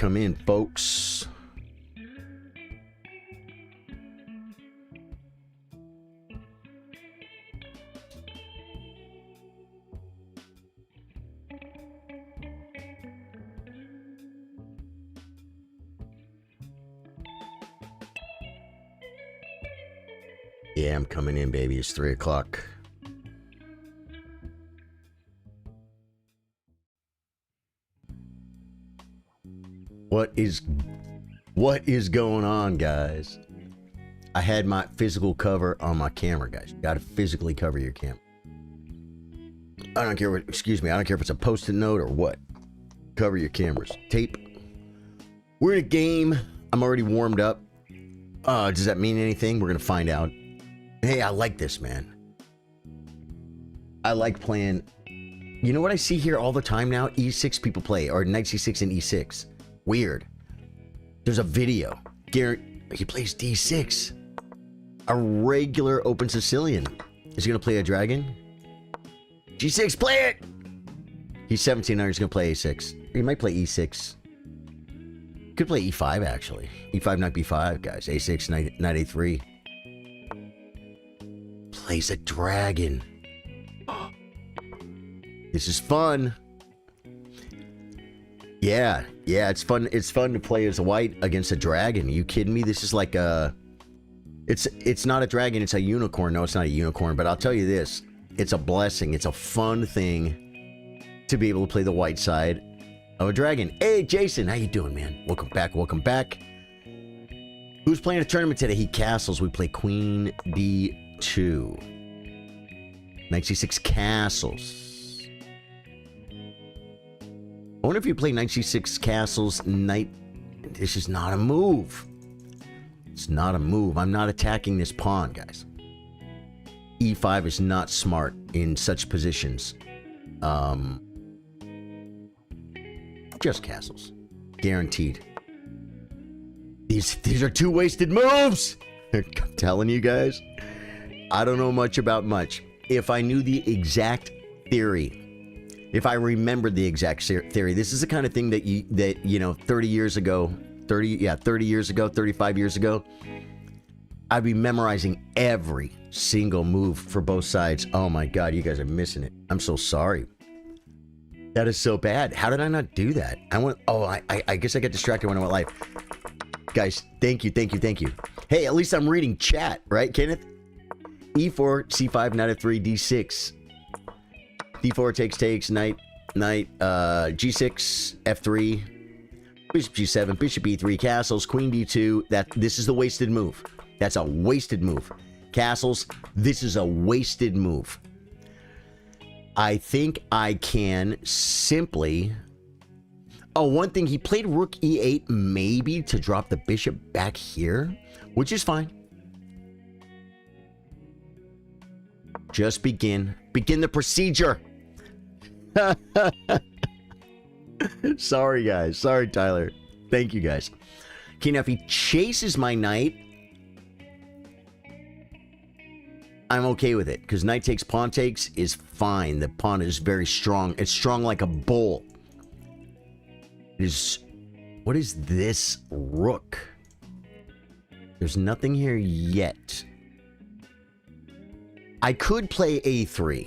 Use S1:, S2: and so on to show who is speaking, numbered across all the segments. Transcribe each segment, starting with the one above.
S1: come in, folks. Yeah, I'm coming in, baby. It's 3 o'clock. What is going on, guys? I had my physical cover on my camera, guys. You gotta physically cover your camera. I don't care what, excuse me, I don't care if it's a post-it note or what. Cover your cameras. Tape. We're in a game. I'm already warmed up. Does that mean anything? We're gonna find out. Hey, I like this, man. I like playing. You know what I see here all the time now? E6 people play, or knight c6 and e6. Weird. There's a video. Garrett, he plays d6. A regular open Sicilian. Is he gonna play a dragon? G6, play it! He's 17 now, he's gonna play a6. He might play e6. Could play e5, actually. e5, knight b5, guys. a6, knight a3. Plays a dragon. This is fun. Yeah, it's fun. It's fun to play as a white against a dragon. Are you kidding me? This is like a... It's not a dragon, it's a unicorn. No, it's not a unicorn, but I'll tell you this. It's a blessing. It's a fun thing to be able to play the white side of a dragon. Hey, Jason, how you doing, man? Welcome back, welcome back. Who's playing a tournament today? He castles. We play queen d2. Knight c6 castles. I wonder if you play knight c6 castles, knight... This is not a move. It's not a move. I'm not attacking this pawn, guys. e5 is not smart in such positions. Just castles. Guaranteed. These are two wasted moves! I'm telling you guys. I don't know much about much. If I knew the exact theory... If I remembered the exact theory, this is the kind of thing that you know, 30 years ago, 30 years ago, 35 years ago, I'd be memorizing every single move for both sides. Oh my God, you guys are missing it. I'm so sorry. That is so bad. How did I not do that? I guess I got distracted when I went live. Guys, thank you. Hey, at least I'm reading chat, right, Kenneth? E4, C5, knight f3, D6. D4 takes, knight, G6, F3, bishop G7, bishop E3, castles, queen D2. This is the wasted move. That's a wasted move. Castles, this is a wasted move. I think I can simply... Oh, one thing, he played rook E8 maybe to drop the bishop back here, which is fine. Just begin the procedure. Sorry, guys. Sorry, Tyler. Thank you, guys. Okay, now if he chases my knight, I'm okay with it, because knight takes, pawn takes is fine. The pawn is very strong. It's strong like a bull. It is... What is this? Rook. There's nothing here yet. I could play a3.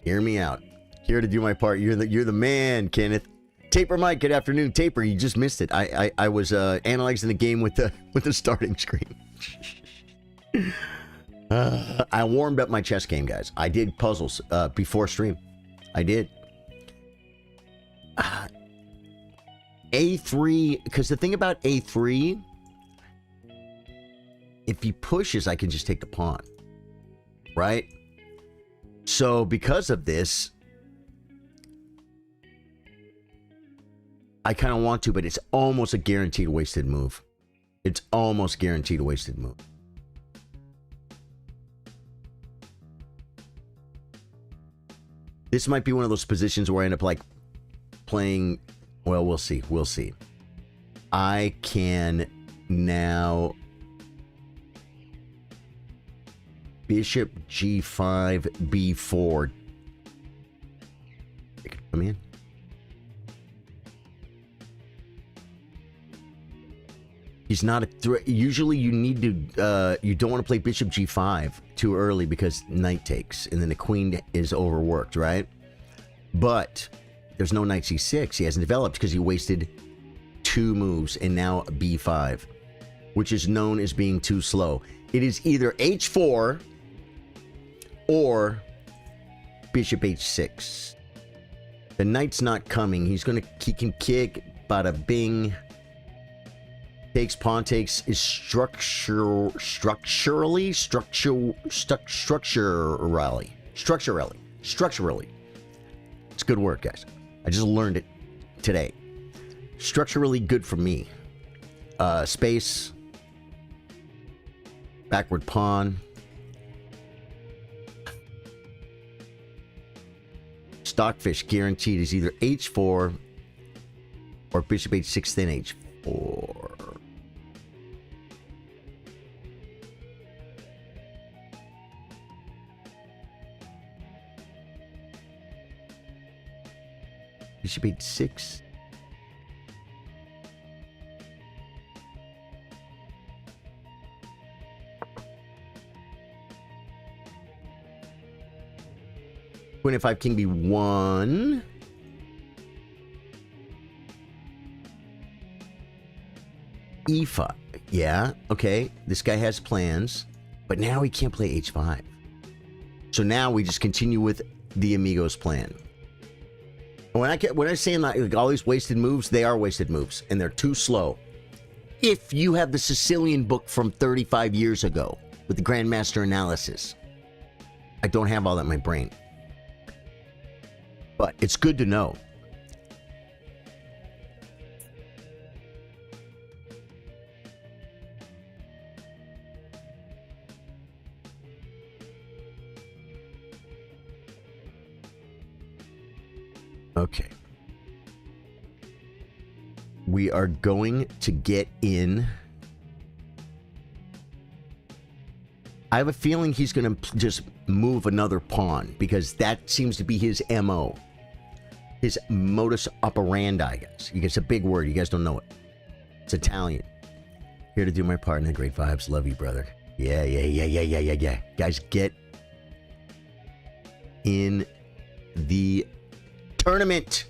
S1: Hear me out. Here to do my part. You're the man, Kenneth. Taper Mike, good afternoon. Taper, you just missed it. I was analyzing the game with the starting screen. I warmed up my chess game, guys. I did puzzles before stream. I did. A3, because the thing about A3, if he pushes, I can just take the pawn. Right? So, because of this, I kind of want to, but it's almost a guaranteed wasted move. It's almost guaranteed a wasted move. This might be one of those positions where I end up like playing... Well, we'll see. We'll see. I can now... Bishop G5, B4. Come in. He's not a threat. Usually you need to, you don't want to play bishop g5 too early because knight takes, and then the queen is overworked, right? But there's no knight c6. He hasn't developed because he wasted 2 moves, and now b5, which is known as being too slow. It is either h4 or bishop h6. The knight's not coming. He can kick, bada bing. Takes, pawn takes is structurally. It's good work, guys. I just learned it today. Structurally good for me. Space. Backward pawn. Stockfish guaranteed is either h4 or bishop h6, then h4. Bishop h6. Queen f5, king b1. e5. Yeah, okay. This guy has plans, but now he can't play h5. So now we just continue with the Amigos plan. When I say like all these wasted moves, they are wasted moves, and they're too slow. If you have the Sicilian book from 35 years ago with the Grandmaster analysis, I don't have all that in my brain. But it's good to know. Okay. We are going to get in. I have a feeling he's going to just move another pawn because that seems to be his MO. His modus operandi, guys. It's a big word. You guys don't know it. It's Italian. Here to do my part in the great vibes. Love you, brother. Yeah. Guys, get in the tournament.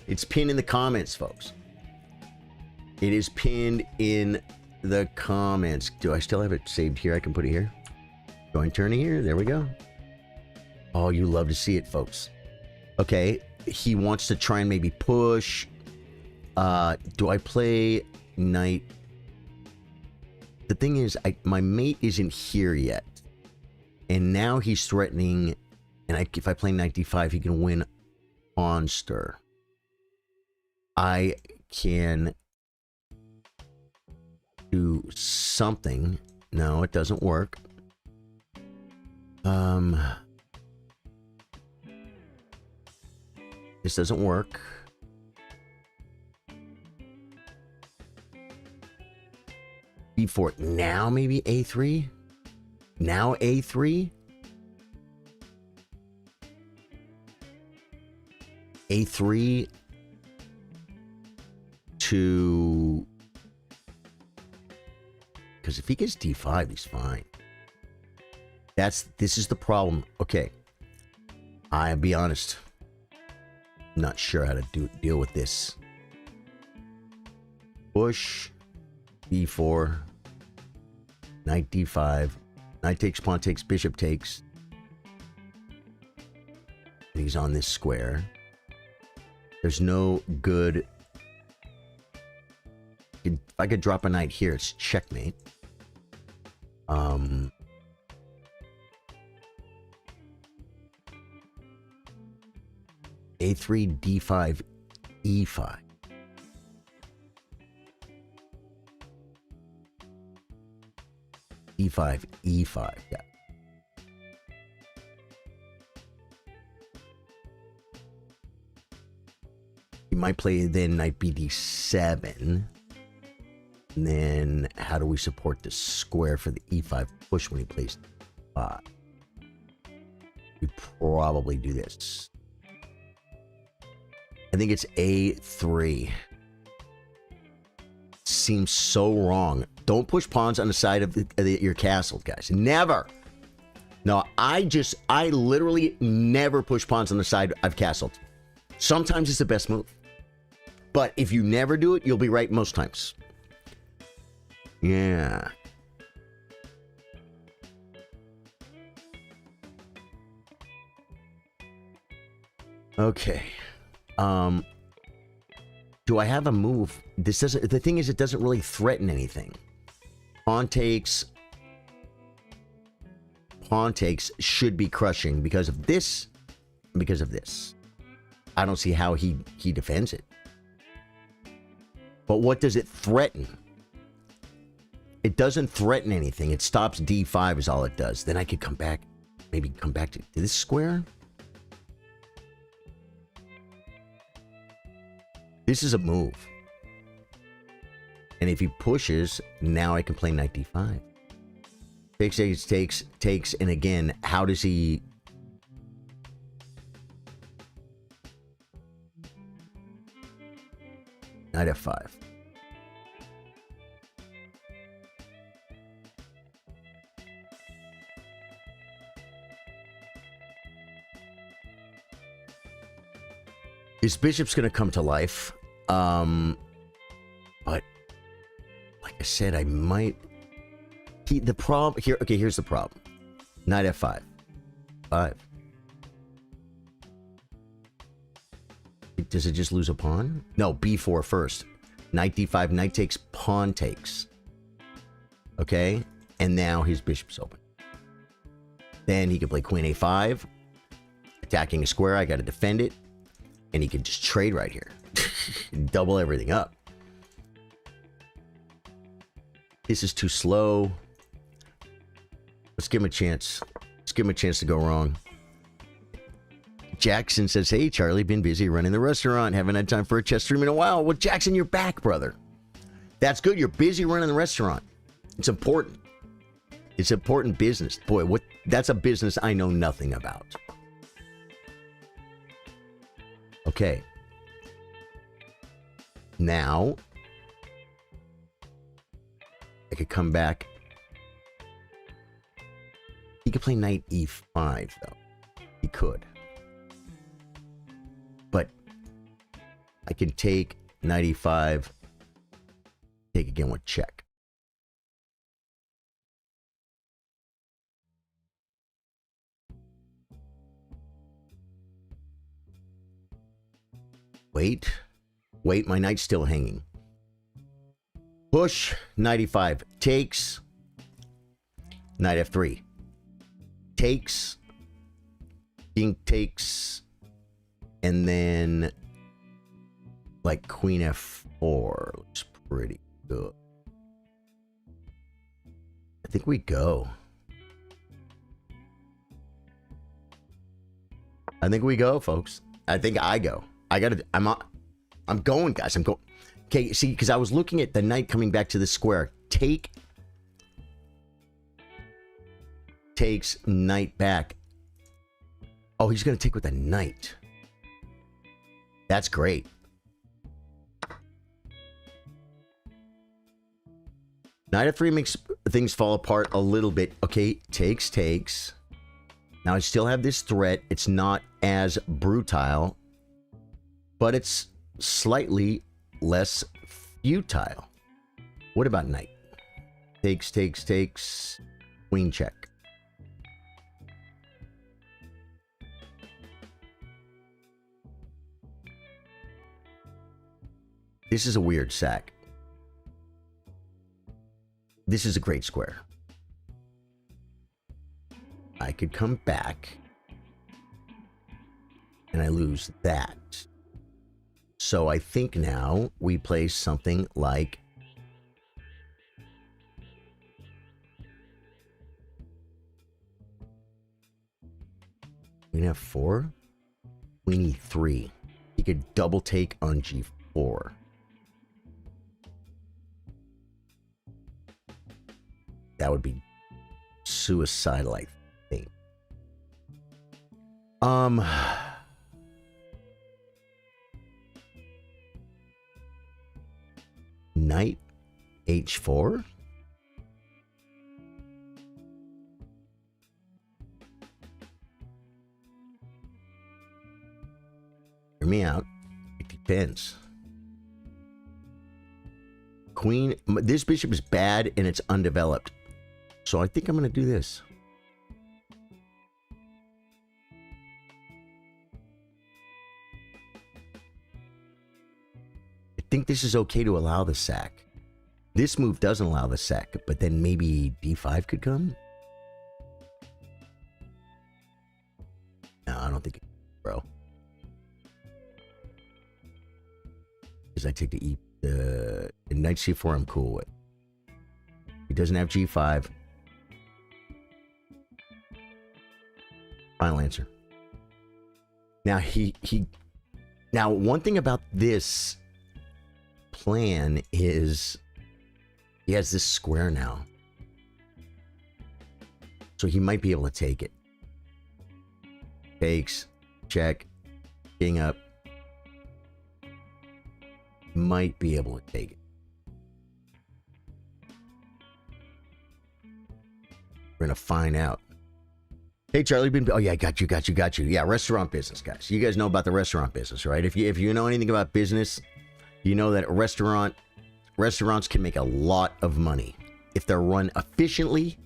S1: It's pinned in the comments, folks. It is pinned in the comments. Do I still have it saved here? I can put it here. Join tourney here. There we go. Oh, you love to see it, folks. Okay, he wants to try and maybe push. Do I play knight? The thing is, my mate isn't here yet, and now he's threatening. And if I play knight d5, he can win pawn stir. I can do something. No, it doesn't work. This doesn't work. b4. Now maybe a3. Now a3. a3 to, because if he gets d5, he's fine. This is the problem. Okay, I'll be honest, not sure how to deal with this. Push b4, knight d5, knight takes, pawn takes, bishop takes, and he's on this square. There's no good. If I could drop a knight here, it's checkmate. A3, d5, e5. d5, e5. Yeah. He might play then knight bd7. And then how do we support the square for the e5 push when he plays 5? We probably do this. I think it's a3. seems so wrong. Don't push pawns on the side of your castle, guys. Never. No, I literally never push pawns on the side I've castled. Sometimes it's the best move. But if you never do it, you'll be right most times. Yeah. Okay. Do I have a move? This doesn't, the thing is, it doesn't really threaten anything. Pawn takes should be crushing because of this, because of this. I don't see how he defends it. But what does it threaten? It doesn't threaten anything. It stops d5 is all it does. Then I could come back, maybe come back to this square. This is a move. And if he pushes, now I can play knight d5. Takes, and again, how does he... Knight f5. His bishop's going to come to life. But like I said, I might... the problem here... Okay, here's the problem. Knight f5. 5. Does it just lose a pawn? No, b4 first. Knight d5, knight takes, pawn takes. Okay? And now his bishop's open. Then he can play queen a5. Attacking a square, I got to defend it. And he can just trade right here. Double everything up. This is too slow. Let's give him a chance. Let's give him a chance to go wrong. Jackson says, hey, Charlie, been busy running the restaurant. Haven't had time for a chess stream in a while. Well, Jackson, you're back, brother. That's good. You're busy running the restaurant. It's important. It's important business. Boy, that's a business I know nothing about. Okay. Now, I could come back. He could play knight e5, though. He could. But I can take knight e5, take again with check. Wait, my knight's still hanging. Push, knight e5, takes, knight f3, takes, king takes, and then like queen f4 looks pretty good. I think we go. I think we go, folks. I think I go. I'm going, guys. I'm going. Okay, see, because I was looking at the knight coming back to the square. Takes knight back. Oh, he's going to take with a knight. That's great. Knight f3 makes things fall apart a little bit. Okay, takes. Now I still have this threat. It's not as brutal, but it's slightly less futile. What about knight? Takes. Queen check. This is a weird sack. This is a great square. I could come back and I lose that. So I think now we play something like queen f4, queen e3. He could double take on g4. That would be suicidal, I think. Knight H4? Hear me out. It depends. Queen, this bishop is bad and it's undeveloped. So I think I'm going to do this. I think this is okay to allow the sack. This move doesn't allow the sack, but then maybe d5 could come? No, I don't think it, bro. Because I take the E. The knight c4 I'm cool with. He doesn't have g5. Final answer. Now now one thing about this plan is he has this square now. So he might be able to take it. Takes, check, king up. Might be able to take it. We're gonna find out. Hey Charlie, oh yeah, got you. Yeah, restaurant business, guys. You guys know about the restaurant business, right? If you know anything about business, you know that restaurants can make a lot of money if they're run efficiently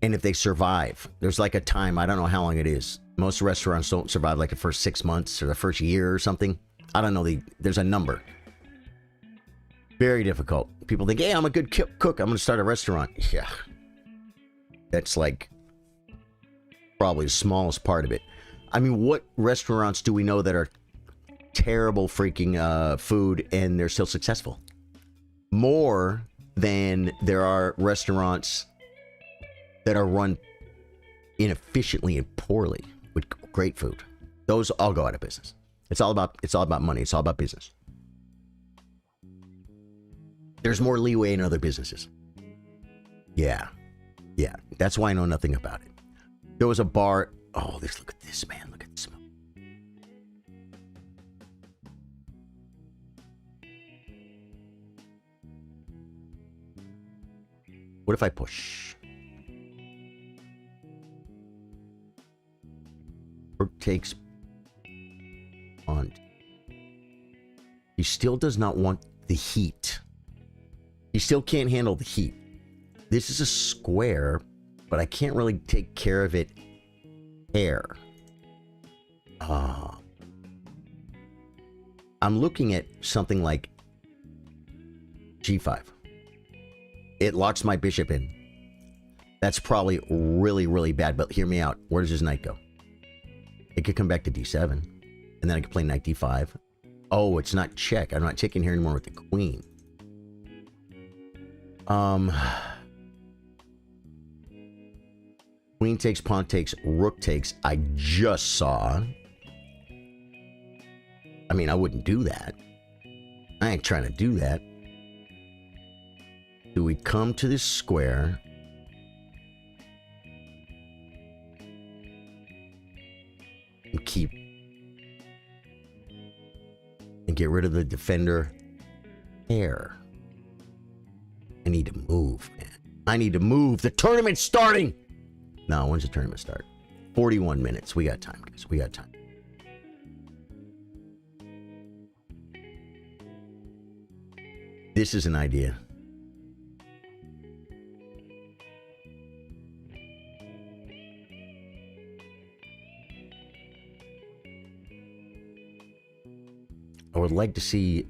S1: and if they survive. There's like a time, I don't know how long it is. Most restaurants don't survive like the first 6 months or the first year or something. I don't know. There's a number. Very difficult. People think, hey, I'm a good cook. I'm going to start a restaurant. Yeah. That's like probably the smallest part of it. I mean, what restaurants do we know that are terrible freaking food and they're still successful? More than there are restaurants that are run inefficiently and poorly with great food. Those all go out of business. It's all about money. It's all about business. There's more leeway in other businesses. Yeah. That's why I know nothing about it. There was a bar. Oh, look at this, man. Look at this. What if I push? Rook takes on. He still does not want the heat. He still can't handle the heat. This is a square, but I can't really take care of it here. I'm looking at something like g5. It locks my bishop in. That's probably really, really bad, but hear me out. Where does his knight go? It could come back to d7, and then I could play knight d5. Oh, it's not check. I'm not checking here anymore with the queen. Queen takes, pawn takes, rook takes. I just saw. I mean, I wouldn't do that. I ain't trying to do that. Do we come to this square? And keep. And get rid of the defender pair. I need to move, man. I need to move. The tournament's starting. No, when's the tournament start? 41 minutes. We got time, guys. We got time. This is an idea. I would like to see.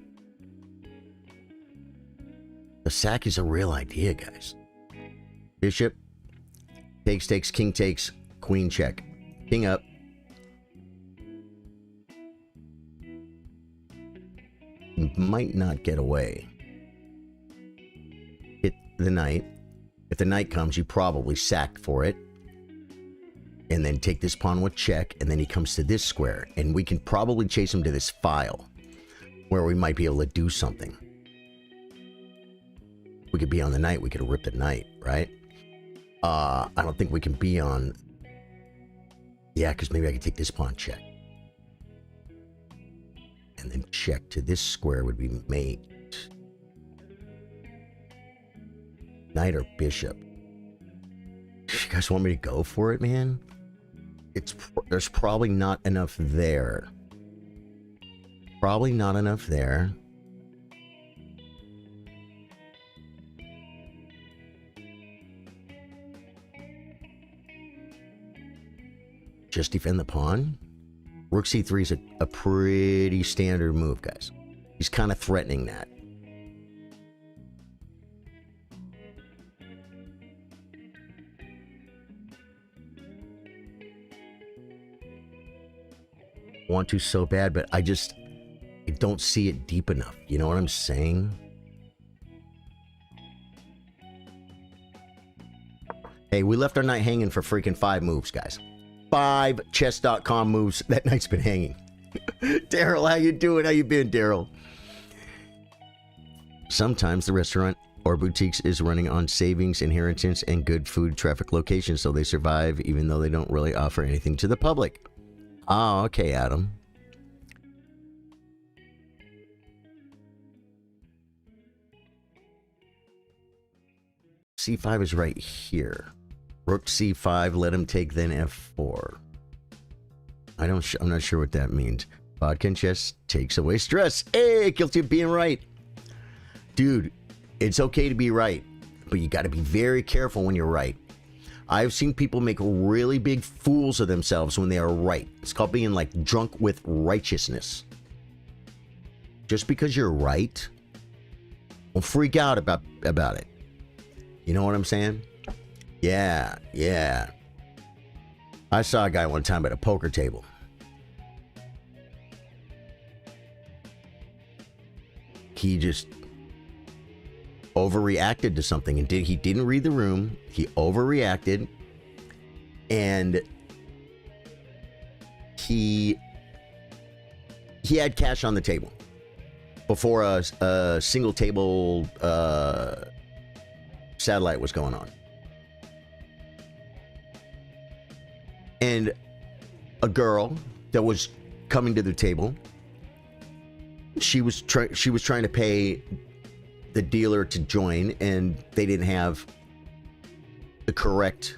S1: The sack is a real idea, guys. Bishop takes, king takes, queen check. King up. You might not get away. Hit the knight. If the knight comes, you probably sack for it. And then take this pawn with check, and then he comes to this square. And we can probably chase him to this file, where we might be able to do something. We could be on the knight. We could rip the knight, right? I don't think we can be on. Yeah, because maybe I could take this pawn check. And then check to this square would be mate. Knight or bishop? You guys want me to go for it, man? There's probably not enough there. Probably not enough there. Just defend the pawn? Rook c3 is a pretty standard move, guys. He's kind of threatening that. Want to so bad, but I don't see it deep enough. You know what I'm saying? Hey, we left our knight hanging for freaking 5 moves, guys. 5 chess.com moves. That knight's been hanging. Daryl, how you doing? How you been, Daryl? Sometimes the restaurant or boutiques is running on savings, inheritance, and good food traffic locations, so they survive even though they don't really offer anything to the public. Oh, okay, Adam. C5 is right here. Rook c5, let him take, then f4. I'm not sure what that means. Vodka and chess takes away stress. Hey, guilty of being right. Dude, it's okay to be right, but you got to be very careful when you're right. I've seen people make really big fools of themselves when they are right. It's called being like drunk with righteousness. Just because you're right, don't freak out about it. You know what I'm saying? Yeah, yeah. I saw a guy one time at a poker table. He just overreacted to something, and he didn't read the room. He overreacted, and he had cash on the table before a single table satellite was going on, and a girl that was coming to the table, she was trying to pay the dealer to join, and they didn't have the correct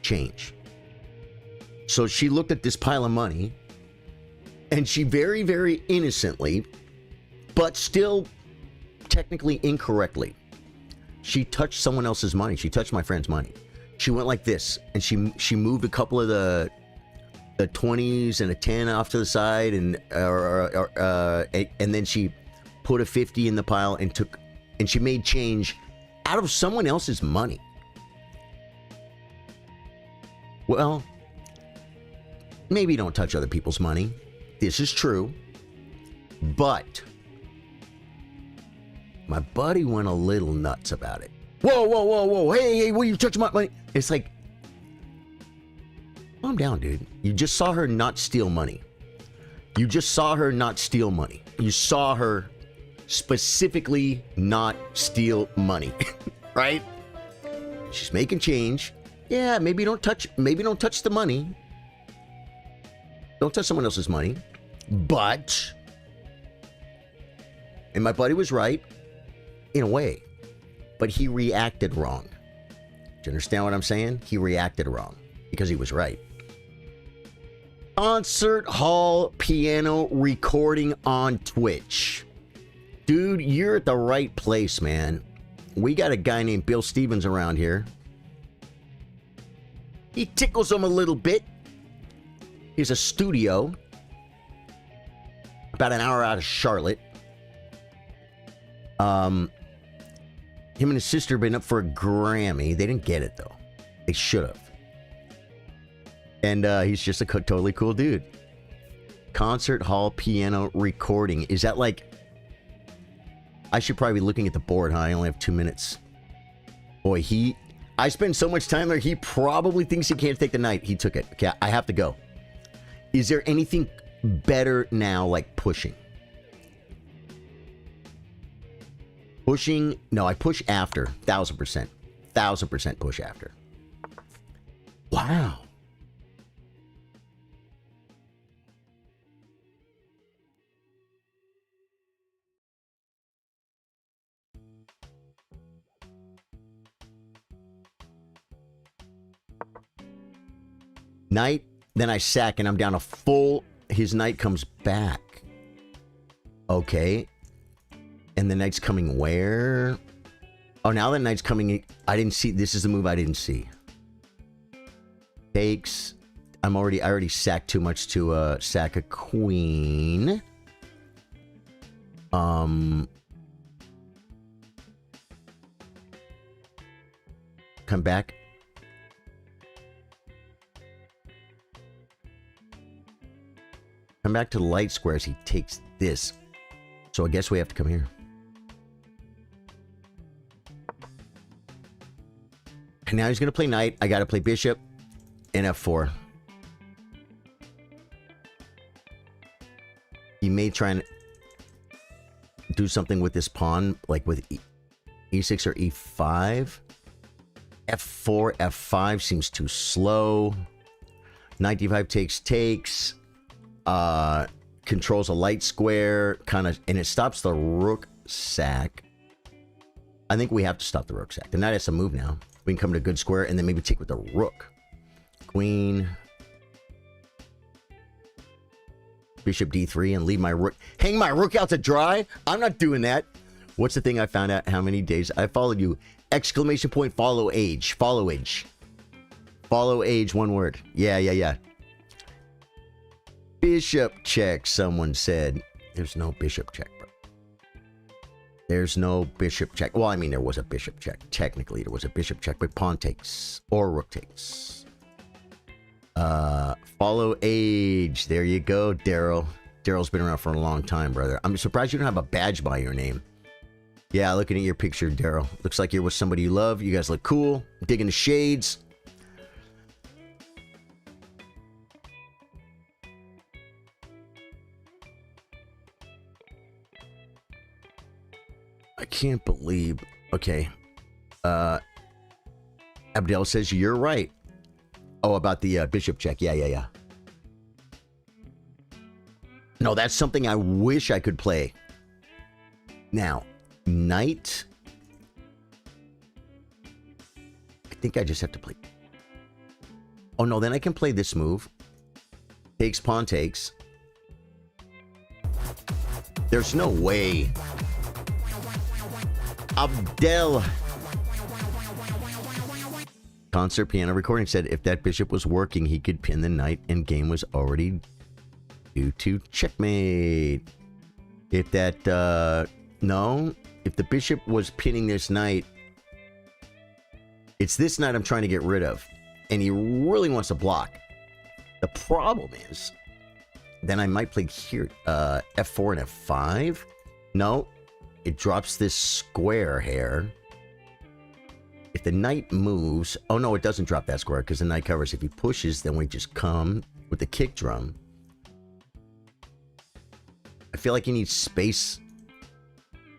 S1: change. So she looked at this pile of money, and she very, very innocently, but still technically incorrectly, she touched someone else's money. She touched my friend's money. She went like this, and she moved a couple of the 20s and a 10 off to the side, and then she put a 50 in the pile and she made change out of someone else's money. Well, maybe don't touch other people's money. This is true. But my buddy went a little nuts about it. Whoa, whoa, whoa, whoa. Hey, will you touch my money? It's like, calm down, dude. You just saw her not steal money. You just saw her not steal money. You saw her specifically not steal money, right? She's making change. Yeah, maybe don't touch the money. Don't touch someone else's money. But, and my buddy was right in a way, but he reacted wrong. Do you understand what I'm saying? He reacted wrong because he was right. Concert hall piano recording on Twitch. Dude, you're at the right place, man. We got a guy named Bill Stevens around here. He tickles him a little bit. He's a studio about an hour out of Charlotte. Him and his sister have been up for a Grammy. They didn't get it, though. They should have. And he's just a totally cool dude. Concert hall piano recording. Is that like... I should probably be looking at the board, huh? I only have 2 minutes. Boy, I spend so much time there, he probably thinks he can't take the night. He took it. Okay, I have to go. Is there anything better now, like pushing? Pushing? No, I push after. 1,000%. 1,000% push after. Wow. Knight, then I sack and I'm down a full. His knight comes back. Okay. And the knight's coming where? Oh, now the knight's coming. I didn't see. This is the move I didn't see. Takes. I already sacked too much to sack a queen. Come back. Come back to the light squares. He takes this. So I guess we have to come here. And now he's going to play knight. I got to play bishop and f4. He may try and do something with this pawn, like with e6 or e5. f4, f5 seems too slow. Knight d5 takes. Controls a light square, kind of, and it stops the rook sack. I think we have to stop the rook sack. The knight has to move now. We can come to a good square and then maybe take with the rook. Queen. Bishop d3 and leave my rook. Hang my rook out to dry? I'm not doing that. What's the thing I found out how many days I followed you? Exclamation point, follow age. Follow age. Follow age, one word. Yeah. Bishop check, someone said. There's no bishop check, bro. There's no bishop check. Well, I mean, there was a bishop check. Technically, there was a bishop check, but pawn takes or rook takes. Follow age. There you go, Daryl. Daryl's been around for a long time, brother. I'm surprised you don't have a badge by your name. Yeah, looking at your picture, Daryl. Looks like you're with somebody you love. You guys look cool. Digging the shades. I can't believe. Okay. Abdel says you're right. Oh, about the bishop check. Yeah. No, that's something I wish I could play. Now, knight. I think I just have to play. Oh, no, then I can play this move. Takes, pawn takes. There's no way. Abdel. Concert piano recording said if that bishop was working, he could pin the knight and game was already due to checkmate. If that, no. If the bishop was pinning this knight, it's this knight I'm trying to get rid of. And he really wants to block. The problem is, then I might play here, f4 and f5. No, it drops this square here. If the knight moves... Oh, no, it doesn't drop that square because the knight covers. If he pushes, then we just come with the kick drum. I feel like he needs space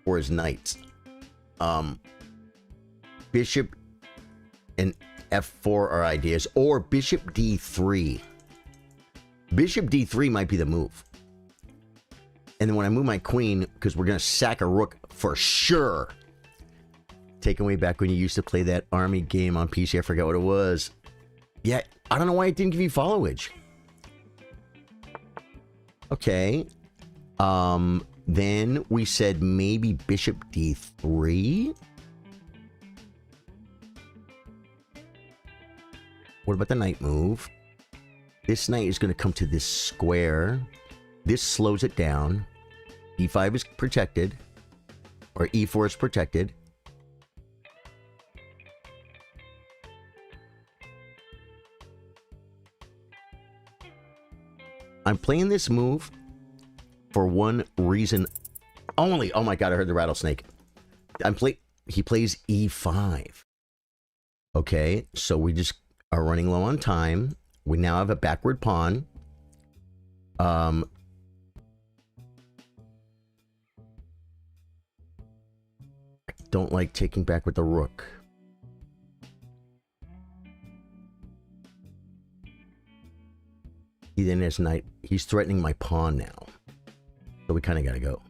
S1: for his knights. Bishop and f4 are ideas. Or bishop d3. Bishop d3 might be the move. And then when I move my queen, because we're going to sack a rook for sure... Taking way back when you used to play that army game on PC. I forgot what it was. Yeah, I don't know why it didn't give you followage. Okay. Then we said maybe bishop d3. What about the knight move? This knight is going to come to this square. This slows it down. e5 is protected. Or e4 is protected. I'm playing this move for one reason only. Oh my god, I heard the rattlesnake. He plays e5. Okay, so we just are running low on time. We now have a backward pawn. I don't like taking back with the rook. He then has knight. He's threatening my pawn now. So we kind of got to go.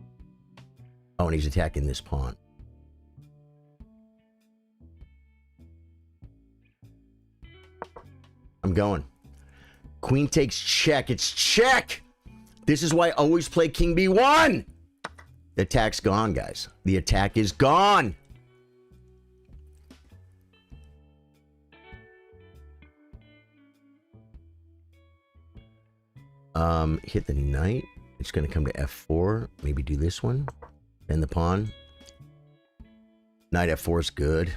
S1: Oh, and he's attacking this pawn. I'm going. Queen takes check. It's check. This is why I always play King B1. The attack's gone, guys. The attack is gone. Hit the knight. It's going to come to F4. Maybe do this one. Bend the pawn. Knight F4 is good.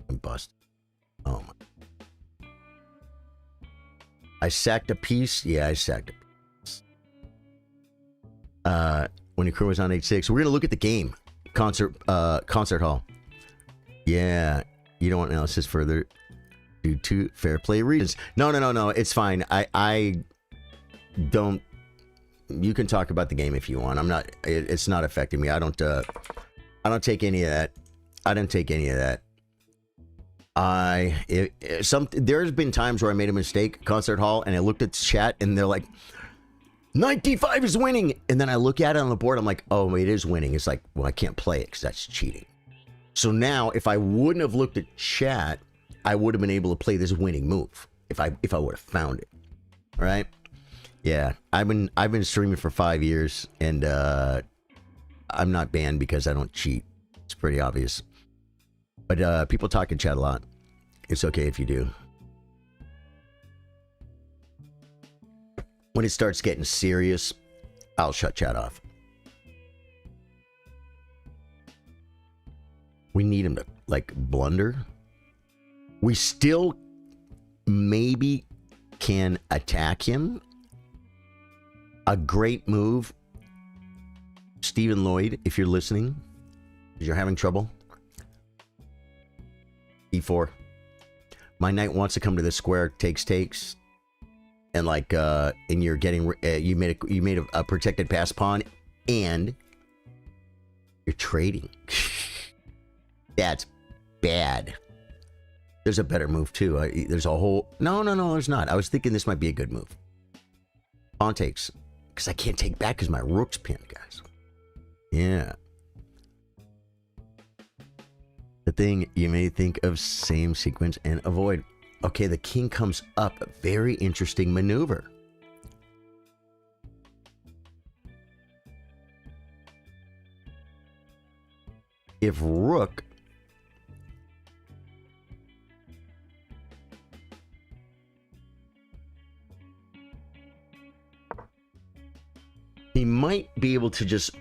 S1: And bust. Oh my. I sacked a piece. Yeah, I sacked a piece. When your crew was on H6. We're going to look at the game. Concert hall. Yeah. You don't want analysis further due to fair play reasons. No. It's fine. I don't. You can talk about the game if you want. I'm not. It's not affecting me. I don't take any of that. I don't take any of that. There's been times where I made a mistake, concert hall, and I looked at the chat, and they're like, 95 is winning, and then I look at it on the board. I'm like, oh, it is winning. It's like, well, I can't play it because that's cheating. So now, if I wouldn't have looked at chat, I would have been able to play this winning move if I would have found it. All right. Yeah, I've been streaming for 5 years, and I'm not banned because I don't cheat. It's pretty obvious. But people talk in chat a lot. It's okay if you do. When it starts getting serious, I'll shut chat off. We need him to, like, blunder. We still maybe can attack him. A great move. Stephen Lloyd, if you're listening, if you're having trouble. E4. My knight wants to come to the square, takes. And like, and you're getting, you made a protected pass pawn, and you're trading. That's bad. There's a better move too. There's a whole, no, there's not. I was thinking this might be a good move. Pawn takes. Because I can't take back because my rook's pinned, guys. Yeah. The thing you may think of same sequence and avoid. Okay, the king comes up. A very interesting maneuver. If rook he might be able to just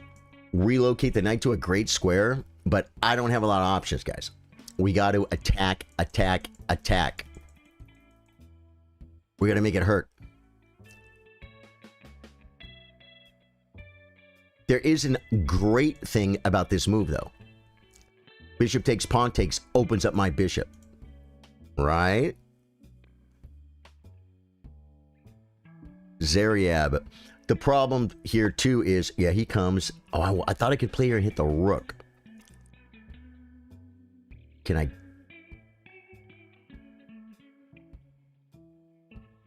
S1: relocate the knight to a great square, but I don't have a lot of options, guys. We got to attack. We got to make it hurt. There is a great thing about this move, though. Bishop takes, pawn takes, opens up my bishop. Right? Zaryab. The problem here, too, is, yeah, he comes. Oh, I thought I could play here and hit the rook. Can I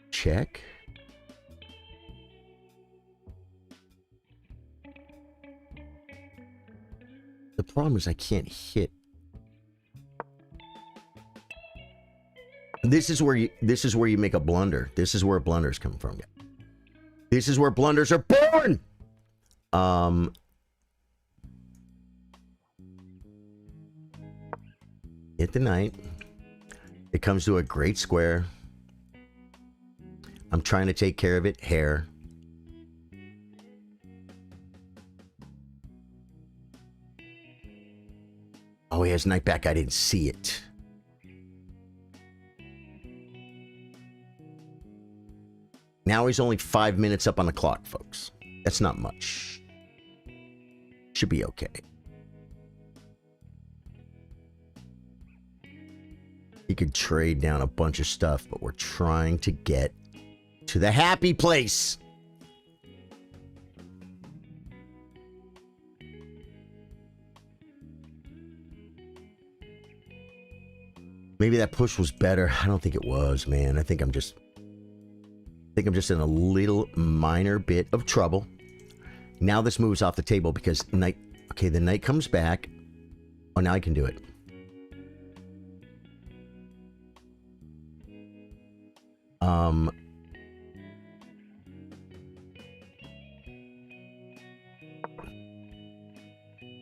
S1: check? The problem is I can't hit. This is where you make a blunder. This is where blunders come from. This is where blunders are born. Hit the knight. It comes to a great square. I'm trying to take care of it. Hair. Oh, he has knight back. I didn't see it. Now he's only 5 minutes up on the clock, folks. That's not much. Should be okay. He could trade down a bunch of stuff, but we're trying to get to the happy place. Maybe that push was better. I don't think it was, man. I think I'm just in a little minor bit of trouble. Now this moves off the table because knight. Okay, the knight comes back. Oh, now I can do it.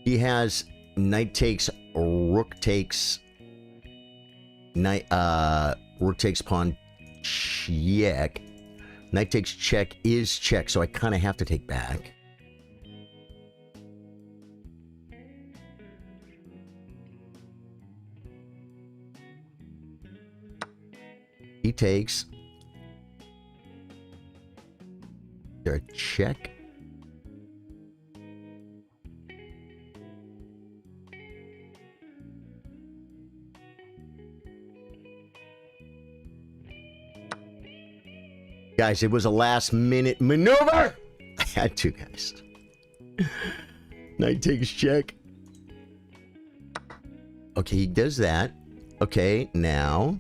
S1: He has knight takes, rook takes, rook takes pawn check. Knight takes check is check, so I kind of have to take back. He takes. Is there a check? Guys, it was a last-minute maneuver. I had to, guys. Knight takes check. Okay, he does that. Okay, now.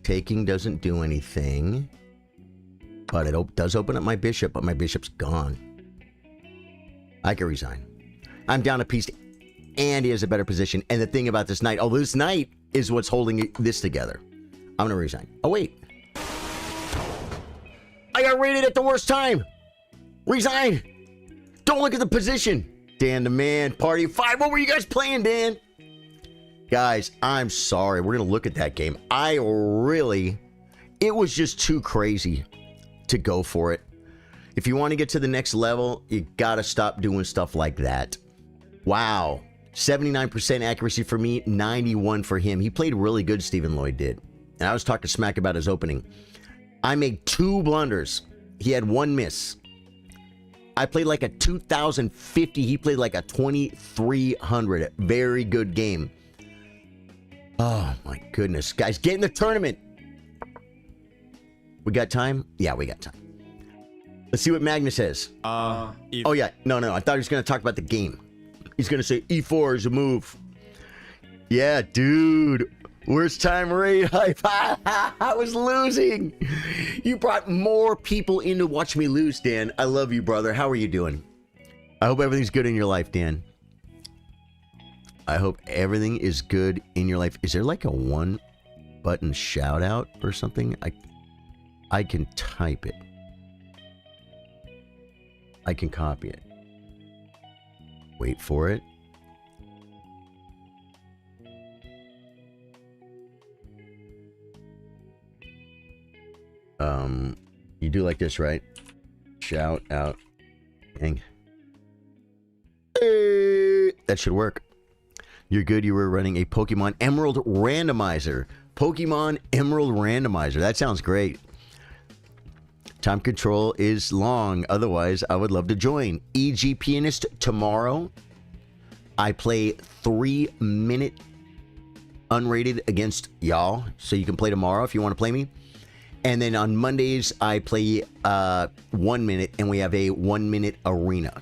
S1: Taking doesn't do anything. But it does open up my bishop, but my bishop's gone. I can resign. I'm down a piece, and he has a better position. And the thing about this knight, oh, this knight is what's holding this together. I'm going to resign. Oh, wait. I got rated at the worst time. Resign. Don't look at the position. Dan the man, party of 5. What were you guys playing, Dan? Guys, I'm sorry. We're going to look at that game. It was just too crazy to go for it. If you want to get to the next level, you got to stop doing stuff like that. Wow. 79% accuracy for me, 91 for him. He played really good, Stephen Lloyd did. And I was talking smack about his opening. I made 2 blunders. He had 1 miss. I played like a 2050. He played like a 2300. Very good game. Oh, my goodness. Guys, get in the tournament. We got time? Yeah, we got time. Let's see what Magnus says. Oh, yeah. No. I thought he was going to talk about the game. He's going to say E4 is a move. Yeah, dude. Worst time rate hype. I was losing. You brought more people in to watch me lose, Dan. I love you, brother. How are you doing? I hope everything's good in your life, Dan. I hope everything is good in your life. Is there like a 1-button shout out or something? I can type it. I can copy it. Wait for it. You do like this, right? Shout out. Dang. That should work. You're good. You were running a Pokemon Emerald Randomizer. Pokemon Emerald Randomizer. That sounds great. Time control is long. Otherwise, I would love to join. EG Pianist tomorrow. I play 3-minute unrated against y'all. So you can play tomorrow if you want to play me. And then on Mondays, I play 1 minute, and we have a 1-minute arena.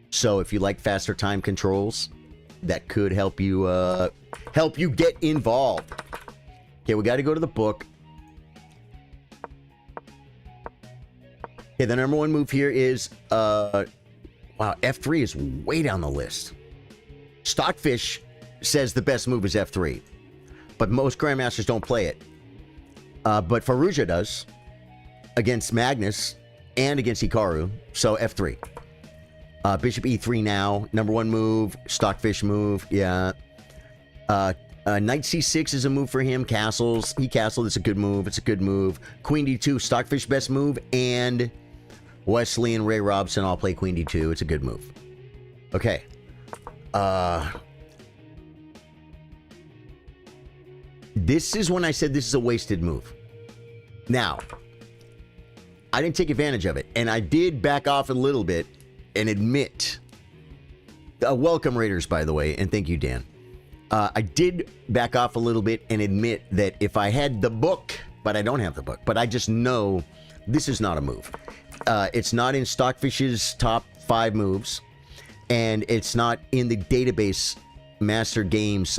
S1: So if you like faster time controls, that could help you get involved. Okay, we got to go to the book. Okay, the number 1 move here is wow, F3 is way down the list. Stockfish says the best move is F3, but most grandmasters don't play it. But Faruja does against Magnus and against Hikaru. So F3. Bishop E3 now. Number 1 move. Stockfish move. Yeah. Knight C6 is a move for him. Castles. He castled. It's a good move. It's a good move. Queen D2. Stockfish best move. And Wesley and Ray Robson all play Queen D2. It's a good move. Okay. This is when I said this is a wasted move. Now, I didn't take advantage of it, and I did back off a little bit and admit. Welcome, Raiders, by the way, and thank you, Dan. I did back off a little bit and admit that if I had the book, but I don't have the book, but I just know this is not a move. It's not in Stockfish's top 5 moves, and it's not in the database Master Games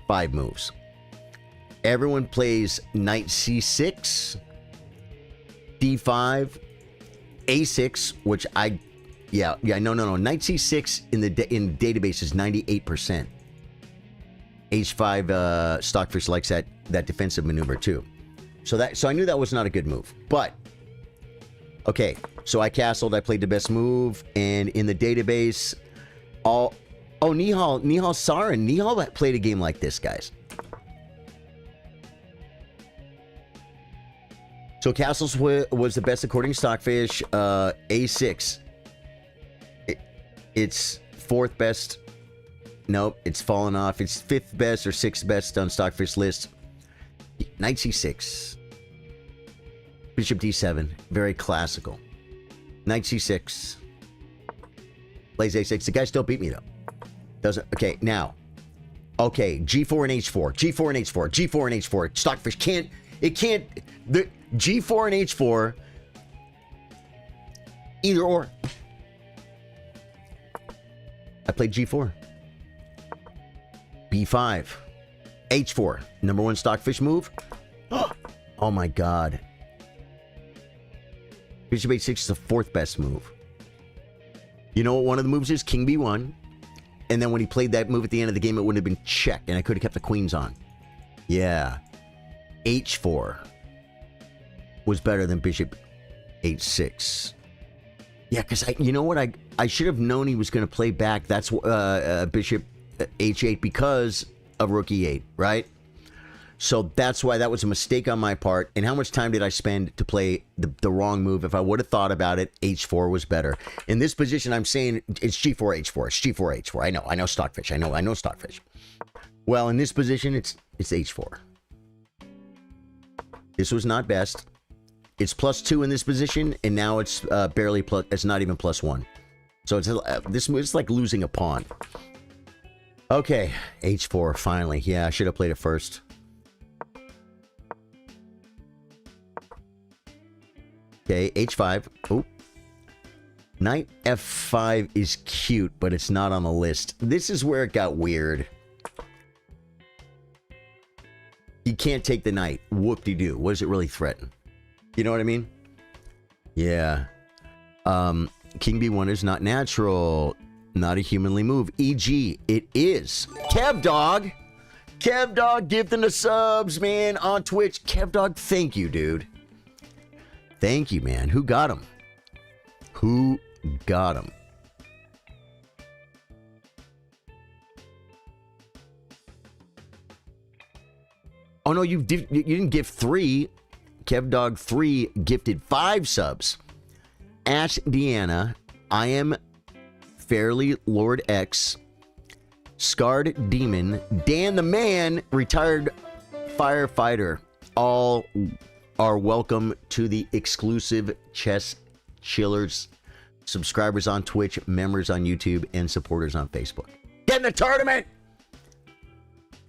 S1: 5 moves. Everyone plays Knight C6, D5, A6, which no. Knight C6 in the database is 98%. H5 Stockfish likes that defensive maneuver too. So I knew that was not a good move. But Okay, so I castled. I played the best move, and in the database, all. Oh, Nihal Sarin. Nihal played a game like this, guys. So Castles was the best according to Stockfish. A6. It's fourth best. Nope, it's fallen off. It's fifth best or sixth best on Stockfish list. Knight C6. Bishop D7. Very classical. Knight C6. Plays A6. The guy still beat me though. Doesn't. Okay, now. Okay, G4 and H4. G4 and H4. G4 and H4. Stockfish can't. It can't. The G4 and H4. Either or. I played G4. B5. H4. Number one Stockfish move. Oh my god. Bishop H6 is the fourth best move. You know what one of the moves is? King B1. And then when he played that move at the end of the game, it wouldn't have been check, and I could have kept the queens on. Yeah. H4 was better than Bishop H6. Yeah, because you know what? I should have known he was going to play back. That's Bishop H8 because of Rook E8, right? So that's why that was a mistake on my part. And how much time did I spend to play the wrong move? If I would have thought about it, H4 was better. In this position, I'm saying it's G4, H4. It's G4, H4. I know Stockfish. I know Stockfish. Well, in this position, it's H4. This was not best. It's +2 in this position, and now it's barely plus. It's not even +1. So it's like losing a pawn. Okay, H4 finally. Yeah, I should have played it first. Okay, H5. Oh. Knight F5 is cute, but it's not on the list. This is where it got weird. You can't take the knight. Whoop-de-doo. What does it really threaten? You know what I mean? Yeah. King B1 is not natural. Not a humanly move. E.g., it is. KevDog. KevDog gifting the subs, man, on Twitch. KevDog, thank you, dude. Thank you, man. Who got him? Who got him? Oh, no, you didn't gift 3. KevDog 3 gifted 5 subs. Ash Deanna, I am Fairly Lord X, Scarred Demon, Dan the Man, Retired Firefighter. All are welcome to the exclusive Chess Chillers. Subscribers on Twitch, members on YouTube, and supporters on Facebook. Get in the tournament!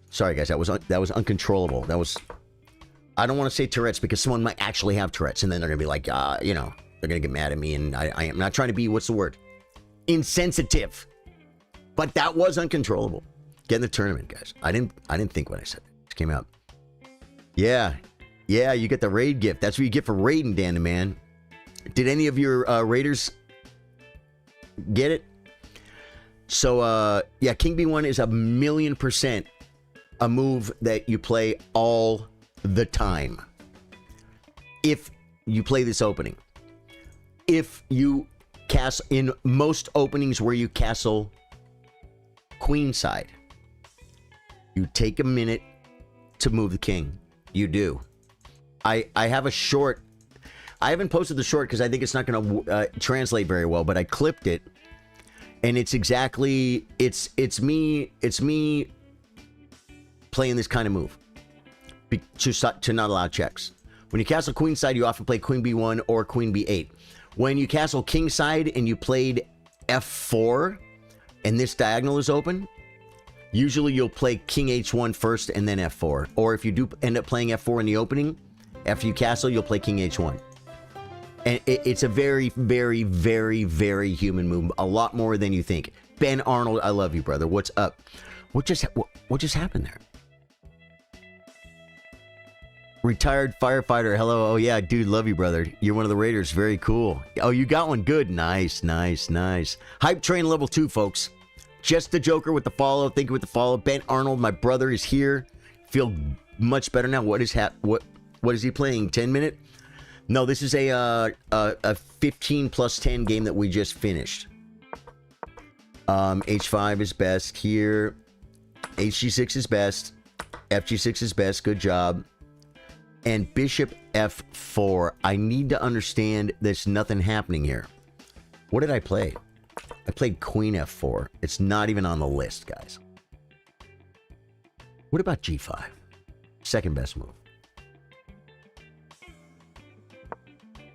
S1: Sorry, guys, that was uncontrollable. That was... I don't want to say Tourette's because someone might actually have Tourette's, and then they're going to be like, you know, they're going to get mad at me, and I am not trying to be, what's the word? Insensitive. But that was uncontrollable. Get in the tournament, guys. I didn't think what I said. It came out. Yeah. Yeah, you get the raid gift. That's what you get for raiding, Dan the Man. Did any of your raiders get it? So, yeah, King B1 is 1,000,000% a move that you play all the time. If you play this opening. If you castle in most openings where you castle queenside, you take a minute to move the king. You do. I have a short. I haven't posted the short because I think it's not going to translate very well, but I clipped it, and it's exactly it's me playing this kind of move to not allow checks. When you castle queenside, you often play queen b1 or queen b8. When you castle kingside and you played f4 and this diagonal is open, usually you'll play king h1 first and then f4. Or if you do end up playing f4 in the opening, after you castle, you'll play king h1. And it's a very, very, very, very human move. A lot more than you think. Ben Arnold, I love you, brother. What's up? What just happened there? Retired firefighter. Hello. Oh, yeah, dude. Love you, brother. You're one of the raiders. Very cool. Oh, you got one. Good. Nice, nice, nice. Hype train level 2, folks. Just the Joker with the follow. Thank you with the follow. Ben Arnold, my brother, is here. Feel much better now. What is he playing? 10 minute? No, this is a 15 plus 10 game that we just finished. H5 is best here. HG6 is best. FG6 is best. Good job. And Bishop F4. I need to understand there's nothing happening here. What did I play? I played Queen F4. It's not even on the list, guys. What about G5? Second best move.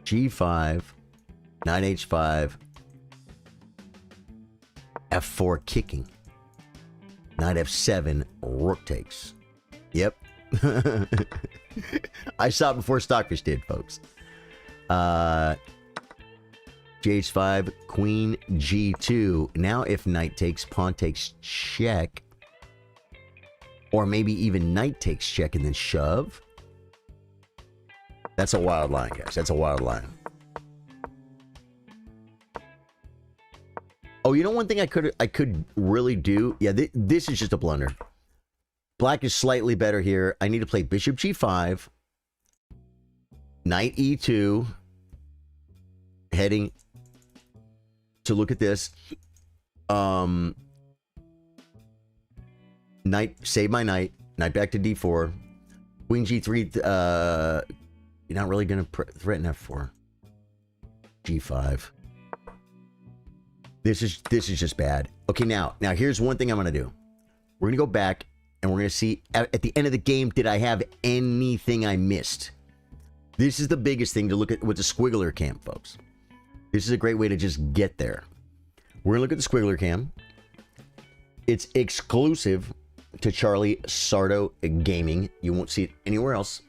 S1: G5, Knight H5, F4 kicking, Knight F7, Rook takes. Yep. I saw it before Stockfish did, folks. H5, Queen G2. Now if Knight takes, Pawn takes check. Or maybe even Knight takes check and then shove. That's a wild line, guys. That's a wild line. Oh, you know one thing I could really do? Yeah, this is just a blunder. Black is slightly better here. I need to play Bishop G5. Knight E2. Heading to look at this. Knight, save my knight. Knight back to D4. Queen G3. You're not really going to threaten F4. G5. This is just bad. Okay, now here's one thing I'm going to do. We're going to go back and we're going to see at the end of the game, did I have anything I missed? This is the biggest thing to look at with the Squiggler Cam, folks. This is a great way to just get there. We're going to look at the Squiggler Cam. It's exclusive to Charlie Sardo Gaming. You won't see it anywhere else.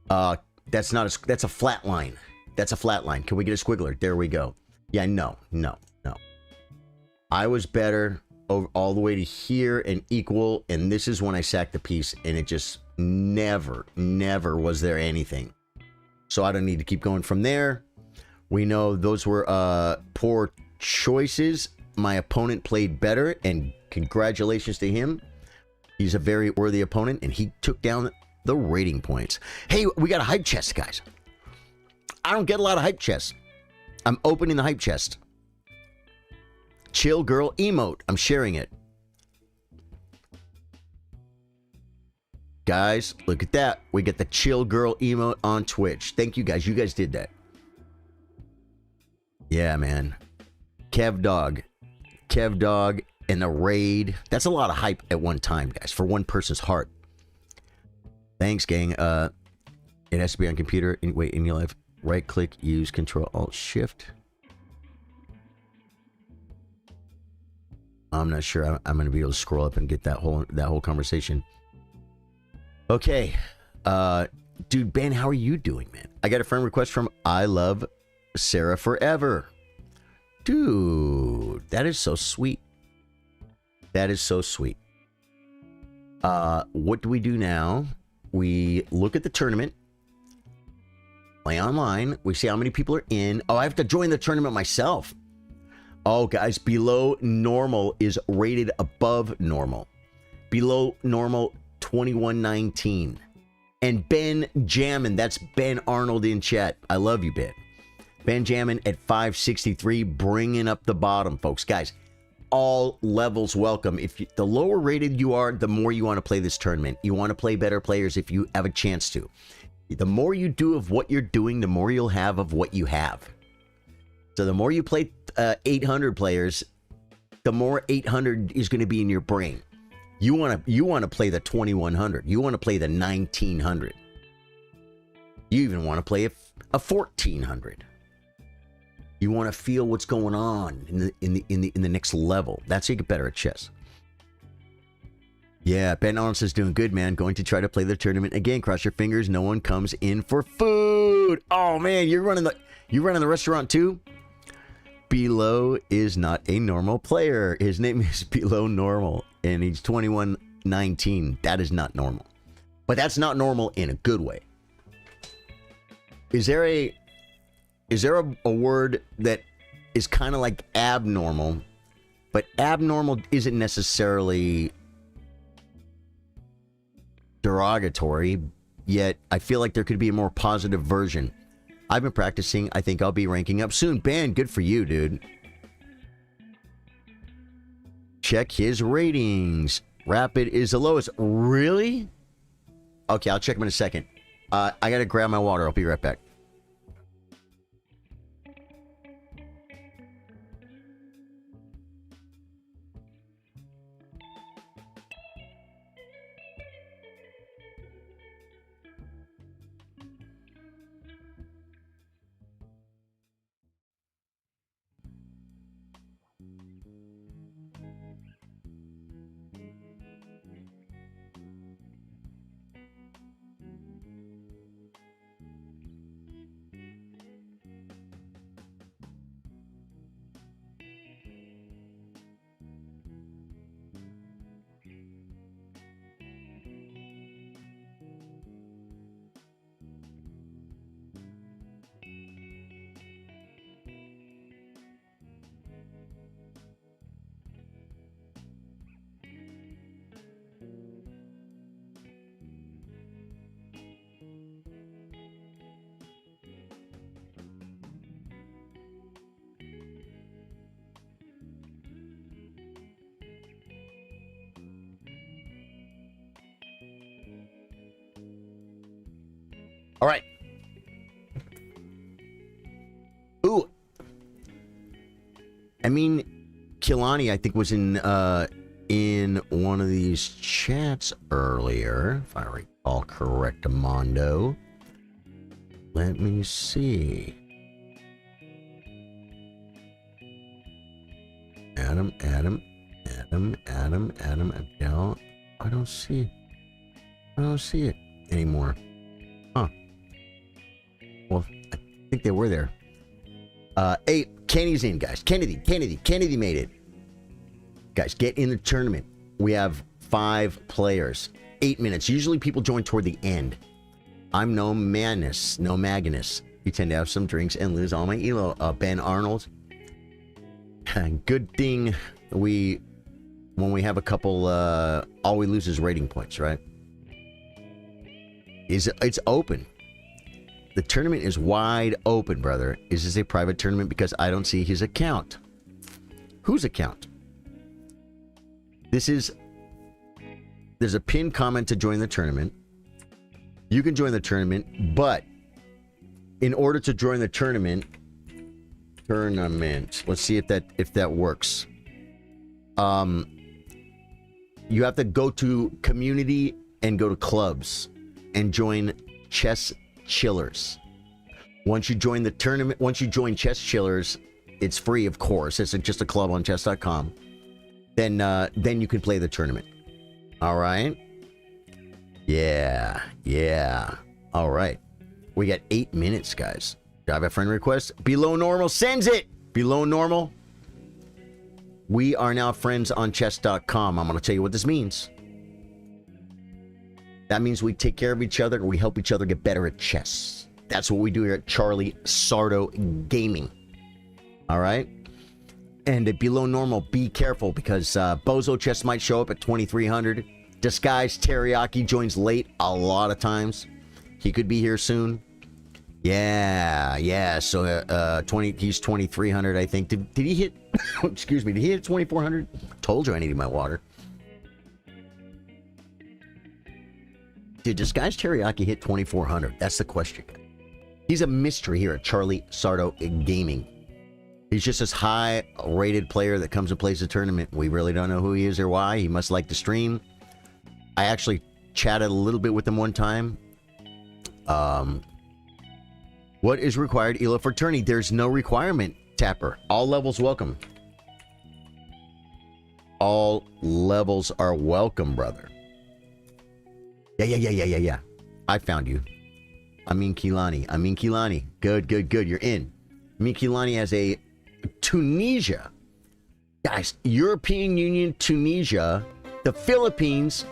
S1: That's a flat line. That's a flat line. Can we get a squiggler? There we go. Yeah, no. I was better all the way to here and equal, and this is when I sacked the piece, and it just never was there anything. So I don't need to keep going from there. We know those were poor choices. My opponent played better, and congratulations to him. He's a very worthy opponent, and he took down the rating points. Hey, we got a hype chest, guys. I don't get a lot of hype chests. I'm opening the hype chest. Chill girl emote. I'm sharing it. Guys, look at that. We get the chill girl emote on Twitch. Thank you, guys. You guys did that. Yeah, man. Kev Dog and the raid. That's a lot of hype at one time, guys, for one person's heart. Thanks, gang. It has to be on computer. Wait, in your life, right click, use Control Alt Shift. I'm not sure I'm going to be able to scroll up and get that whole conversation. Okay, dude, Ben, how are you doing, man? I got a friend request from I Love Sarah Forever. Dude, that is so sweet. That is so sweet. What do we do now? We look at the tournament. Play online. We see how many people are in. Oh, I have to join the tournament myself. Oh, guys, below normal is rated above normal. Below normal, 2119. And Ben Jammin, that's Ben Arnold in chat. I love you, Ben. Ben Jammin at 563, bringing up the bottom, folks. Guys, all levels welcome. The lower rated you are, the more you want to play this tournament. You want to play better players if you have a chance to. The more you do of what you're doing, the more you'll have of what you have. So the more you play 800 players, the more 800 is going to be in your brain. You want to play the 2100. You want to play the 1900. You even want to play a 1400. You want to feel what's going on in the next level. That's how you get better at chess. Yeah, Ben Arnold says doing good, man. Going to try to play the tournament again. Cross your fingers. No one comes in for food. Oh man, you're running the restaurant too. Below is not a normal player. His name is Below Normal, and he's 2119. That is not normal, but that's not normal in a good way. Is there a word that is kind of like abnormal, but abnormal isn't necessarily derogatory, yet I feel like there could be a more positive version. I've been practicing. I think I'll be ranking up soon. Ben, good for you, dude. Check his ratings. Rapid is the lowest. Really? Okay, I'll check him in a second. I gotta grab my water. I'll be right back. All right. Ooh. I mean, Kilani, I think, was in one of these chats earlier, if I recall correct, Mondo. Let me see. Adam. No, I don't see it anymore. Huh. Well, I think they were there. Hey, Kenny's in, guys. Kennedy made it. Guys, get in the tournament. We have 5 players. 8 minutes. Usually people join toward the end. I'm no Magnus. You tend to have some drinks and lose all my elo. Ben Arnold. Good thing when we have a couple, all we lose is rating points, right? It's open. The tournament is wide open, brother. Is this a private tournament? Because I don't see his account. Whose account? There's a pinned comment to join the tournament. You can join the tournament, but in order to join the tournament, let's see if that works. You have to go to community and go to clubs and join Chess Chillers. Once you join the tournament, once you join Chess Chillers, it's free, of course. It's just a club on chess.com. Then you can play the tournament. All right. Yeah. All right. We got 8 minutes, guys. Do I have a friend request? Below normal sends it. Below normal. We are now friends on chess.com. I'm going to tell you what this means. That means we take care of each other and we help each other get better at chess. That's what we do here at Charlie Sardo Gaming. All right? And at Below Normal, be careful because Bozo Chess might show up at 2300. Disguised Teriyaki joins late a lot of times. He could be here soon. Yeah. So he's 2300, I think. Did he hit? Excuse me. Did he hit 2400? Told you I needed my water. Did Disguised Teriyaki hit 2400? That's the question. He's a mystery here at Charlie Sardo Gaming. He's just this high-rated player that comes and plays the tournament. We really don't know who he is or why. He must like the stream. I actually chatted a little bit with him one time. What is required, Elo, for tourney? There's no requirement, Tapper. All levels welcome. All levels are welcome, brother. Yeah. I found you. Amin Kilani. Good. You're in. Amin Kilani has a Tunisia. Guys, European Union, Tunisia, the Philippines,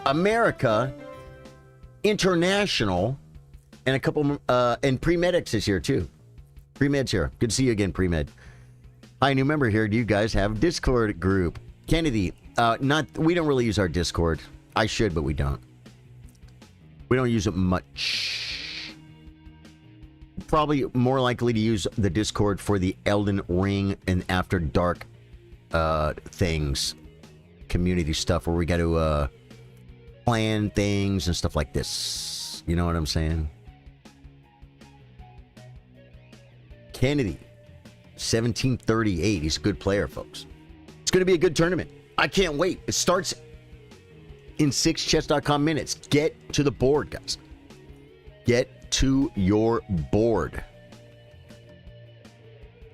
S1: America, International, and a couple, and Premedix is here too. Premed's here. Good to see you again, Premed. Hi, new member here. Do you guys have a Discord group? Kennedy, we don't really use our Discord. I should, but we don't. We don't use it much. Probably more likely to use the Discord for the Elden Ring and After Dark things. Community stuff where we got to plan things and stuff like this. You know what I'm saying? Kennedy, 1738. He's a good player, folks. It's going to be a good tournament. I can't wait. It starts in 6chess.com minutes. Get to the board, guys. Get to your board.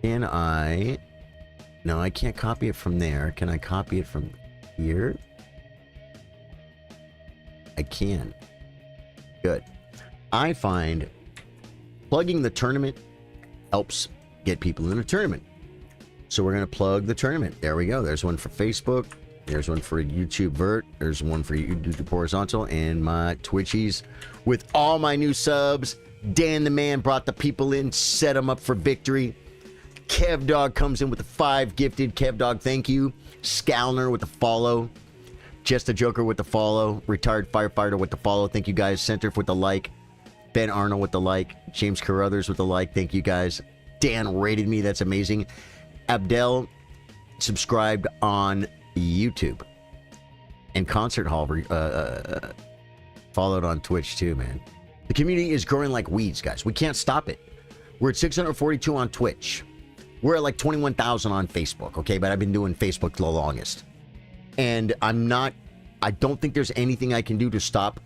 S1: Can I... No, I can't copy it from there. Can I copy it from here? I can. Good. I find plugging the tournament helps get people in a tournament. So we're going to plug the tournament. There we go. There's one for Facebook. There's one for YouTube Vert. There's one for YouTube Horizontal. And my Twitchies with all my new subs. Dan the Man brought the people in, set them up for victory. Kev Dog comes in with the 5 gifted. Kev Dog, thank you. Scalner with the follow. Just a Joker with the follow. Retired Firefighter with the follow. Thank you guys. Center with the like. Ben Arnold with the like. James Carruthers with the like. Thank you guys. Dan rated me. That's amazing. Abdel subscribed on YouTube. And Concert Hall followed on Twitch too, man. The community is growing like weeds, guys. We can't stop it. We're at 642 on Twitch. We're at like 21,000 on Facebook, okay? But I've been doing Facebook the longest. And I don't think there's anything I can do to stop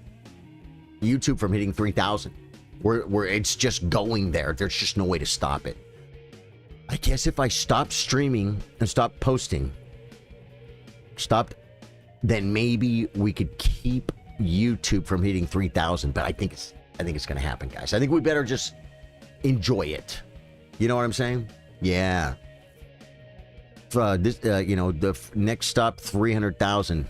S1: YouTube from hitting 3,000. Where it's just going there. There's just no way to stop it. I guess if I stopped streaming and stopped posting, then maybe we could keep YouTube from hitting 3,000. But I think it's going to happen, guys. I think we better just enjoy it. You know what I'm saying? Yeah. The next stop 300,000.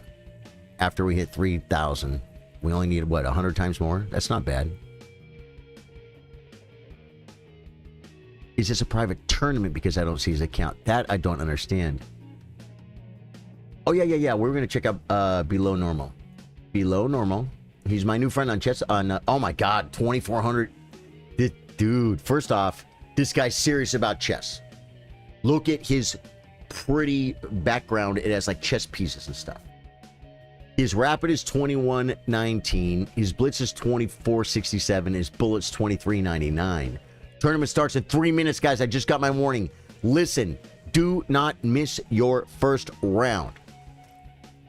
S1: After we hit 3,000, we only need what 100 times more. That's not bad. Is this a private tournament because I don't see his account? That I don't understand. Oh yeah. We're gonna check out Below Normal. Below Normal. He's my new friend on chess. Oh my God, 2,400. Dude, first off, this guy's serious about chess. Look at his pretty background. It has like chess pieces and stuff. His rapid is 2119. His blitz is 2467. His bullets 2399. Tournament starts in 3 minutes, guys. I just got my warning. Listen, do not miss your first round.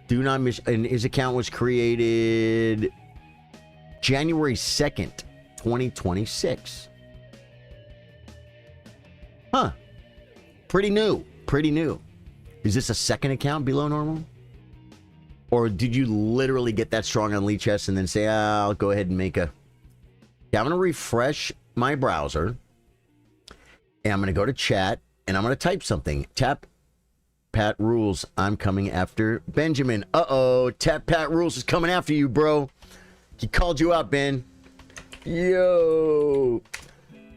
S1: Do not miss. And his account was created January 2nd, 2026. Huh. Pretty new. Pretty new. Is this a second account Below Normal? Or did you literally get that strong on Lichess and then say, I'll go ahead and make a... Yeah, I'm going to refresh my browser. And I'm going to go to chat. And I'm going to type something. Tap Pat Rules. I'm coming after Benjamin. Uh-oh. Tap Pat Rules is coming after you, bro. He called you out, Ben. Yo.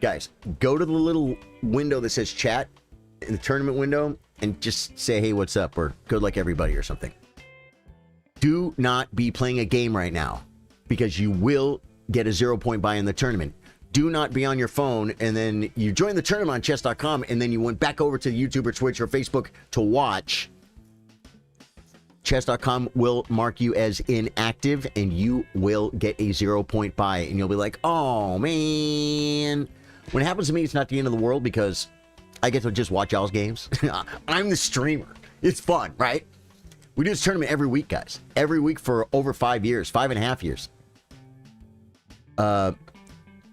S1: Guys, go to the little window that says chat in the tournament window and just say, hey, what's up? Or good luck, everybody, or something. Do not be playing a game right now because you will get a 0-point buy in the tournament. Do not be on your phone and then you join the tournament on chess.com and then you went back over to YouTube or Twitch or Facebook to watch. Chess.com will mark you as inactive and you will get a 0-point buy and you'll be like, oh man. When it happens to me, it's not the end of the world because I get to just watch y'all's games. I'm the streamer. It's fun, right? We do this tournament every week, guys. Every week for over 5 years, 5.5 years.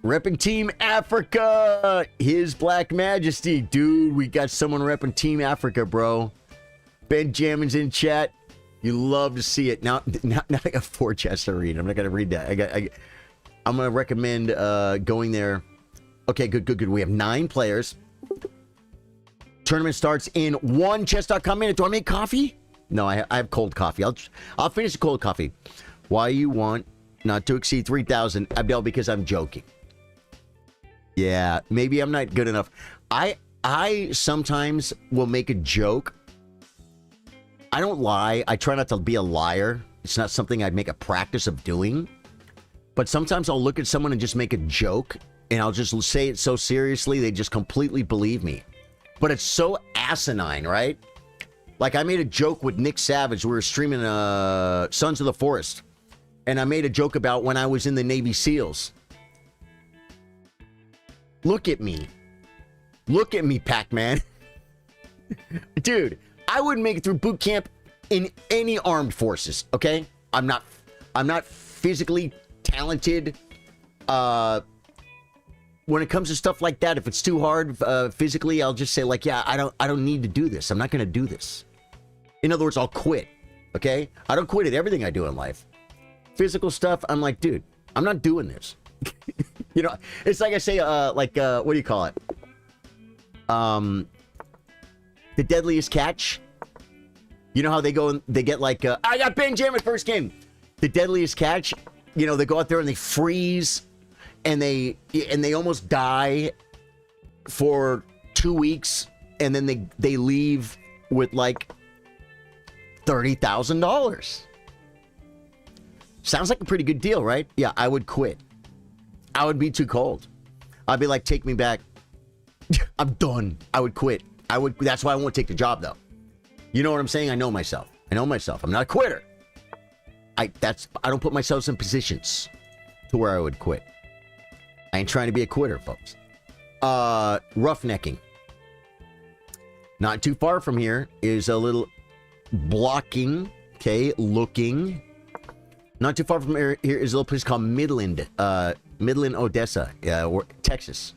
S1: Repping Team Africa. His Black Majesty. Dude, we got someone repping Team Africa, bro. Benjamin's in chat. You love to see it. Now I got 4 chests to read. I'm not going to read that. I'm going to recommend going there. Okay, good. We have 9 players. Tournament starts in 1 chess.com minute. Do I make coffee? No, I have cold coffee. I'll finish the cold coffee. Why you want not to exceed 3,000, Abdel? Because I'm joking. Yeah, maybe I'm not good enough. I sometimes will make a joke. I don't lie. I try not to be a liar. It's not something I'd make a practice of doing. But sometimes I'll look at someone and just make a joke, and I'll just say it so seriously, they just completely believe me. But it's so asinine, right? Like, I made a joke with Nick Savage. We were streaming Sons of the Forest. And I made a joke about when I was in the Navy SEALs. Look at me. Look at me, Pac-Man. Dude, I wouldn't make it through boot camp in any armed forces, okay? I'm not physically talented. When it comes to stuff like that, if it's too hard physically, I'll just say like, yeah, I don't need to do this. I'm not going to do this. In other words, I'll quit, okay? I don't quit at everything I do in life. Physical stuff, I'm like, dude, I'm not doing this. You know, it's like I say, what do you call it? The Deadliest Catch. You know how they go and they get like, I got Benjamin first game. The Deadliest Catch, you know, they go out there and they freeze and they almost die for 2 weeks, and then they leave with like $30,000. Sounds like a pretty good deal, right? Yeah, I would quit. I would be too cold. I'd be like, take me back. I'm done. I would quit. That's why I won't take the job, though. You know what I'm saying? I know myself. I'm not a quitter. I don't put myself in positions to where I would quit. I ain't trying to be a quitter, folks. Roughnecking. Not too far from here is a little blocking, okay, looking. Not too far from here is a little place called Midland, Odessa, Texas.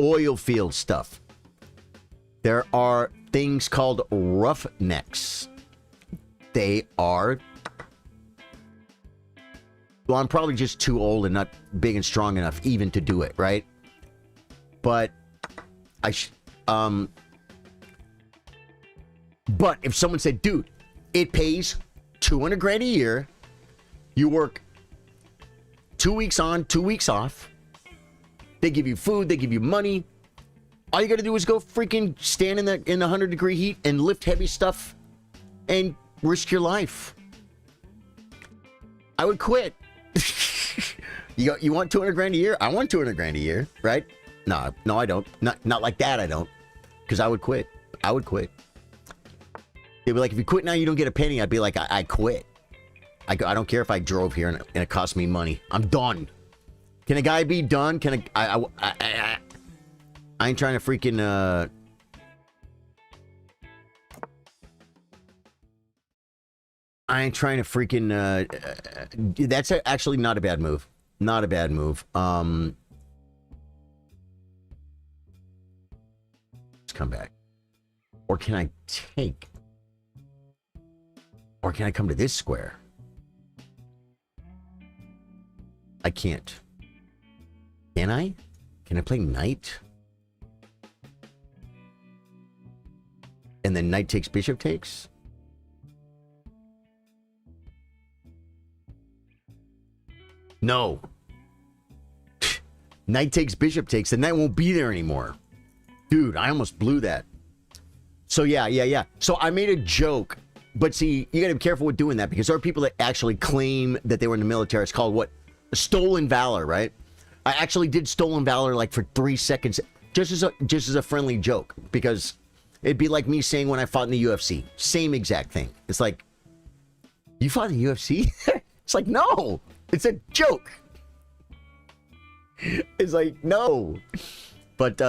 S1: Oil field stuff. There are things called roughnecks. They are... Well, I'm probably just too old and not big and strong enough even to do it, right? But but if someone said, dude, it pays $200,000 a year, you work 2 weeks on, 2 weeks off, they give you food, they give you money, all you gotta do is go freaking stand in the 100-degree heat and lift heavy stuff and risk your life. I would quit. You want $200,000 a year? I want $200,000 a year, right? No, I don't. Not like that. I don't, because I would quit. I would quit. They'd be like, if you quit now, you don't get a penny. I'd be like, I quit. I don't care if I drove here and it cost me money. I'm done. Can a guy be done? Can I ain't trying to freaking that's actually not a bad move. Not a bad move. Let's come back. Or can I take? Or can I come to this square? I can't. Can I? Can I play knight? And then knight takes, bishop takes? No. Knight takes, bishop takes. The knight won't be there anymore. Dude, I almost blew that. So yeah. So I made a joke. But see, you gotta be careful with doing that, because there are people that actually claim that they were in the military. It's called what? Stolen valor, right? I actually did stolen valor like for 3 seconds, just as a friendly joke, because it'd be like me saying when I fought in the UFC. Same exact thing. It's like, you fought in the UFC? It's like, no, it's a joke. It's like, no. But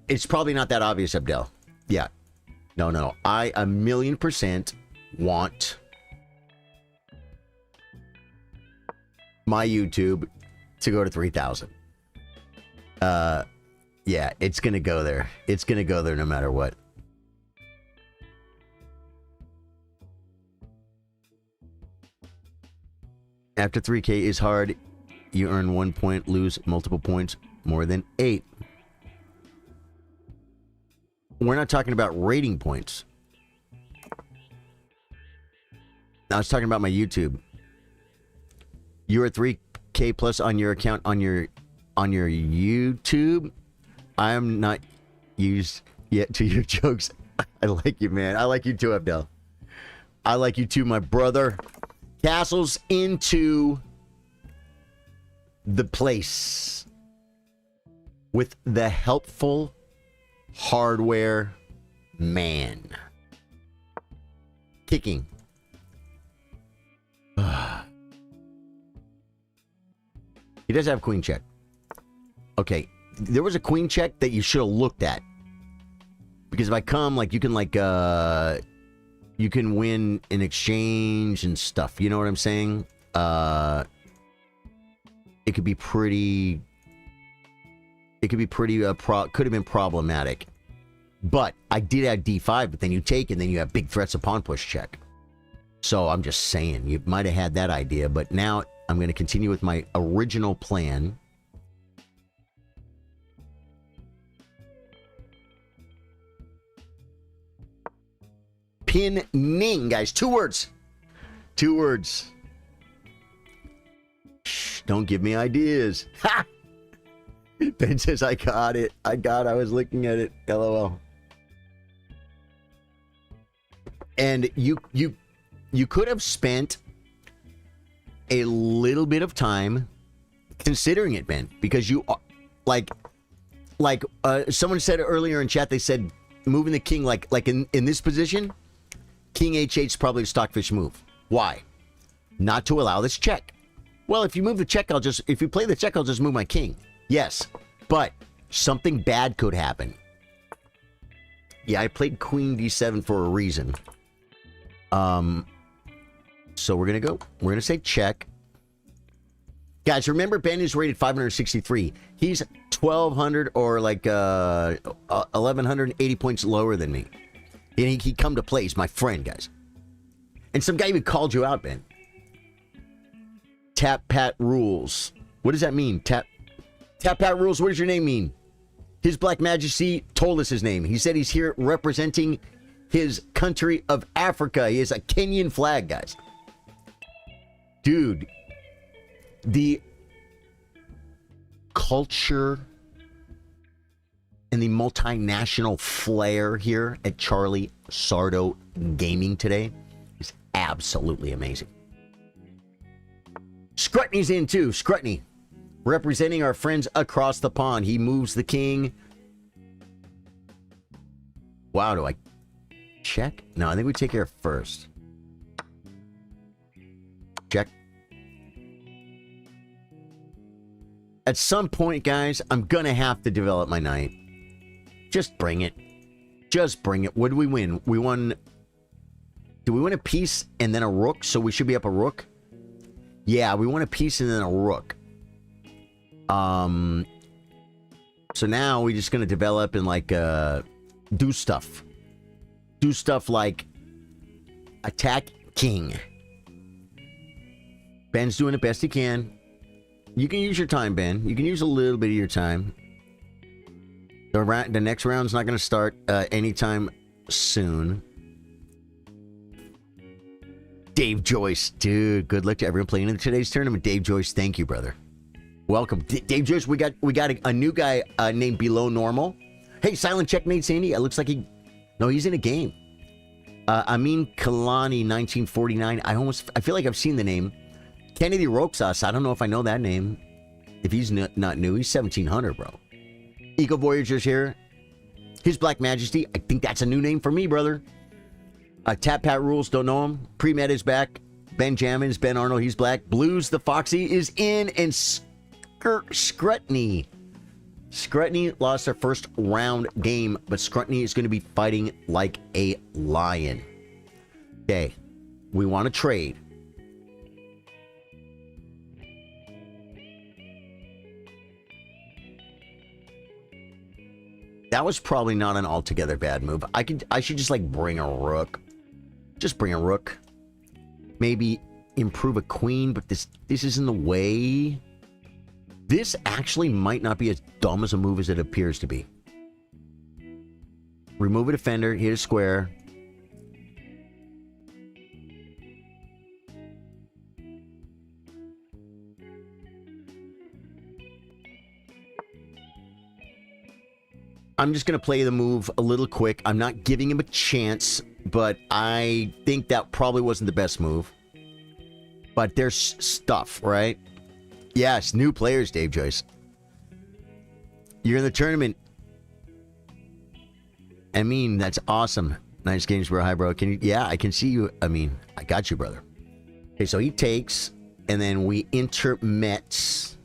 S1: it's probably not that obvious, Abdel. Yeah. No. I 1,000,000% want my YouTube to go to 3,000. Yeah, it's gonna go there. It's gonna go there no matter what. After 3K is hard, you earn 1 point, lose multiple points, more than 8. We're not talking about rating points. I was talking about my YouTube. You're at 3K plus on your account on your YouTube. I am not used yet to your jokes. I like you, man. I like you too, Abdel. I like you too, my brother. Castles into the place with the helpful hardware man. Kicking. He does have queen check. Okay, there was a queen check that you should have looked at. Because if I come, like, you can, like, you can win in exchange and stuff. You know what I'm saying? It could be pretty... It could be pretty, could have been problematic. But I did add D5, but then you take and then you have big threats of pawn push check. So I'm just saying, you might have had that idea, but now I'm going to continue with my original plan. Pinning, guys. 2 words. 2 words. Shh, don't give me ideas. Ha! Ben says, I got it. I was looking at it. LOL. And you could have spent a little bit of time considering it, Ben, because you like someone said earlier in chat, they said moving the king like in this position, king h8 is probably a stockfish move. Why? Not to allow this check. Well, if you move the check, if you play the check, I'll just move my king. Yes, but something bad could happen. Yeah, I played queen d7 for a reason. So we're going to say check. Guys, remember Ben is rated 563. He's 1,200 or like 1,180 points lower than me. And he come to play. He's my friend, guys. And some guy even called you out, Ben. Tap Pat rules. What does that mean? Tap Pat rules. What does your name mean? His Black Majesty told us his name. He said he's here representing his country of Africa. He has a Kenyan flag, guys. Dude, the culture and the multinational flair here at Charlie Sardo Gaming today is absolutely amazing. Scrutney's in too. Scrutney, representing our friends across the pond. He moves the king. Wow, do I check? No, I think we take care of first. Check. At some point, guys, I'm going to have to develop my knight. Just bring it. Just bring it. What do we win? We won... Do we win a piece and then a rook? So we should be up a rook? Yeah, we won a piece and then a rook. So now we're just going to develop and, like, do stuff. Do stuff like attack king. Ben's doing the best he can. You can use your time, Ben. You can use a little bit of your time. The next round's not going to start anytime soon. Dave Joyce. Dude, good luck to everyone playing in today's tournament. Dave Joyce, thank you, brother. Welcome. Dave Joyce, we got a new guy named Below Normal. Hey, Silent Checkmate Sandy. It looks like he's in a game. Amin Kalani, 1949. I feel like I've seen the name. Kennedy Roxas. I don't know if I know that name. If he's not new, he's 1700, bro. Eco Voyager's here. His Black Majesty. I think that's a new name for me, brother. Tap Pat rules. Don't know him. Pre-Med is back. Ben Jammins. Ben Arnold. He's black. Blues the Foxy is in. And Scrutney. Scrutney lost their first round game, but Scrutney is going to be fighting like a lion. Okay. We want to trade. That was probably not an altogether bad move. I should just like bring a rook. Just bring a rook. Maybe improve a queen, but this is in the way. This actually might not be as dumb as a move as it appears to be. Remove a defender, hit a square. I'm just going to play the move a little quick. I'm not giving him a chance, but I think that probably wasn't the best move. But there's stuff, right? Yes, new players, Dave Joyce. You're in the tournament. I mean, that's awesome. Nice games, bro. Hi, bro. Can you? Yeah, I can see you. I mean, I got you, brother. Okay, so he takes, and then we intermets.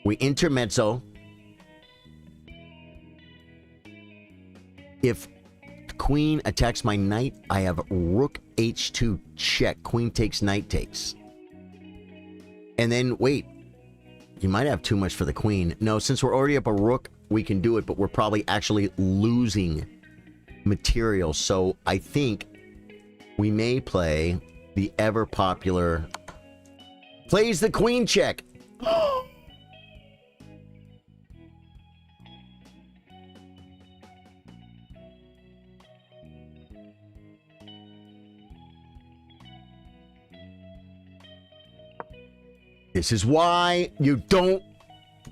S1: We intermezzo. If queen attacks my knight, I have rook h2 check. Queen takes, knight takes. And then, wait. You might have too much for the queen. No, since we're already up a rook, we can do it, but we're probably actually losing material. So I think we may play the ever popular plays the queen check. This is why you don't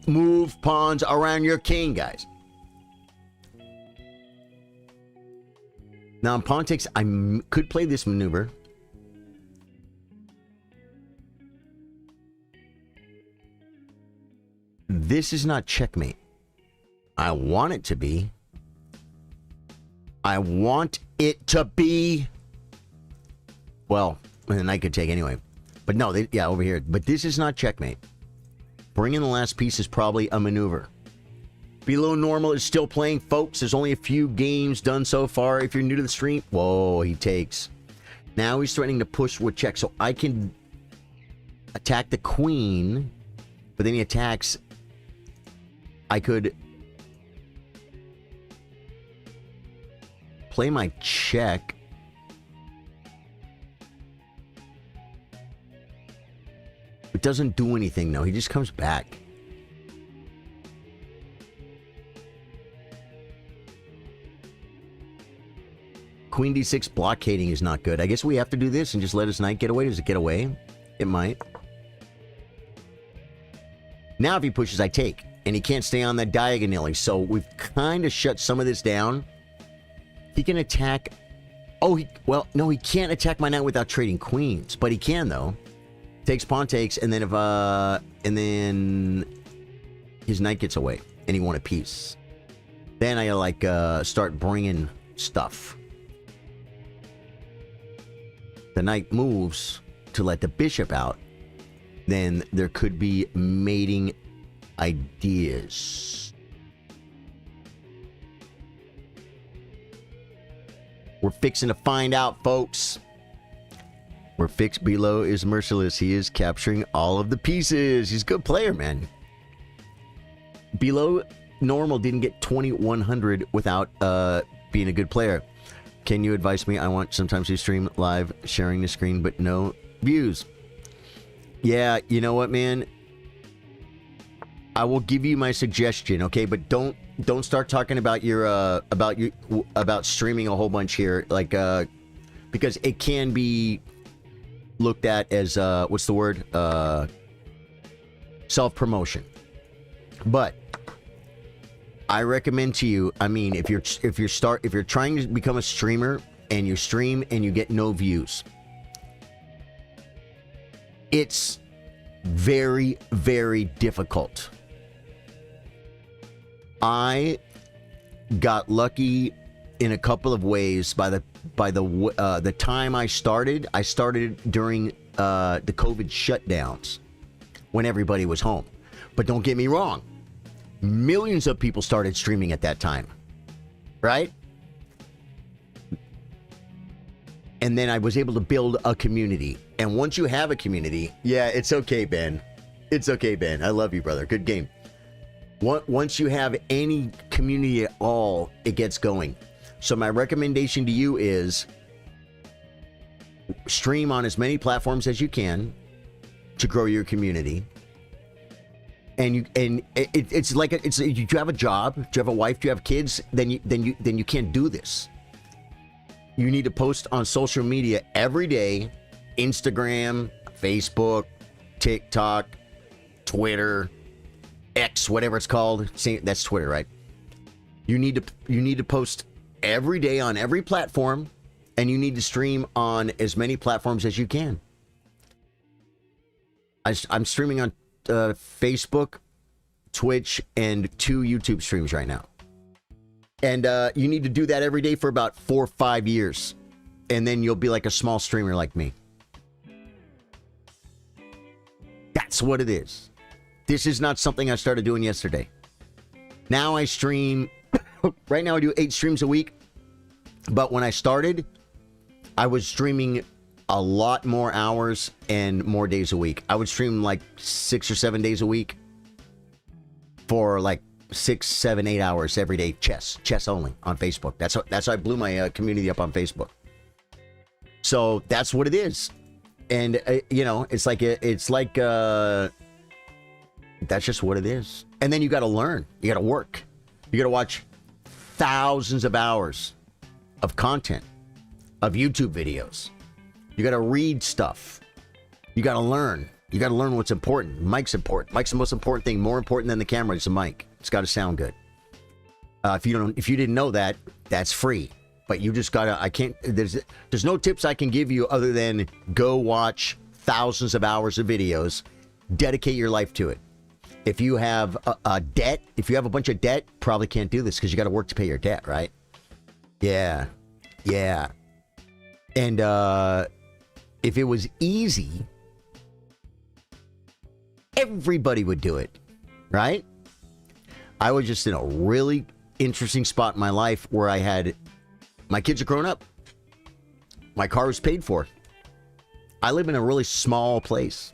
S1: move pawns around your king, guys. Now, in pawn takes, I could play this maneuver. This is not checkmate. I want it to be. I want it to be. Well, the knight could take anyway. But no, yeah, over here. But this is not checkmate. Bringing the last piece is probably a maneuver. Below normal is still playing, folks. There's only a few games done so far. If you're new to the stream, whoa, he takes. Now he's threatening to push with check. So I can attack the queen, but then he attacks. I could play my check. It doesn't do anything, though. He just comes back. Queen d6 blockading is not good. I guess we have to do this and just let his knight get away. Does it get away? It might. Now if he pushes, I take. And he can't stay on that diagonally. So we've kind of shut some of this down. He can attack... Oh, well, no, he can't attack my knight without trading queens. But he can, though. Takes, pawn takes, and then if and then his knight gets away, and he won a piece. Then I like start bringing stuff. The knight moves to let the bishop out. Then there could be mating ideas. We're fixing to find out, folks. Where Fix Below is merciless. He is capturing all of the pieces. He's a good player, man. Below normal didn't get 2100 without being a good player. Can you advise me? I want sometimes to stream live, sharing the screen, but no views. Yeah, you know what, man? I will give you my suggestion, okay? But don't start talking about your about streaming a whole bunch here, like because it can be looked at as what's the word, self-promotion. But I recommend to you, I mean, if you're trying to become a streamer and you stream and you get no views, it's very, very difficult. I got lucky in a couple of ways by the time I started. I started during the COVID shutdowns when everybody was home. But don't get me wrong, millions of people started streaming at that time, right? And then I was able to build a community. And once you have a community, yeah, it's okay, Ben. It's okay, Ben. I love you, brother. Good game. Once you have any community at all, it gets going. So my recommendation to you is stream on as many platforms as you can to grow your community. And it's like it's you have a job, do you have a wife, do you have kids, then you can't do this. You need to post on social media every day, Instagram, Facebook, TikTok, Twitter, X, whatever it's called. See, that's Twitter, right? You need to post every day on every platform, and you need to stream on as many platforms as you can. I'm streaming on Facebook, Twitch, and 2 YouTube streams right now. And you need to do that every day for about 4 or 5 years. And then you'll be like a small streamer like me. That's what it is. This is not something I started doing yesterday. Now I stream, right now I do 8 streams a week. But when I started, I was streaming a lot more hours and more days a week. I would stream like 6 or 7 days a week for like 6, 7, 8 hours every day. Chess only on Facebook. That's how I blew my community up on Facebook. So that's what it is. And you know, it's like that's just what it is. And then you got to learn. You got to work. You got to watch thousands of hours of content, of YouTube videos. You got to read stuff. You got to learn. You got to learn what's important. Mic's important. Mic's the most important thing. More important than the camera is the mic. It's got to sound good. If you didn't know that, that's free. But you just gotta. I can't. There's no tips I can give you other than go watch thousands of hours of videos. Dedicate your life to it. If you have a debt, if you have a bunch of debt, probably can't do this because you got to work to pay your debt, right? Yeah. And if it was easy, everybody would do it, right? I was just in a really interesting spot in my life where I had, my kids are grown up. My car was paid for. I live in a really small place.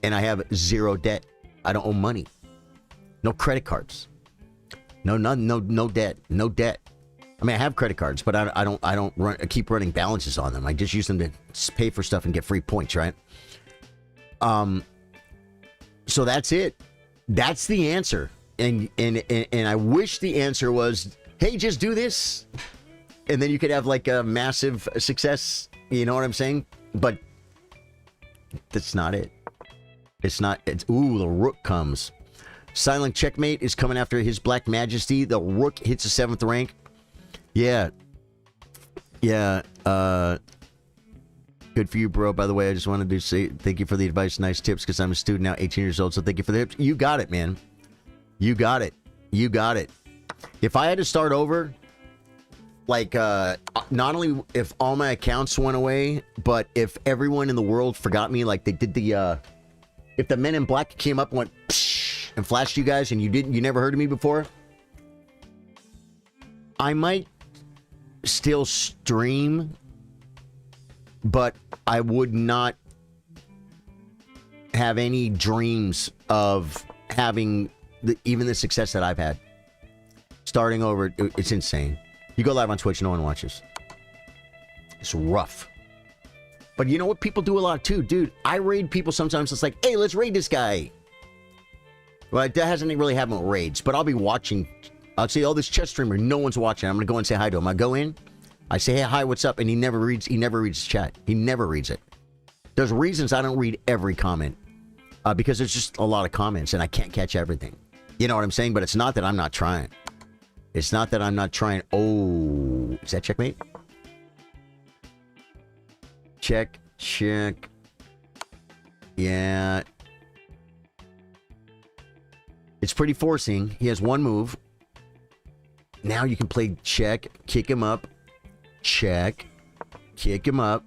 S1: And I have 0 debt. I don't owe money. No credit cards. No debt. No debt. I mean, I have credit cards, but I keep running balances on them. I just use them to pay for stuff and get free points, right? So that's it. That's the answer. And I wish the answer was, hey, just do this. And then you could have like a massive success. You know what I'm saying? But that's not it. It's not. Ooh, the rook comes. Silent Checkmate is coming after his Black Majesty. The rook hits the 7th rank. Yeah. Good for you, bro. By the way, I just wanted to say thank you for the advice. Nice tips, because I'm a student now, 18 years old. So thank you for the tips. You got it, man. You got it. If I had to start over, like, not only if all my accounts went away, but if everyone in the world forgot me, like they did if the Men in Black came up and went psh, and flashed you guys and you never heard of me before, I might still stream, but I would not have any dreams of having even the success that I've had. Starting over, it's insane. You go live on Twitch, no one watches. It's rough. But you know what? People do a lot too. Dude, I raid people sometimes. It's like, hey, let's raid this guy. Well, that hasn't really happened with raids, but I'll be watching. I'll say, oh, this chess streamer, no one's watching. I'm going to go and say hi to him. I go in, I say, hey, hi, what's up? And he never reads his chat. He never reads it. There's reasons I don't read every comment because there's just a lot of comments and I can't catch everything. You know what I'm saying? But it's not that I'm not trying. It's not that I'm not trying. Oh, is that checkmate? Check. Yeah. It's pretty forcing. He has one move. Now you can play check, kick him up, check, kick him up.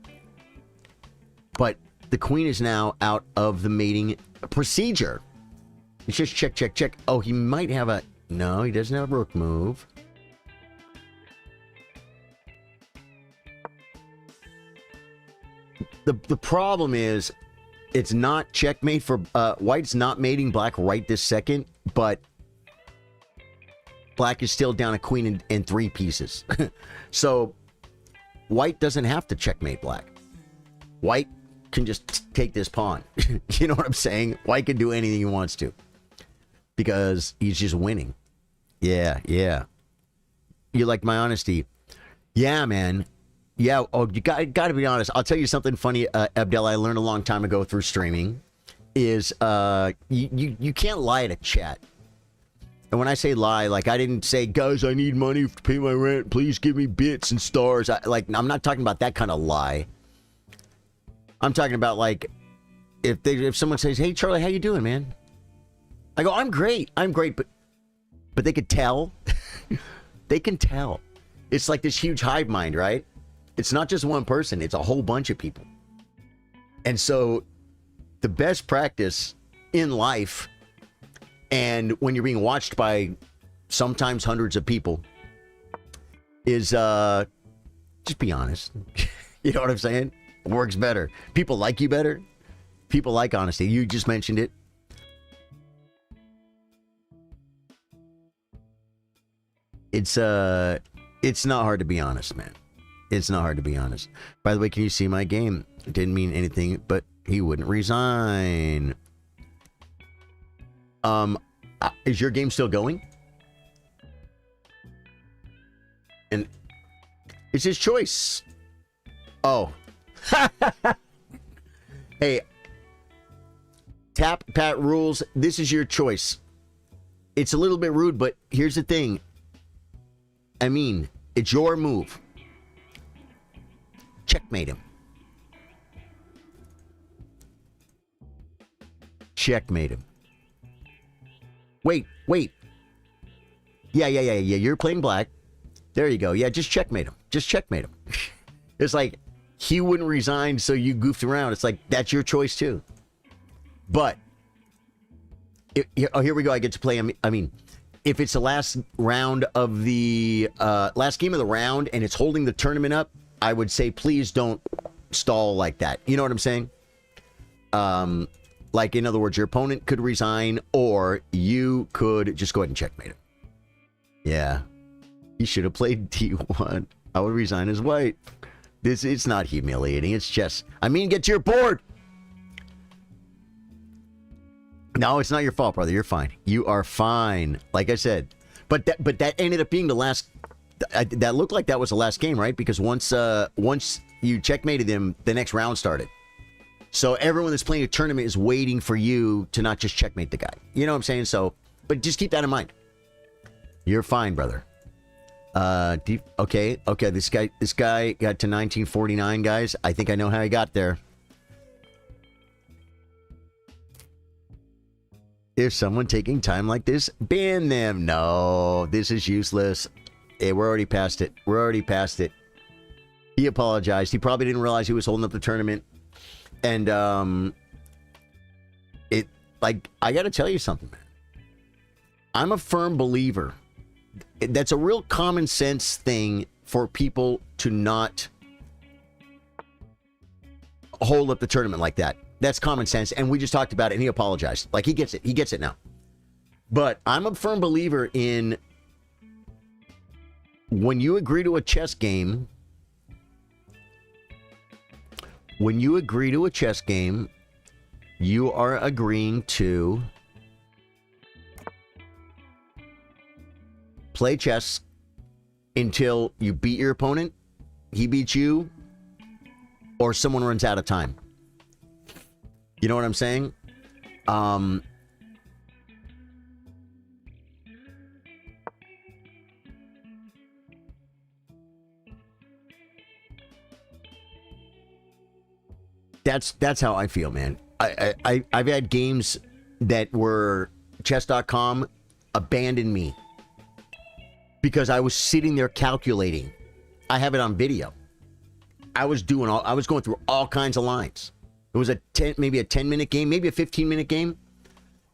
S1: But the queen is now out of the mating procedure. It's just check. Oh, he might have a... No, he doesn't have a rook move. The problem is, it's not checkmate for... White's not mating black right this second, but black is still down a queen in 3 pieces. So, white doesn't have to checkmate black. White can just take this pawn. You know what I'm saying? White can do anything he wants to. Because he's just winning. Yeah. You like my honesty? Yeah, man. Yeah, oh, you got to be honest. I'll tell you something funny, Abdel, I learned a long time ago through streaming, is you can't lie to chat. And when I say lie, like I didn't say, guys, I need money to pay my rent. Please give me bits and stars. I'm not talking about that kind of lie. I'm talking about like if someone says, hey, Charlie, how you doing, man? I go, I'm great, but they could tell. They can tell. It's like this huge hive mind, right? It's not just one person. It's a whole bunch of people. And so the best practice in life, and when you're being watched by sometimes hundreds of people, is just be honest. You know what I'm saying? It works better. People like you better. People like honesty. You just mentioned it. It's not hard to be honest, man. It's not hard to be honest. By the way, can you see my game? It didn't mean anything, but he wouldn't resign. Is your game still going? And it's his choice. Oh. Hey. Tap Pat rules. This is your choice. It's a little bit rude, but here's the thing. I mean, it's your move. Checkmate him. Checkmate him. Wait. Yeah. You're playing black. There you go. Yeah, just checkmate him. Just checkmate him. It's like he wouldn't resign, so you goofed around. It's like that's your choice too. But here we go. I get to play. I mean, if it's the last round of the last game of the round and it's holding the tournament up, I would say please don't stall like that. You know what I'm saying? Like, in other words, your opponent could resign, or you could just go ahead and checkmate him. Yeah. He should have played D1. I would resign as white. It's not humiliating. It's just, I mean, get to your board. No, it's not your fault, brother. You're fine. You are fine. Like I said. But that ended up being the last. That looked like that was the last game, right? Because once you checkmated him, the next round started. So everyone that's playing a tournament is waiting for you to not just checkmate the guy. You know what I'm saying? So, but just keep that in mind. You're fine, brother. Okay. This guy got to 1949, guys. I think I know how he got there. If someone taking time like this, ban them. No, this is useless. Hey, we're already past it. He apologized. He probably didn't realize he was holding up the tournament. And, I got to tell you something, man. I'm a firm believer. That's a real common sense thing for people to not hold up the tournament like that. That's common sense. And we just talked about it and he apologized. Like, he gets it. He gets it now. But I'm a firm believer in when you agree to a chess game, you are agreeing to play chess until you beat your opponent, he beats you, or someone runs out of time. You know what I'm saying? That's how I feel, man. I've had games that were chess.com abandoned me because I was sitting there calculating. I have it on video. I was going through all kinds of lines. It was maybe a 10-minute game, maybe a 15-minute game,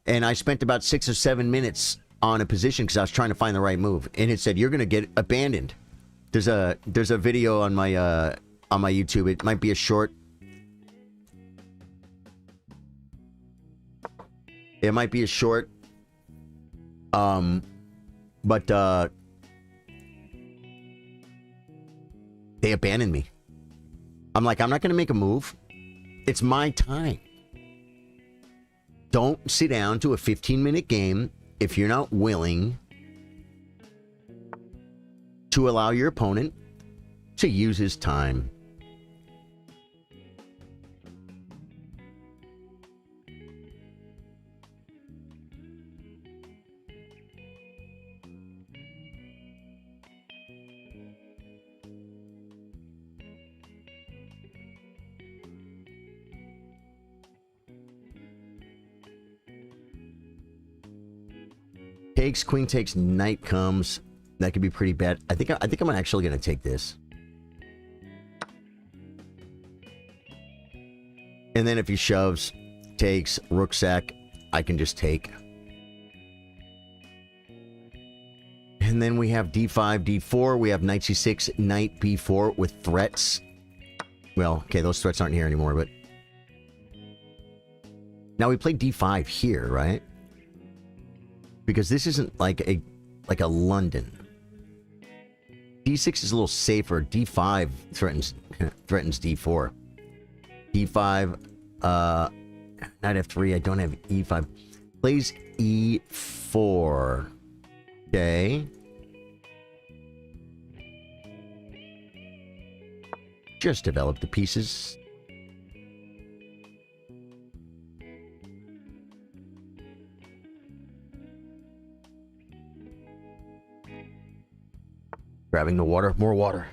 S1: and I spent about 6 or 7 minutes on a position because I was trying to find the right move, and it said you're going to get abandoned. There's a video on my YouTube. It might be a short. It might be a short. But they abandoned me. I'm like, I'm not going to make a move. It's my time. Don't sit down to a 15-minute game if you're not willing to allow your opponent to use his time. Takes, queen takes, knight comes. That could be pretty bad. I think I'm actually going to take this. And then if he shoves, takes, rook sack, I can just take. And then we have d5, d4. We have knight c6, knight b4 with threats. Well, okay, those threats aren't here anymore, but... Now we play d5 here, right? Because this isn't like a London. d6 is a little safer. d5 threatens d4. d5, knight f3. I don't have e5. Plays e4. Okay. Just develop the pieces. Grabbing the water, more water.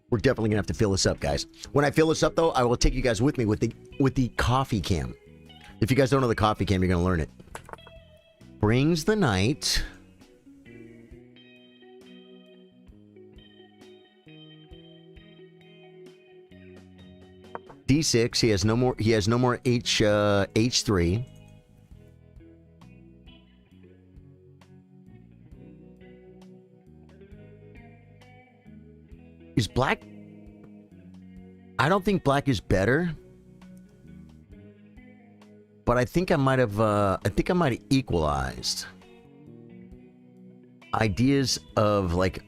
S1: We're definitely gonna have to fill this up, guys. When I fill this up, though, I will take you guys with me with the coffee cam. If you guys don't know the coffee cam, you're gonna learn it. Brings the knight. D6. He has no more. He has no more H3. Is black? I don't think black is better, but I think I might have. I think I might have equalized ideas of like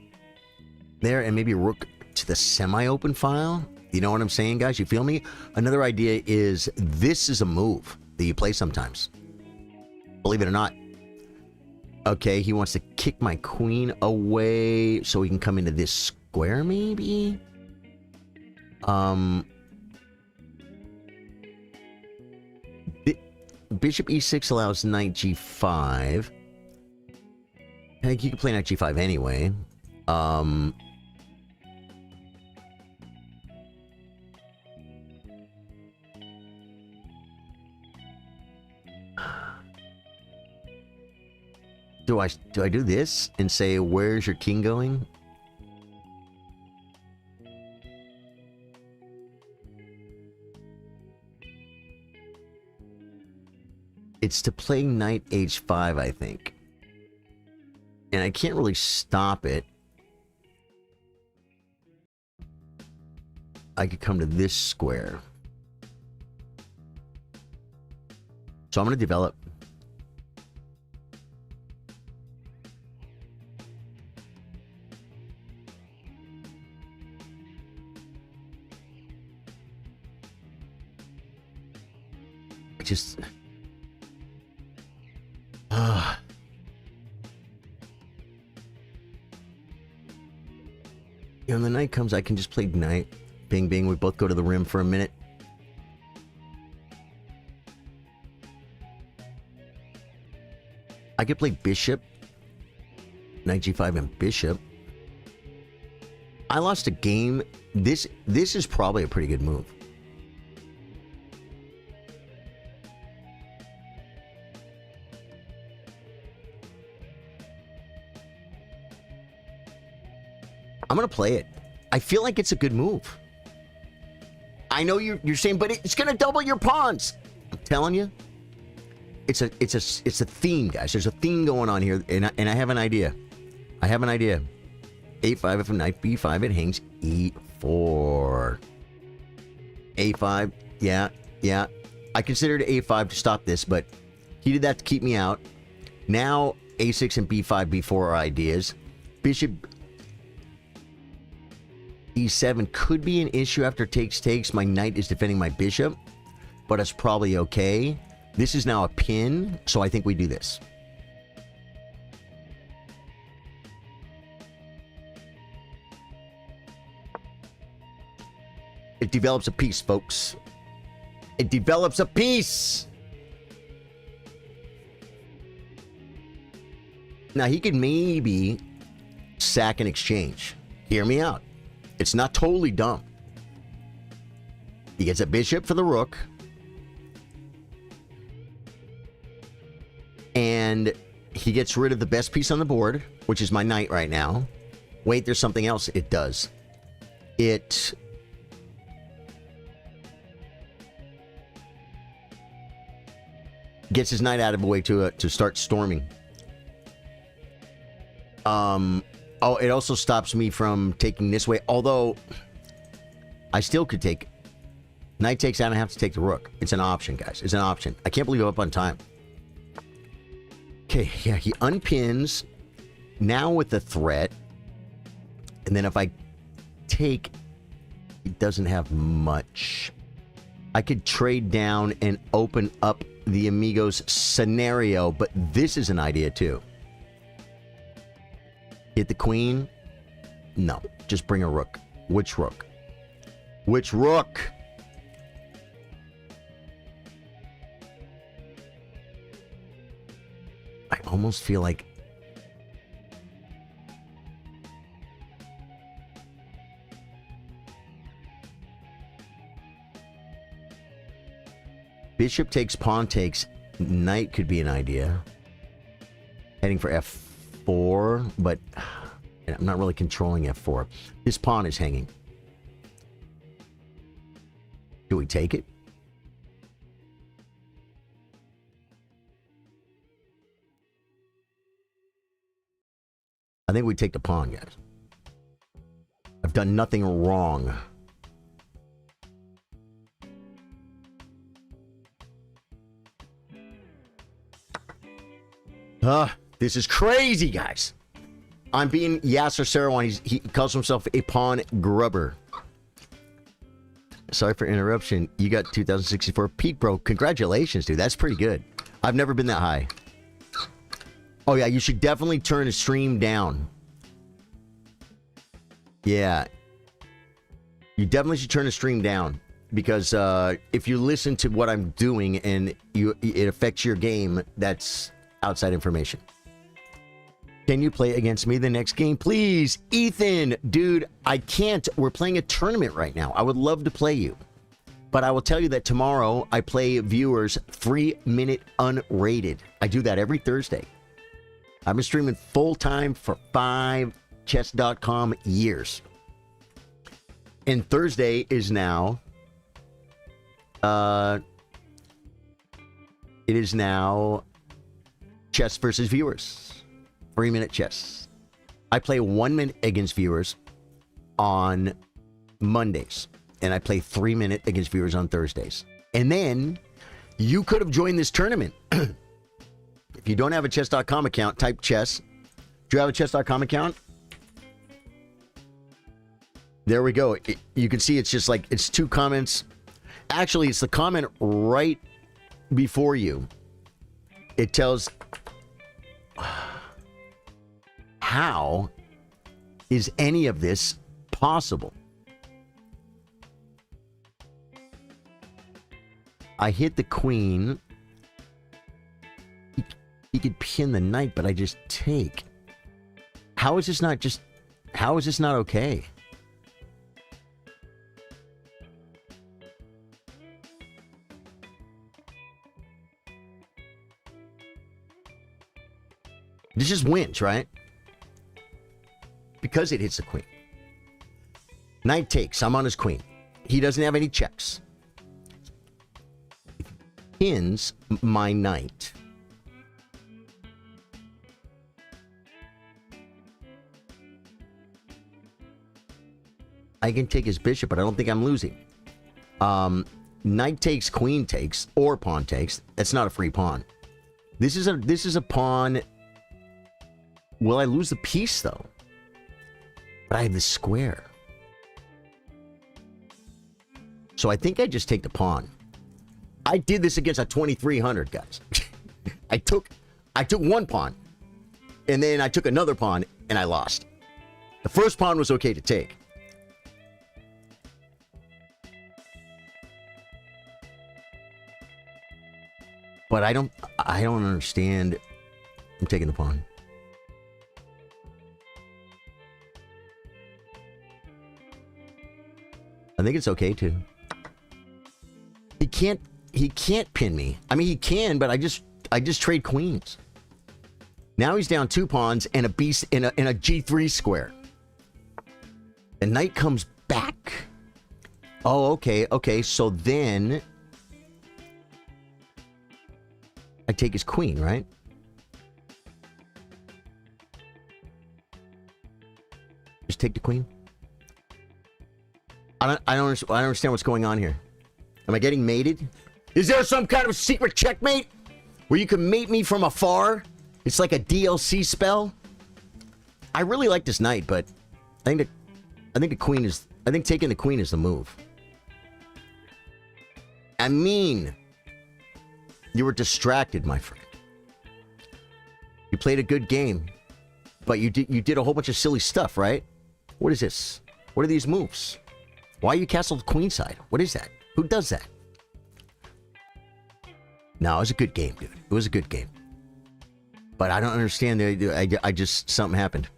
S1: there and maybe rook to the semi-open file. You know what I'm saying, guys? You feel me? Another idea is this is a move that you play sometimes. Believe it or not. Okay, he wants to kick my queen away so he can come into this square, maybe? Bishop e6 allows knight g5. I think you can play knight g5 anyway. Do I do this and say, where's your king going? It's to play knight h5, I think. And I can't really stop it. I could come to this square. So I'm going to develop. Just when the knight comes, I can just play knight. Bing, bing. We both go to the rim for a minute. I could play bishop. Knight g5 and bishop. I lost a game. This is probably a pretty good move. I'm going to play it. I feel like it's a good move. I know you're saying, but it's going to double your pawns. I'm telling you. It's a theme, guys. There's a theme going on here, and I have an idea. I have an idea. A5, if knight b5, it hangs e4. A5, yeah. I considered a5 to stop this, but he did that to keep me out. Now, a6 and b5, b4 are ideas. Bishop e7 could be an issue after takes. My knight is defending my bishop, but it's probably okay. This is now a pin, so I think we do this. It develops a piece, folks. It develops a piece. Now, he could maybe sack and exchange. Hear me out. It's not totally dumb. He gets a bishop for the rook. And he gets rid of the best piece on the board, which is my knight right now. Wait, there's something else it does. It gets his knight out of the way to start storming. Oh, it also stops me from taking this way, although I still could take... Knight takes out and I have to take the rook. It's an option, guys. It's an option. I can't believe I'm up on time. Okay, yeah, he unpins. Now with the threat. And then if I take... He doesn't have much. I could trade down and open up the Amigos scenario, but this is an idea too. Hit the queen? No, just bring a rook. Which rook? Which rook? I almost feel like... Bishop takes, pawn takes, knight could be an idea. Heading for f4, but I'm not really controlling f4. This pawn is hanging. Do we take it? I think we take the pawn, guys. I've done nothing wrong. This is crazy, guys. I'm being Yasser Sarawan. He calls himself a pawn grubber. Sorry for interruption. You got 2064 peak, bro. Congratulations, dude. That's pretty good. I've never been that high. Oh, yeah. You should definitely turn the stream down. Yeah. You definitely should turn the stream down. Because if you listen to what I'm doing and it affects your game, that's outside information. Can you play against me the next game, please? Ethan, dude, I can't. We're playing a tournament right now. I would love to play you. But I will tell you that tomorrow I play viewers 3-minute unrated. I do that every Thursday. I've been streaming full-time for 5 chess.com years. And Thursday is now... it is now chess versus viewers. 3-minute chess. I play 1 minute against viewers on Mondays. And I play 3-minute against viewers on Thursdays. And then you could have joined this tournament. If you don't have a chess.com account, type chess. Do you have a chess.com account? There we go. You can see it's just like, it's 2 comments. Actually, it's the comment right before you. It tells... How is any of this possible? I hit the queen. He could pin the knight, but I just take. How is this not just... How is this not okay? This just wins, right? Because it hits the queen. Knight takes. I'm on his queen. He doesn't have any checks. Pins my knight. I can take his bishop, but I don't think I'm losing. Knight takes, queen takes, or pawn takes. That's not a free pawn. This is a pawn. Will I lose the piece though? But I have this square. So I think I just take the pawn. I did this against a 2300, guys. I took 1 pawn. And then I took another pawn and I lost. The first pawn was okay to take. But I don't understand. I'm taking the pawn. I think it's okay too. He can't pin me. I mean, he can, but I just trade queens. Now he's down 2 pawns and a beast in a G3 square. And knight comes back. Oh, okay. So then I take his queen, right? Just take the queen. I don't understand what's going on here. Am I getting mated? Is there some kind of secret checkmate where you can mate me from afar? It's like a DLC spell. I really like this knight, but I think the queen is. I think taking the queen is the move. I mean, you were distracted, my friend. You played a good game, but you did a whole bunch of silly stuff, right? What is this? What are these moves? Why are you castled queenside? What is that? Who does that? No, it was a good game, dude. It was a good game. But I don't understand. I just, something happened.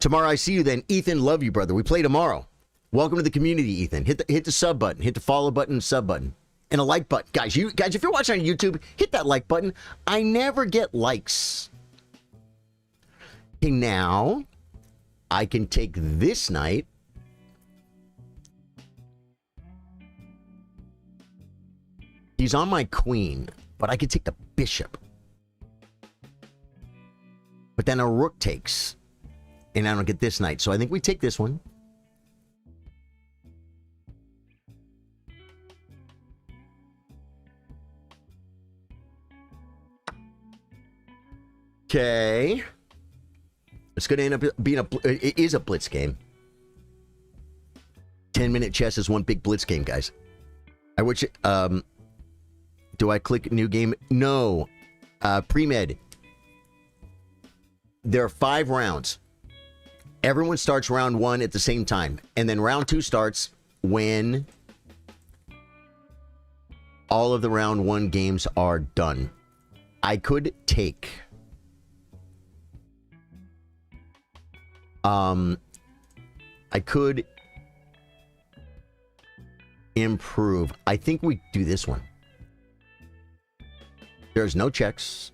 S1: Tomorrow I see you then. Ethan, love you, brother. We play tomorrow. Welcome to the community, Ethan. Hit the sub button. Hit the follow button and sub button. And a like button. Guys, if you're watching on YouTube, hit that like button. I never get likes. Okay, now I can take this knight. He's on my queen, but I could take the bishop. But then a rook takes. And I don't get this knight. So I think we take this one. Okay. It's going to end up being it is a blitz game. 10-minute chess is one big blitz game, guys. I wish, do I click new game? No. Pre-med. There are 5 rounds. Everyone starts round 1 at the same time. And then round 2 starts when all of the round 1 games are done. I could take... I could improve. I think we do this one. There's no checks.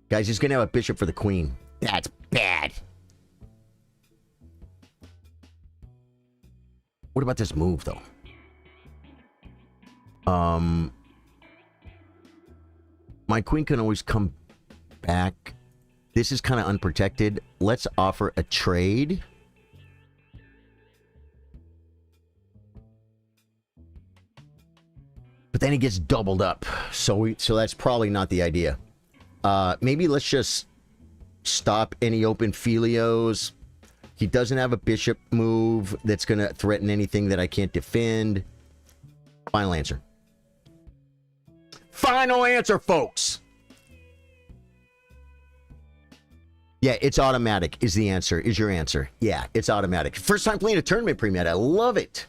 S1: Guys, he's going to have a bishop for the queen. That's bad. What about this move, though? My queen can always come back. This is kind of unprotected. Let's offer a trade. But then he gets doubled up. So that's probably not the idea. Maybe let's just stop any open filios. He doesn't have a bishop move that's going to threaten anything that I can't defend. Final answer. Final answer, folks. Yeah, it's automatic is the answer, is your answer. Yeah, it's automatic. First time playing a tournament pre-med. I love it.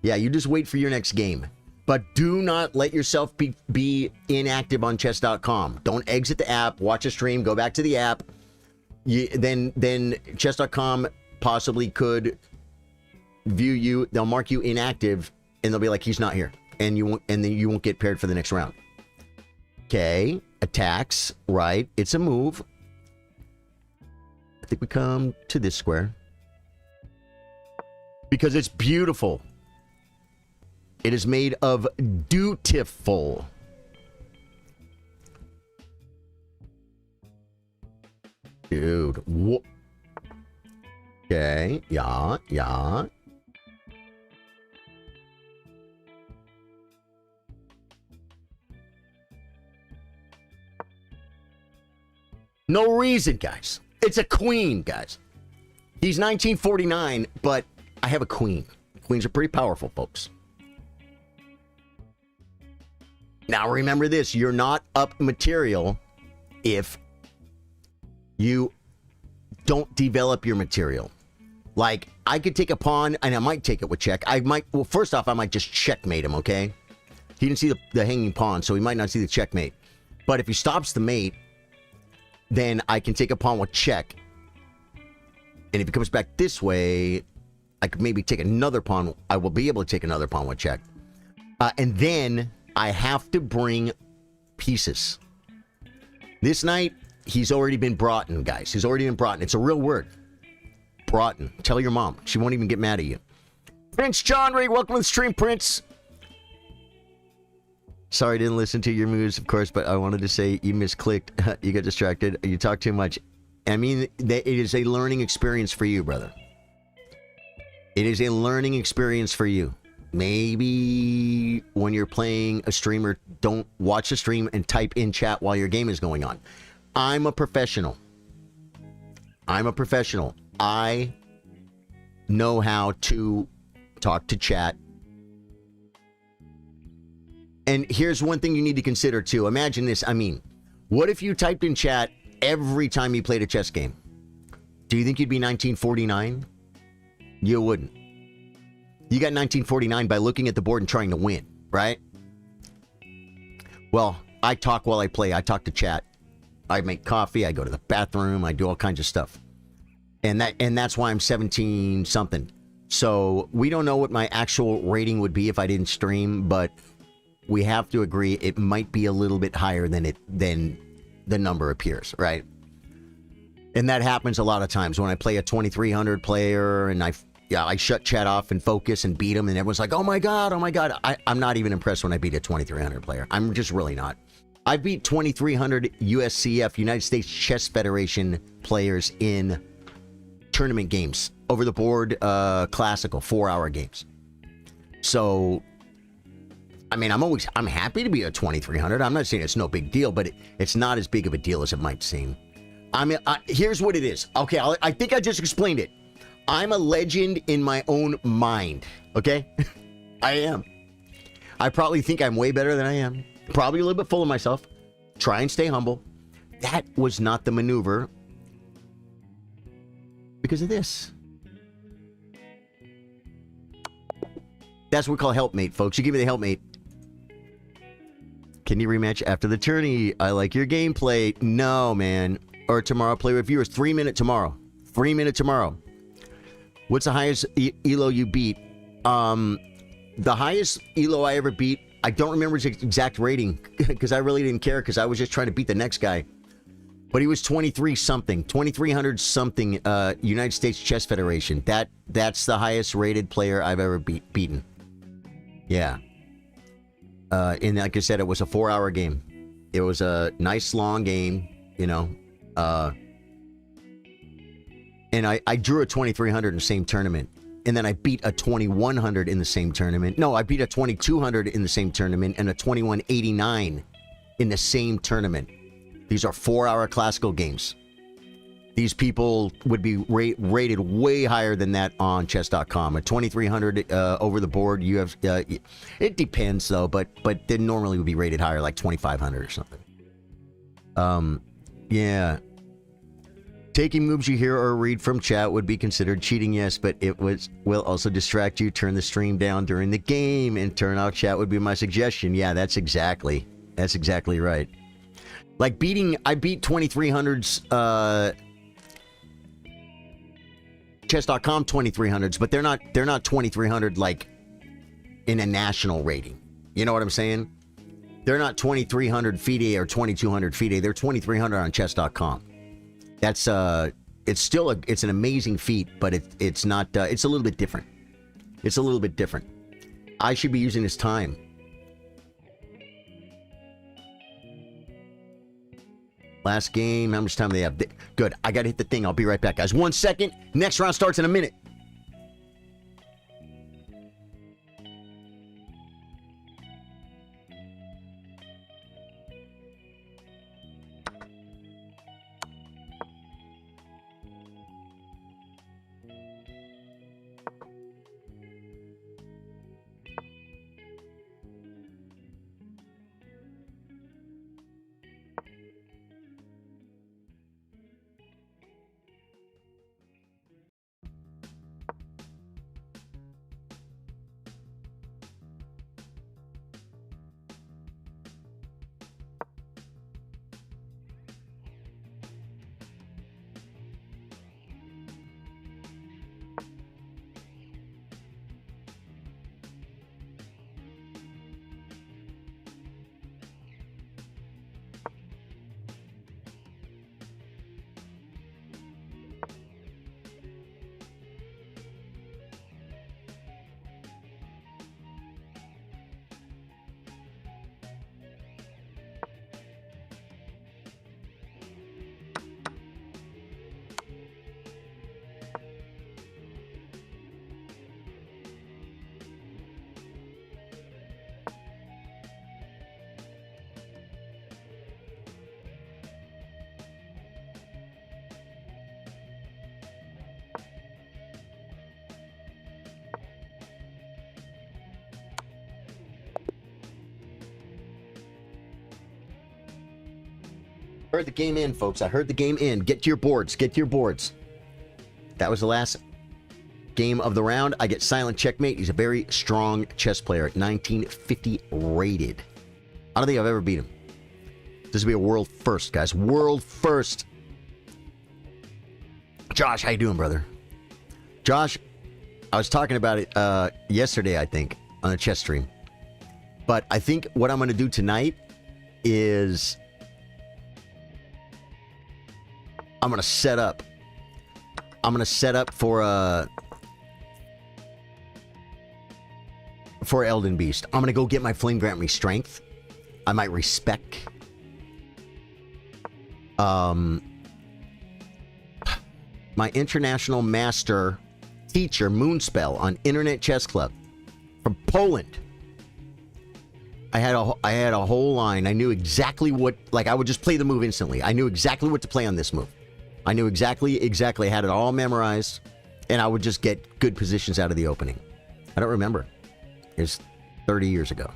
S1: Yeah, you just wait for your next game. But do not let yourself be inactive on chess.com. Don't exit the app, watch a stream, go back to the app. Then chess.com possibly could view you. They'll mark you inactive, and they'll be like, he's not here. And then you won't get paired for the next round. Okay, attacks, right. It's a move. I think we come to this square. Because it's beautiful. It is made of dutiful. Dude. Okay. Yeah. No reason, guys. It's a queen, guys. He's 1949, but I have a queen. Queens are pretty powerful, folks. Now remember this, you're not up material if you don't develop your material. Like, I could take a pawn, and I might take it with check. Well, first off, I might just checkmate him, okay? He didn't see the hanging pawn, so he might not see the checkmate. But if he stops the mate, then I can take a pawn with check. And if he comes back this way, I could maybe take another pawn. I will be able to take another pawn with check. And then I have to bring pieces. This knight, he's already been brought in, guys. He's already been brought in. It's a real word. Brought in. Tell your mom. She won't even get mad at you. Prince John Ray, welcome to the stream, Prince. Sorry I didn't listen to your moves, of course, but I wanted to say you misclicked. You got distracted. You talk too much. I mean, it is a learning experience for you, brother. It is a learning experience for you. Maybe when you're playing a streamer, don't watch the stream and type in chat while your game is going on. I'm a professional. I'm a professional. I know how to talk to chat. And here's one thing you need to consider too. Imagine this. I mean, what if you typed in chat every time you played a chess game? Do you think you'd be 1949? You wouldn't. You got 1949 by looking at the board and trying to win, right? Well, I talk while I play. I talk to chat. I make coffee. I go to the bathroom. I do all kinds of stuff. And that's why I'm 17 something. So we don't know what my actual rating would be if I didn't stream, but we have to agree it might be a little bit higher than the number appears, right? And that happens a lot of times when I play a 2300 player and I shut chat off and focus and beat them, and everyone's like, oh my god. I'm not even impressed when I beat a 2300 player. I'm just really not. I beat 2300 USCF, United States Chess Federation players in tournament games, over the board, classical 4-hour games. So I mean, I'm happy to be a 2300. I'm not saying it's no big deal, but it's not as big of a deal as it might seem. I mean, here's what it is. Okay, I think I just explained it. I'm a legend in my own mind, okay? I am. I probably think I'm way better than I am. Probably a little bit full of myself. Try and stay humble. That was not the maneuver because of this. That's what we call helpmate, folks. You give me the helpmate. Can you rematch after the tourney? I like your gameplay. No, man. Or tomorrow, play with viewers. 3 minute tomorrow. 3 minute tomorrow. What's the highest ELO you beat? The highest ELO I ever beat, I don't remember his exact rating because I really didn't care because I was just trying to beat the next guy. But he was 23 something, 2300 something, United States Chess Federation. That's the highest rated player I've ever beaten. Yeah. And like I said, it was a 4-hour game. It was a nice long game, you know. And I drew a 2300 in the same tournament. And then I beat a 2100 in the same tournament. No, I beat a 2200 in the same tournament and a 2189 in the same tournament. These are 4-hour classical games. These people would be rated way higher than that on chess.com. A 2300 over the board, you have it depends though, but they normally would be rated higher, like 2500 or something. Yeah. Taking moves you hear or read from chat would be considered cheating, yes, but will also distract you. Turn the stream down during the game and turn off chat would be my suggestion. Yeah, that's exactly right. Like I beat 2300s, chess.com 2300s, but they're not 2300 like in a national rating. You know what I'm saying? They're not 2300 FIDE or 2200 FIDE. They're 2300 on chess.com. That's it's still it's an amazing feat, but it's not it's a little bit different. It's a little bit different. I should be using this time. Last game, how much time do they have? Good. I gotta hit the thing. I'll be right back, guys. 1 second. Next round starts in a minute. Heard the game in, folks. I heard the game in. Get to your boards. Get to your boards. That was the last game of the round. I get silent checkmate. He's a very strong chess player at 1950 rated. I don't think I've ever beat him. This will be a world first, guys. World first. Josh, how you doing, brother? Josh, I was talking about it yesterday, I think, on a chess stream. But I think what I'm going to do tonight is I'm going to set up. I'm going to set up for Elden Beast. I'm going to go get my Flame Grant Me Strength. I might respec. My international master teacher, Moonspell, on Internet Chess Club from Poland. I had a whole line. I knew exactly what, like, I would just play the move instantly. I knew exactly what to play on this move. I knew exactly, I had it all memorized, and I would just get good positions out of the opening. I don't remember. It's 30 years ago.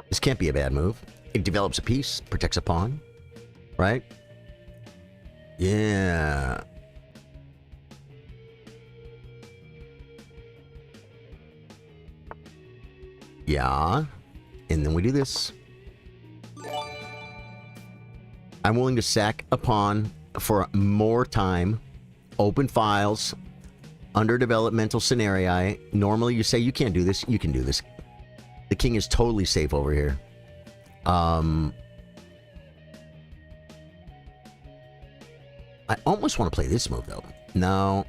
S1: This can't be a bad move. It develops a piece, protects a pawn, right? Yeah. Yeah. And then we do this. I'm willing to sack a pawn for more time. Open files. Under developmental scenarii. Normally you say you can't do this. You can do this. The king is totally safe over here. I almost want to play this move, though. No.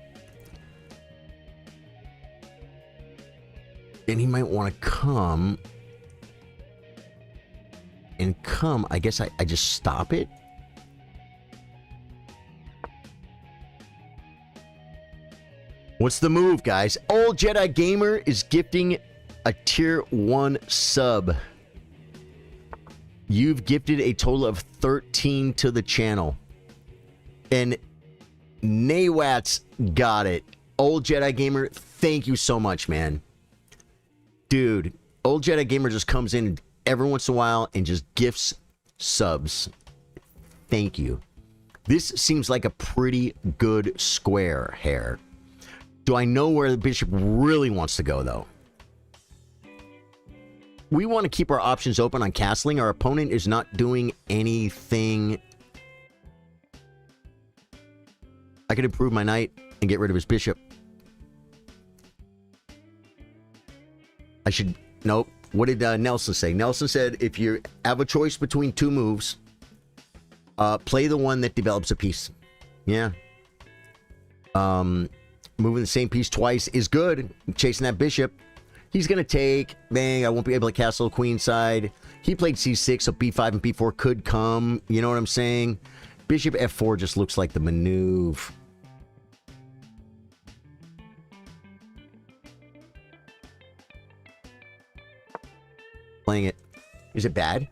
S1: And he might want to come. And come. I guess I just stop it. What's the move, guys? Old Jedi Gamer is gifting a tier 1 sub. You've gifted a total of 13 to the channel. And Nawats got it. Old Jedi Gamer, thank you so much, man. Dude, Old Jedi Gamer just comes in every once in a while and just gifts subs. Thank you. This seems like a pretty good square here. Do I know where the bishop really wants to go, though? We want to keep our options open on castling. Our opponent is not doing anything. I could improve my knight and get rid of his bishop. I should... Nope. What did Nelson say? Nelson said if you have a choice between two moves, play the one that develops a piece. Yeah. Moving the same piece twice is good. Chasing that bishop. He's going to take... Bang, I won't be able to castle queenside. He played c6, so b5 and b4 could come. You know what I'm saying? Bishop f4 just looks like the maneuver. Playing it. Is it bad?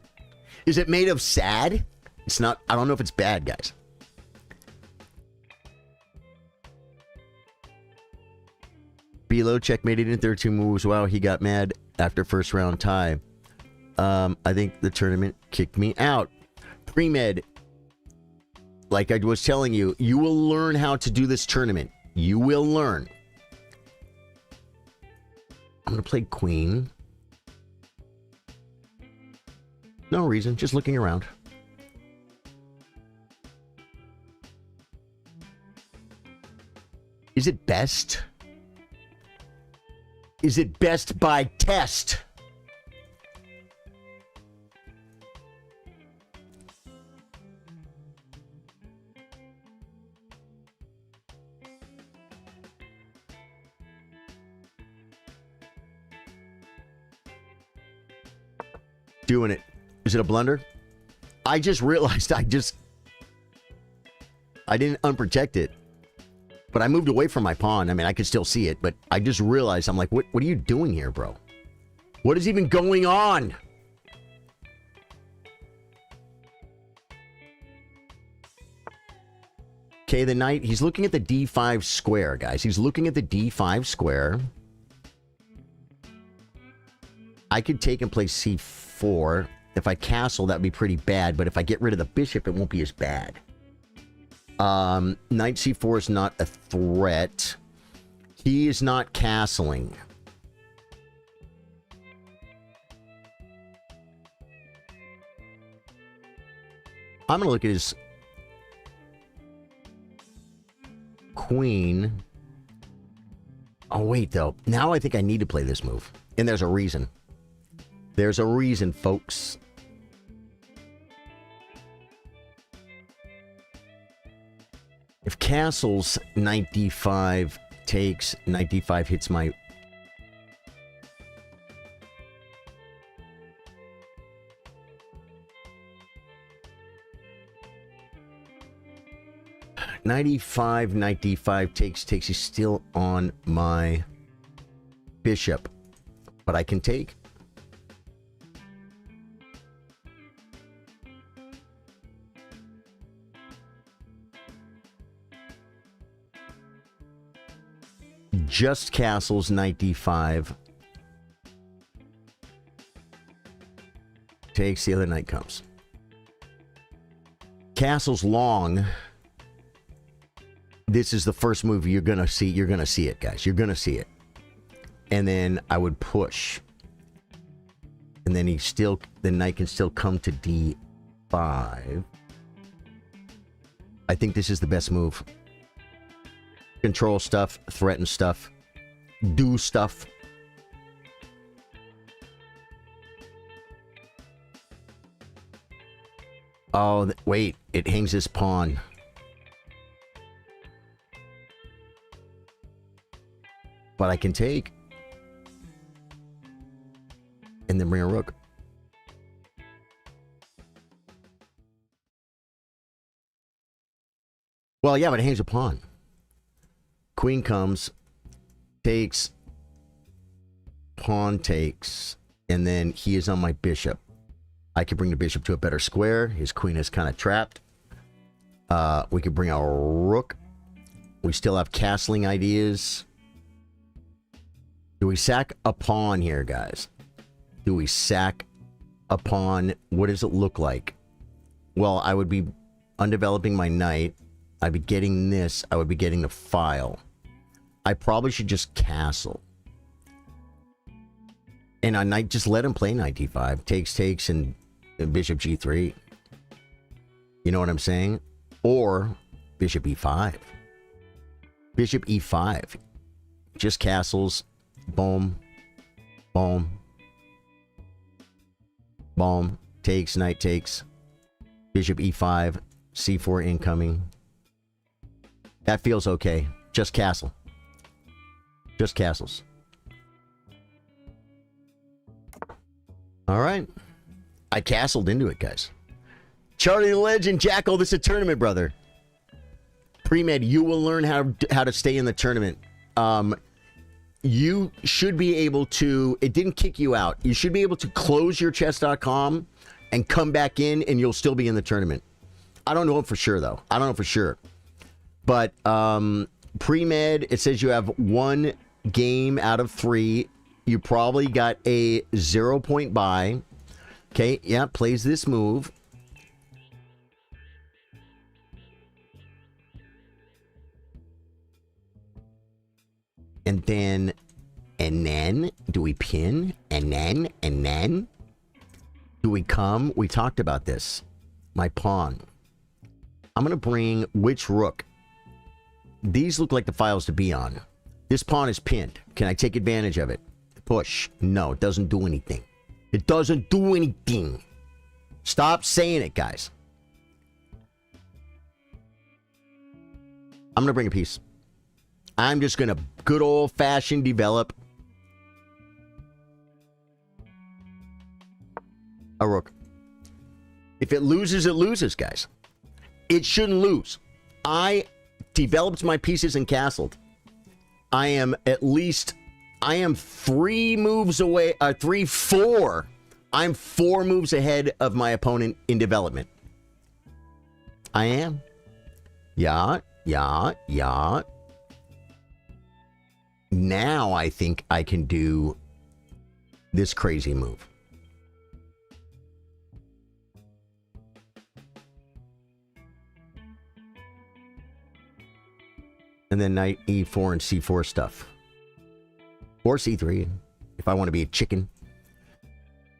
S1: Is it made of sad? It's not... I don't know if it's bad, guys. Below checkmated in 13 moves. Wow, he got mad after first round tie. I think the tournament kicked me out. Pre-med, like I was telling you, you will learn how to do this tournament. You will learn. I'm going to play queen. No reason, just looking around. Is it best? Is it best by test? Doing it. Is it a blunder? I just realized I didn't unprotect it. But I moved away from my pawn. I mean, I could still see it, but I just realized, I'm like, what are you doing here, bro? What is even going on? Okay, the knight, he's looking at the d5 square, guys. He's looking at the d5 square. I could take and play c5. c4. If I castle, that'd be pretty bad. But if I get rid of the bishop, it won't be as bad. Knight c4 is not a threat. He is not castling. I'm going to look at his queen. Oh, wait, though. Now I think I need to play this move. And there's a reason. There's a reason, folks. If castles, knight d5 takes, knight d5 hits my... Knight e5, knight d5 takes, he's still on my bishop. But I can take. Just castles, knight d5. Takes, the other knight comes. Castles long. This is the first move you're gonna see. You're gonna see it, guys. You're gonna see it. And then I would push. And then the knight can still come to d5. I think this is the best move. Control stuff, threaten stuff, do stuff. Oh, wait, it hangs this pawn. But I can take. And then bring a rook. Well, yeah, but it hangs a pawn. Queen comes, takes, pawn takes, and then he is on my bishop. I could bring the bishop to a better square. His queen is kind of trapped. We could bring a rook. We still have castling ideas. Do we sack a pawn here, guys? Do we sack a pawn? What does it look like? Well, I would be undeveloping my knight. I'd be getting this. I would be getting the file. I probably should just castle. And a knight, just let him play knight d5. Takes, and bishop g3. You know what I'm saying? Or bishop e5. Bishop e5. Just castles. Boom. Boom. Boom. Takes, knight takes. Bishop e5. c4 incoming. That feels okay. Just castle. Just castles. All right. I castled into it, guys. Charlie the Legend, Jackal, this is a tournament, brother. Pre-med, you will learn how to stay in the tournament. You should be able to, it didn't kick you out. You should be able to close your chess.com and come back in and you'll still be in the tournament. I don't know for sure, though. I don't know for sure. But pre-med, it says you have 1 game out of 3. You probably got a 0-point buy. Okay, yeah, plays this move. And then, do we pin? And then, do we come? We talked about this. My pawn. I'm going to bring which rook? These look like the files to be on. This pawn is pinned. Can I take advantage of it? Push. No, it doesn't do anything. It doesn't do anything. Stop saying it, guys. I'm going to bring a piece. I'm just going to good old-fashioned develop a rook. If it loses, it loses, guys. It shouldn't lose. I developed my pieces and castled. I am 3 moves away, 4. I'm 4 moves ahead of my opponent in development. I am. Yeah. Now I think I can do this crazy move. And then knight e4 and c4 stuff. Or c3, if I want to be a chicken.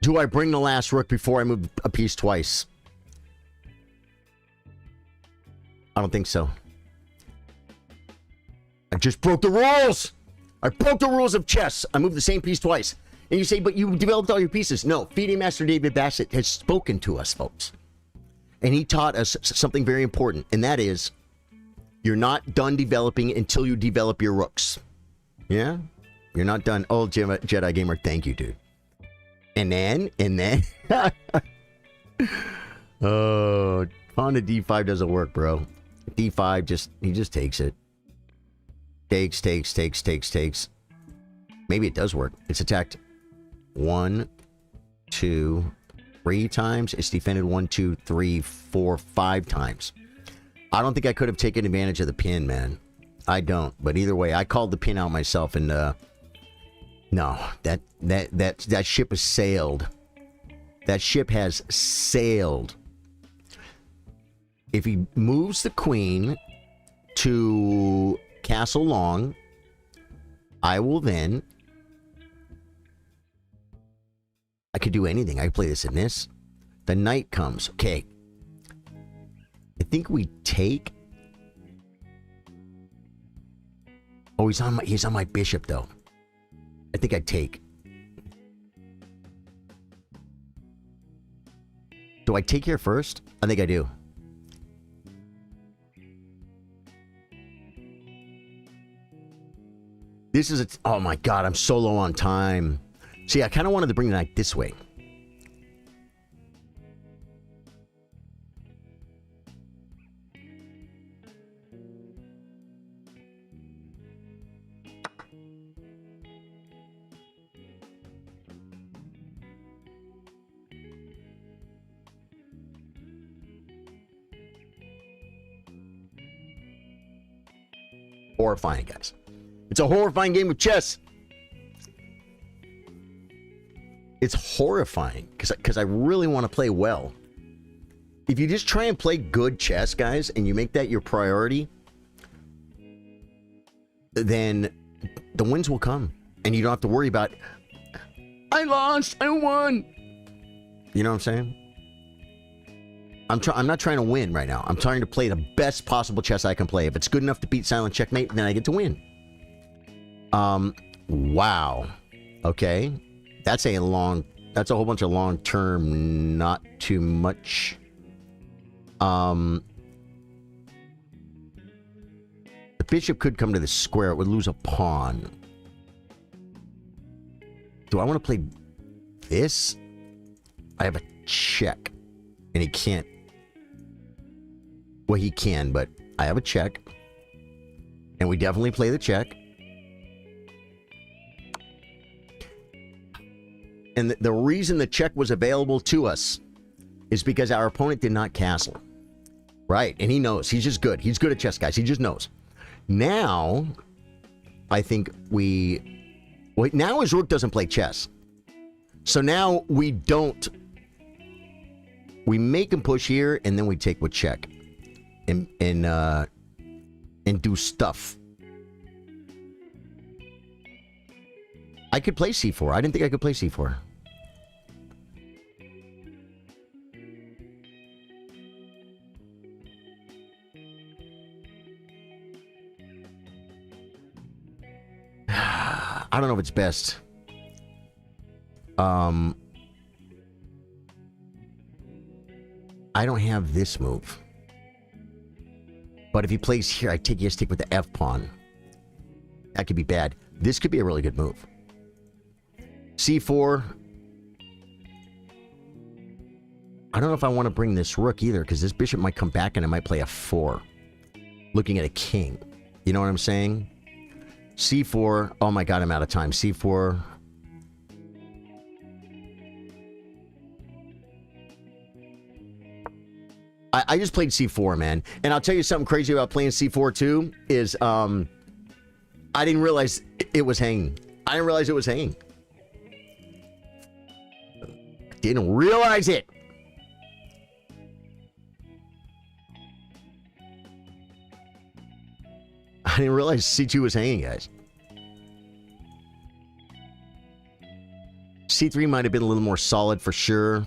S1: Do I bring the last rook before I move a piece twice? I don't think so. I just broke the rules! I broke the rules of chess. I moved the same piece twice. And you say, but you developed all your pieces. No, FIDE Master David Bassett has spoken to us, folks. And he taught us something very important. And that is, you're not done developing until you develop your rooks. Yeah? You're not done. Oh, Jedi Gamer, thank you, dude. And then. Oh, pawn to d5 doesn't work, bro. D5, he just takes it. Takes. Maybe it does work. It's attacked 1, 2, 3 times. It's defended 1, 2, 3, 4, 5 times. I don't think I could have taken advantage of the pin, man. I don't. But either way, I called the pin out myself, and no, that ship has sailed. That ship has sailed. If he moves the queen to Castle Long, I will then. I could do anything. I could play this and this. The knight comes. Okay. I think we take. Oh, he's on my bishop though. I think I take. Do I take here first? I think I do. This is a... Oh my god, I'm so low on time. See, I kind of wanted to bring the knight this way. Horrifying, guys. It's a horrifying game of chess. It's horrifying because I really want to play well. If you just try and play good chess, guys, and you make that your priority, then the wins will come. And you don't have to worry about, I lost, I won. You know what I'm saying? I'm not trying to win right now. I'm trying to play the best possible chess I can play. If it's good enough to beat Silent Checkmate, then I get to win. Wow. Okay. That's a whole bunch of long term, not too much. The bishop could come to the square. It would lose a pawn. Do I want to play this? I have a check. And he can't. Well, he can, but I have a check. And we definitely play the check. And the reason the check was available to us is because our opponent did not castle. Right. And he knows. He's just good. He's good at chess, guys. He just knows. Now, I think now his rook doesn't play chess. So now we don't. We make him push here, and then we take with check. And do stuff. I could play c4. I didn't think I could play c4. I don't know if it's best. I don't have this move. But if he plays here, he has to take with the F pawn. That could be bad. This could be a really good move. C4. I don't know if I want to bring this rook either, because this bishop might come back and I might play f4. Looking at a king. You know what I'm saying? C4. Oh my god, I'm out of time. C4. I just played c4, man. And I'll tell you something crazy about playing c4 too, is I didn't realize it was hanging. I didn't realize it was hanging. Didn't realize it. I didn't realize C2 was hanging, guys. C3 might have been a little more solid for sure.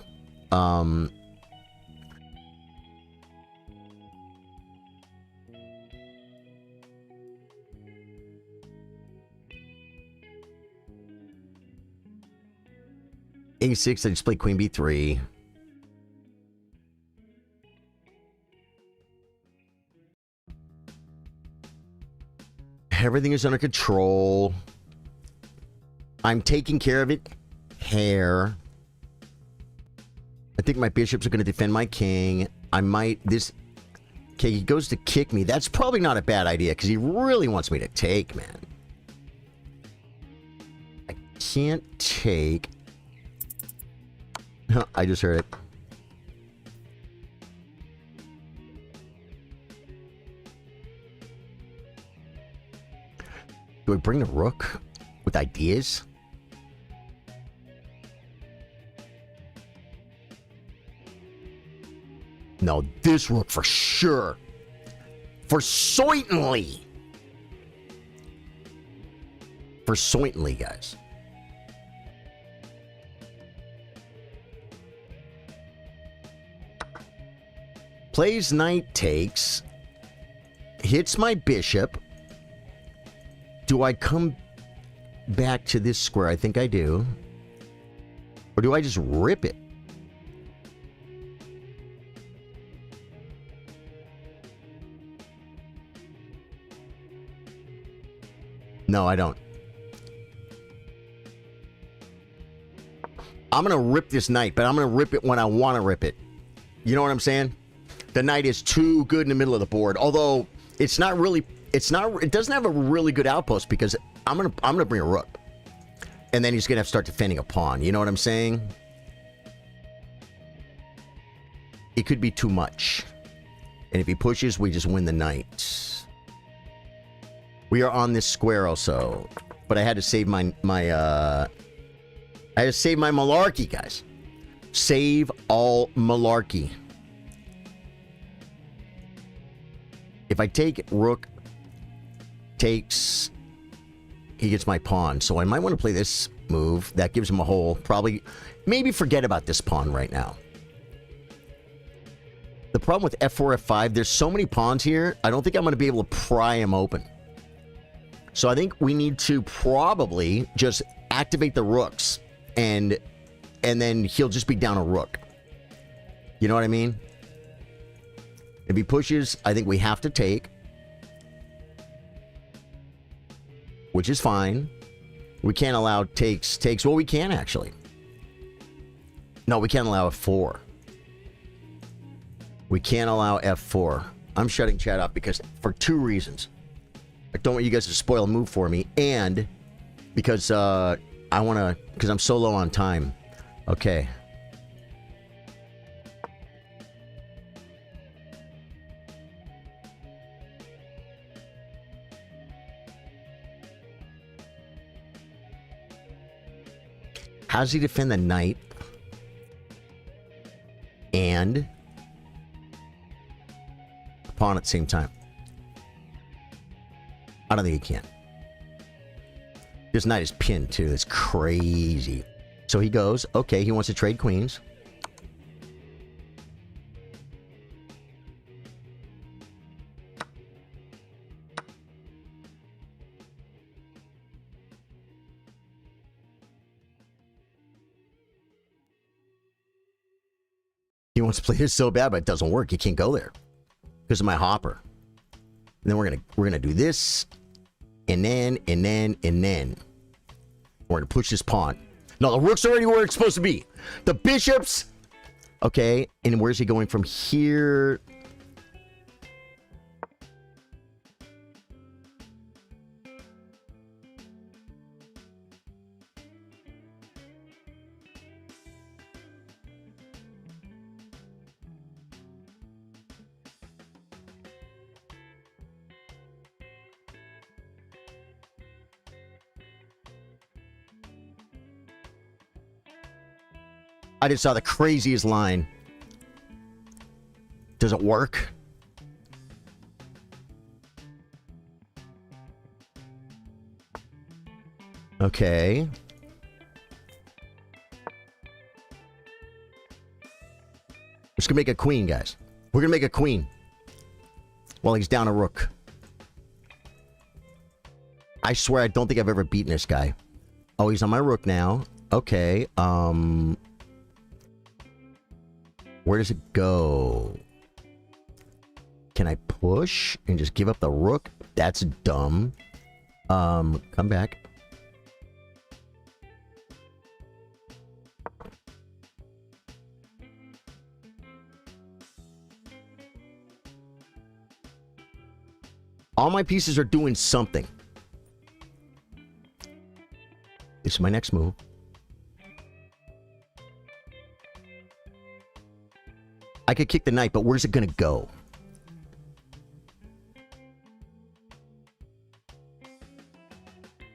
S1: A6, I just played Queen B3. Everything is under control. I'm taking care of it. Hair. I think my bishops are going to defend my king. I might... Okay, he goes to kick me. That's probably not a bad idea, because he really wants me to take, man. I can't take... I just heard it. Do I bring the rook with ideas? No, this rook for sure. For certainly. For certainly, guys. Plays knight takes. Hits my bishop. Do I come back to this square? I think I do. Or do I just rip it? No, I don't. I'm going to rip this knight, but I'm going to rip it when I want to rip it. You know what I'm saying? The knight is too good in the middle of the board. Although it's not really, it doesn't have a really good outpost because I'm gonna bring a rook. And then he's gonna have to start defending a pawn. You know what I'm saying? It could be too much. And if he pushes, we just win the knight. We are on this square also. But I had to save my malarkey, guys. Save all malarkey. If I take rook, takes, he gets my pawn. So I might want to play this move. That gives him a hole. Probably, maybe forget about this pawn right now. The problem with f4, f5, there's so many pawns here, I don't think I'm going to be able to pry him open. So I think we need to probably just activate the rooks, and then he'll just be down a rook. You know what I mean? If he pushes, I think we have to take. Which is fine. We can't allow takes. Well, we can actually. No, we can't allow f4. We can't allow f4. I'm shutting chat up because for two reasons. I don't want you guys to spoil a move for me, and because I want to, because I'm so low on time. Okay. How does he defend the knight? And the pawn at the same time? I don't think he can. This knight is pinned too. That's crazy. So he goes, okay, he wants to trade queens. He wants to play this so bad, but it doesn't work. He can't go there because of my hopper. And then we're gonna do this, and then we're gonna push this pawn. No, the rook's already where it's supposed to be. The bishops. Okay, and where's he going from here? I just saw the craziest line. Does it work? Okay. We're just gonna make a queen, guys. We're gonna make a queen. While he's down a rook. I swear I don't think I've ever beaten this guy. Oh, he's on my rook now. Okay, where does it go? Can I push and just give up the rook? That's dumb. Come back. All my pieces are doing something. This is my next move. I could kick the knight, but where's it gonna go?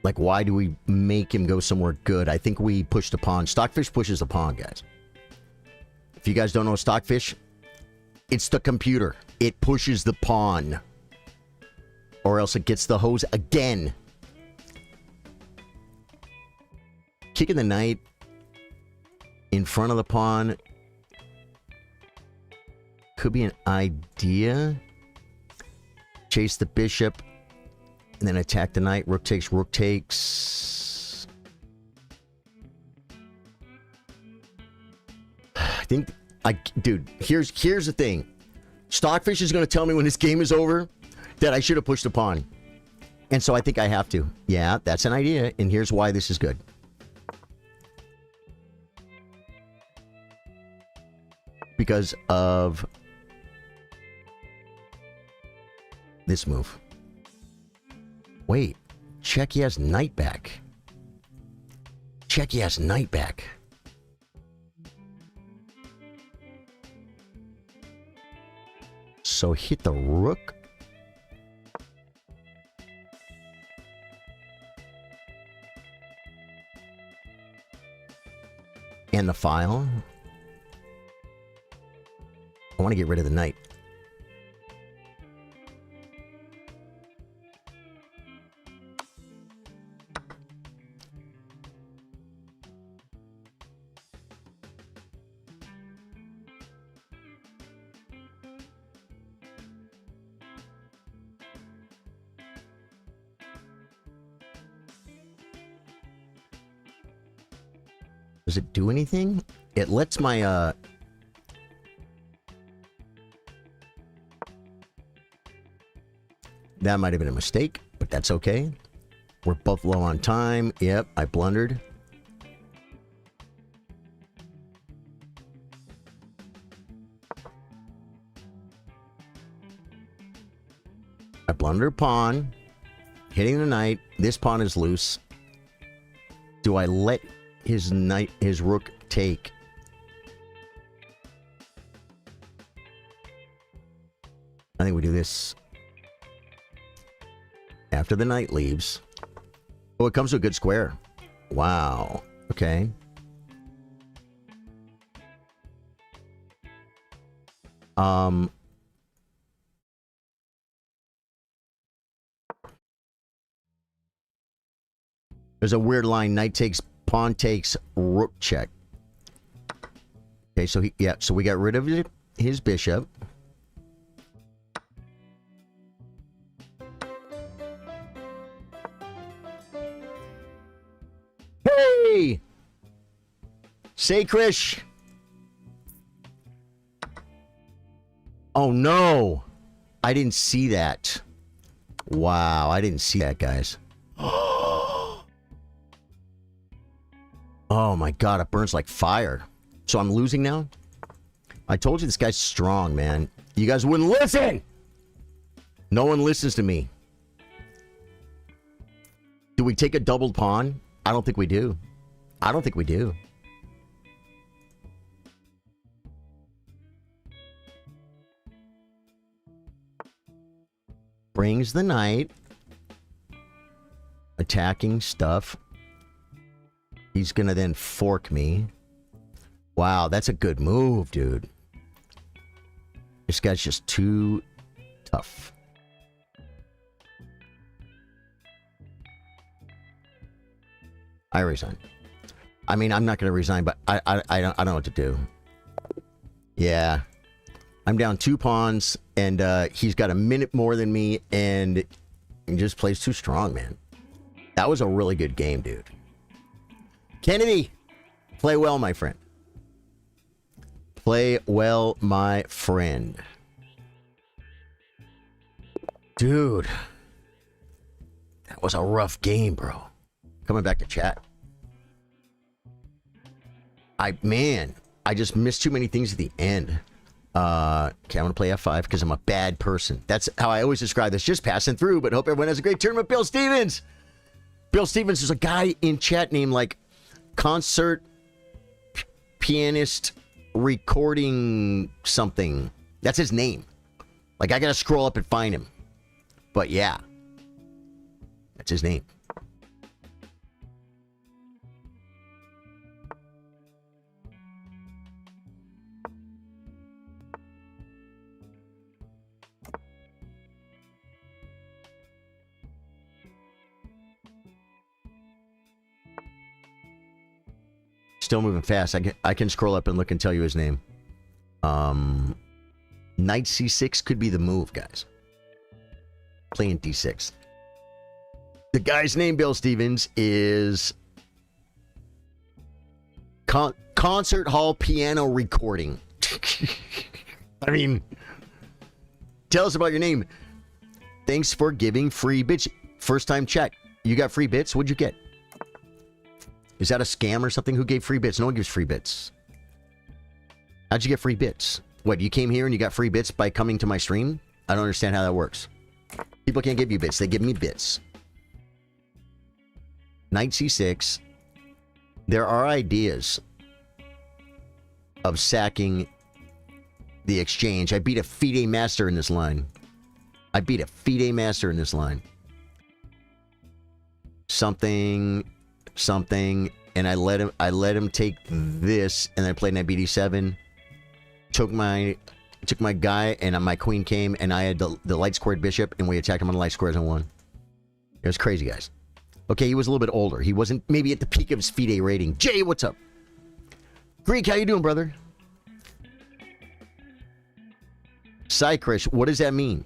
S1: Like, why do we make him go somewhere good? I think we push the pawn. Stockfish pushes the pawn, guys. If you guys don't know Stockfish, it's the computer. It pushes the pawn. Or else it gets the hose again. Kicking the knight in front of the pawn could be an idea. Chase the bishop and then attack the knight. Rook takes, rook takes. I think dude, here's the thing. Stockfish is going to tell me when this game is over that I should have pushed the pawn. And so I think I have to. Yeah, that's an idea, and here's why this is good. Because of this move. Wait, check, he has knight back. Check, he has knight back. So hit the rook. And the file. I want to get rid of the knight. Does it do anything? It lets my, that might have been a mistake, but that's okay. We're both low on time. Yep, I blundered. I blundered a pawn. Hitting the knight. This pawn is loose. Do I let his knight, his rook take? I think we do this after the knight leaves. Oh, it comes to a good square. Wow. Okay. There's a weird line. Knight takes, pawn takes, rook check. Okay, so so we got rid of his bishop. Hey! Say, Krish. Oh, no. I didn't see that. Wow, I didn't see that, guys. Oh, my God. It burns like fire. So I'm losing now? I told you this guy's strong, man. You guys wouldn't listen! No one listens to me. Do we take a doubled pawn? I don't think we do. I don't think we do. Brings the knight. Attacking stuff. He's gonna then fork me. Wow, that's a good move, dude. This guy's just too tough. I resign. I mean, I'm not going to resign, but I don't know what to do. Yeah. I'm down 2 pawns, and he's got a minute more than me, and he just plays too strong, man. That was a really good game, dude. Kennedy, play well, my friend. Play well, my friend. Dude. That was a rough game, bro. Coming back to chat. Man, I just missed too many things at the end. Okay, I'm going to play F5 because I'm a bad person. That's how I always describe this. Just passing through, but hope everyone has a great tournament. Bill Stevens! Bill Stevens, there's a guy in chat named, like, concert pianist recording something. That's his name. Like, I got to scroll up and find him. But, yeah. That's his name. Still moving fast. I can scroll up and look and tell you his name. Knight C6 could be the move, guys. Playing D6. The guy's name, Bill Stevens, is concert hall piano recording. I mean, tell us about your name. Thanks for giving free bits. First time chat. You got free bits? What'd you get? Is that a scam or something? Who gave free bits? No one gives free bits. How'd you get free bits? What, you came here and you got free bits by coming to my stream? I don't understand how that works. People can't give you bits. They give me bits. Knight C6. There are ideas of sacking the exchange. I beat a FIDE master in this line. I beat a FIDE master in this line. Something, and I let him take this, and then I played knight BD7. Took my guy, and my queen came, and I had the light squared bishop, and we attacked him on the light squares and won. It was crazy, guys. Okay, he was a little bit older. He wasn't maybe at the peak of his FIDE rating. Jay, what's up? Greek, how you doing, brother? Cycrish, what does that mean?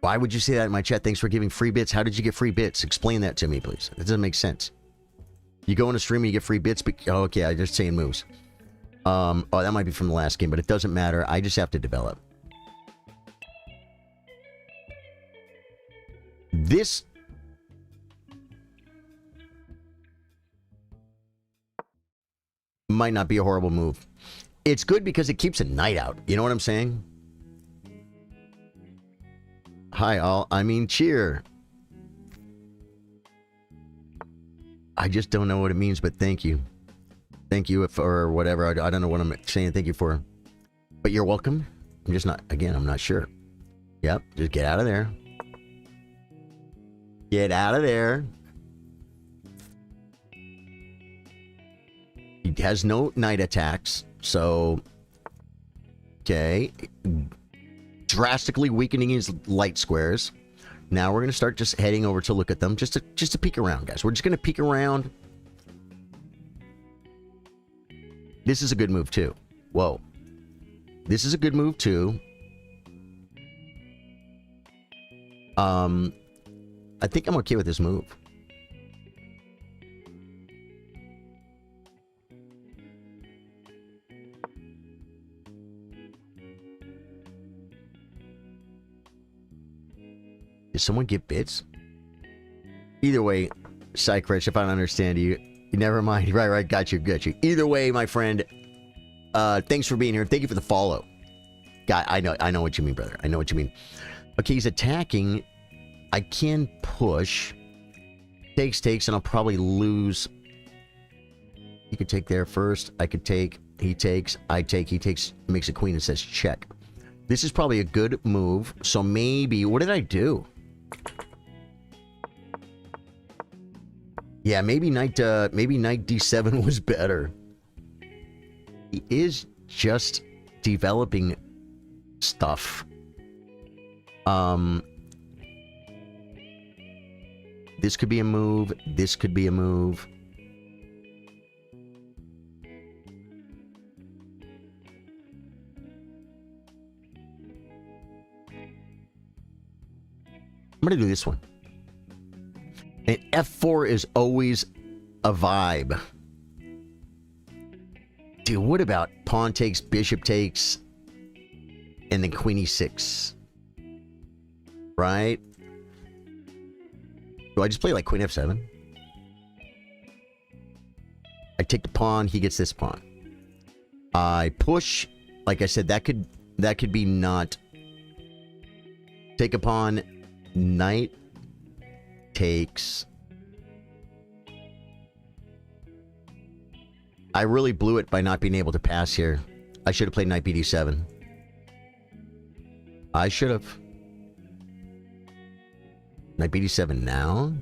S1: Why would you say that in my chat? Thanks for giving free bits. How did you get free bits? Explain that to me, please. That doesn't make sense. You go on a stream and you get free bits. Oh, okay, I'm just saying moves. Oh, that might be from the last game, but it doesn't matter. I just have to develop. This might not be a horrible move. It's good because it keeps a knight out. You know what I'm saying? Hi, all. I mean, cheer. I just don't know what it means, but thank you. Thank you or whatever. I don't know what I'm saying thank you for. But you're welcome. I'm just not, again, I'm not sure. Yep, just get out of there. Get out of there. He has no knight attacks, so... Okay. Drastically weakening his light squares. Now we're going to start just heading over to look at them, just to peek around, guys. We're just going to peek around. This is a good move, too. Whoa. This is a good move, too. I think I'm okay with this move. Did someone get bits? Either way, Cycrich, if I don't understand you, never mind. Right, got you. Either way, my friend, thanks for being here. Thank you for the follow. God, I know what you mean, brother. I know what you mean. Okay, he's attacking. I can push. Takes, and I'll probably lose. He could take there first. I could take. He takes. I take. He takes. Makes a queen and says check. This is probably a good move. So maybe... What did I do? Yeah, maybe knight D7 was better. He is just developing This could be a move. This could be a move. I'm going to do this one. And F4 is always a vibe. Dude, what about pawn takes, bishop takes, and then queen e6? Right? Do I just play like queen f7? I take the pawn, he gets this pawn. I push, like I said, that could be not. Take a pawn, knight takes. I really blew it by not being able to pass here. I should have played knight bd7. I should have. Knight bd7 now?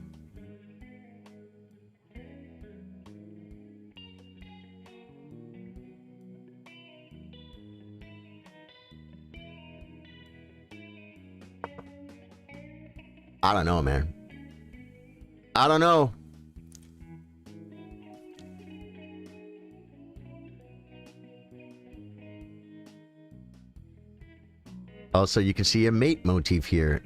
S1: I don't know, man. I don't know. Also, you can see a mate motif here.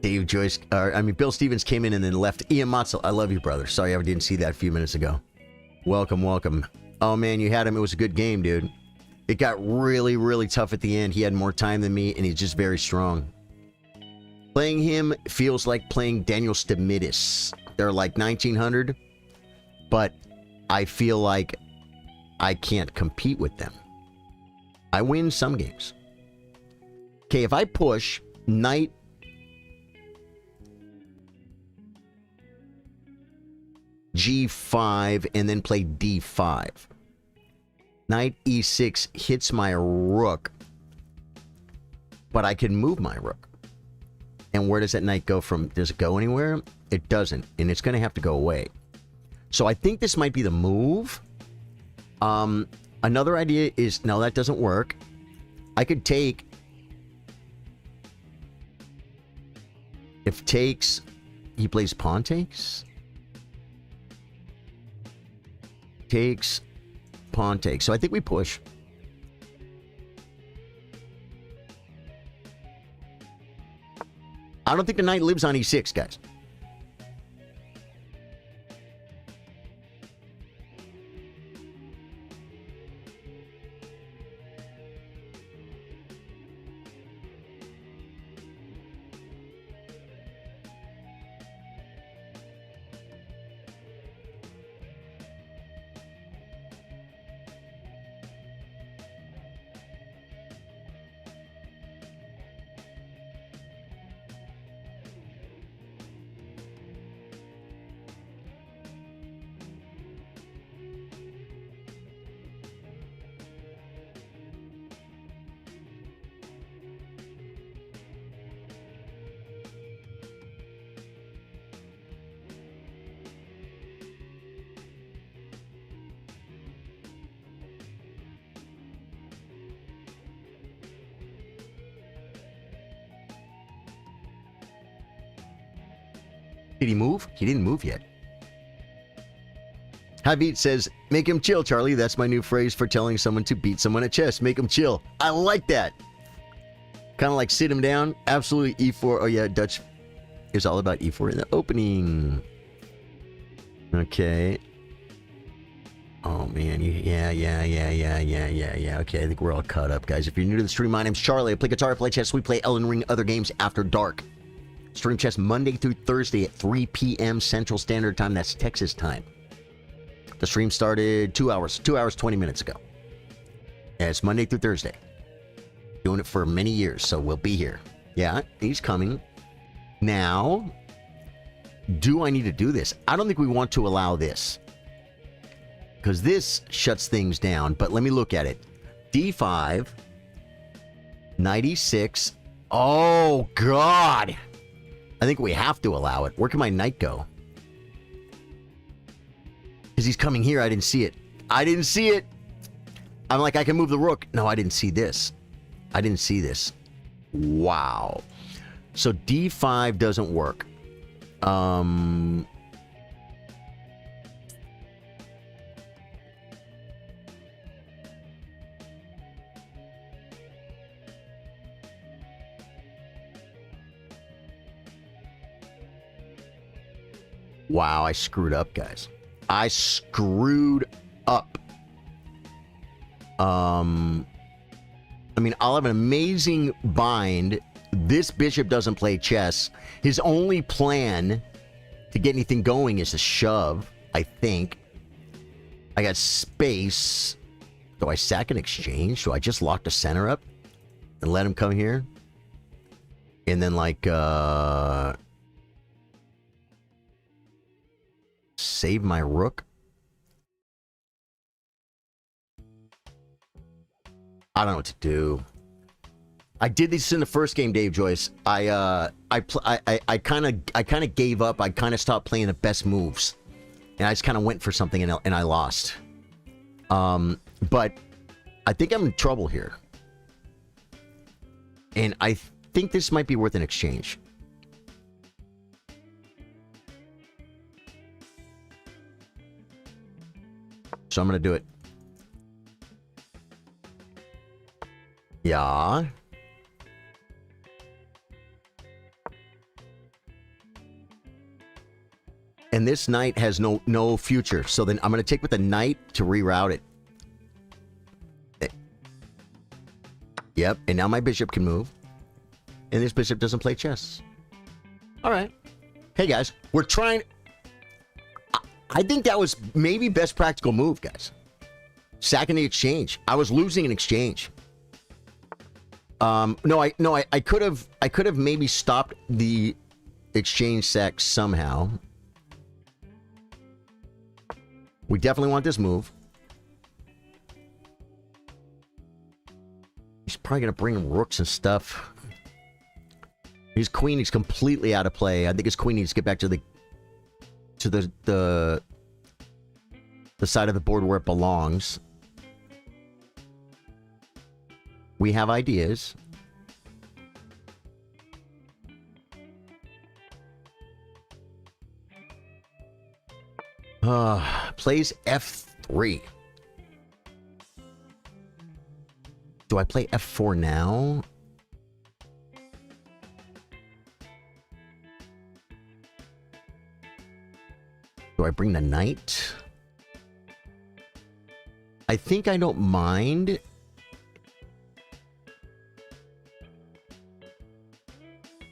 S1: Dave Joyce, Bill Stevens came in and then left. Ian Matzel, I love you, brother. Sorry I didn't see that a few minutes ago. Welcome, welcome. Oh, man, you had him. It was a good game, dude. It got really, really tough at the end. He had more time than me, and he's just very strong. Playing him feels like playing Daniel Stamidis. They're like 1900, but I feel like I can't compete with them. I win some games. Okay, if I push knight g5 and then play d5. Knight e6 hits my rook, but I can move my rook. And where does that knight go from? Does it go anywhere? It doesn't, and it's going to have to go away. So I think this might be the move. Another idea is, no, that doesn't work. I could take, if takes, he plays pawn takes. Takes, pawn takes. So I think we push. I don't think the knight lives on e6, guys. Did he move? He didn't move yet. Havit says, make him chill, Charlie. That's my new phrase for telling someone to beat someone at chess. Make him chill. I like that. Kind of like sit him down. Absolutely e4. Oh, yeah, Dutch is all about e4 in the opening. Okay. Oh, man. Yeah. Okay, I think we're all caught up, guys. If you're new to the stream, my name's Charlie. I play guitar, I play chess. We play Elden Ring, other games after dark. Stream chess Monday through Thursday at 3 p.m. Central Standard Time. That's Texas time. The stream started 2 hours, 20 minutes ago. And it's Monday through Thursday. Doing it for many years, so we'll be here. Yeah, he's coming. Now, do I need to do this? I don't think we want to allow this. Because this shuts things down, but let me look at it. D5, knight e6. Oh, God. I think we have to allow it. Where can my knight go? Because he's coming here. I didn't see it. I didn't see it. I'm like, I can move the rook. No, I didn't see this. I didn't see this. Wow. So D5 doesn't work. Wow, I screwed up, guys. I screwed up. I mean, I'll have an amazing bind. This bishop doesn't play chess. His only plan to get anything going is to shove, I think. I got space. Do I sack an exchange? Do I just lock the center up and let him come here? And then, like, save my rook? I don't know what to do. I did this in the first game, Dave Joyce. I kind of gave up. I kind of stopped playing the best moves, and I just kind of went for something, and I lost. But I think I'm in trouble here, and I think this might be worth an exchange. So I'm gonna do it. Yeah. And this knight has no future. So then I'm going to take with the knight to reroute it. Yep. And now my bishop can move. And this bishop doesn't play chess. All right. Hey, guys. We're trying... I think that was maybe best practical move, guys. Sacking the exchange. I was losing an exchange. I could have maybe stopped the exchange sack somehow. We definitely want this move. He's probably gonna bring rooks and stuff. His queen is completely out of play. I think his queen needs to get back to the side of the board where it belongs. We have ideas. Plays F3. Do I play F4 now? Do I bring the knight? I think I don't mind.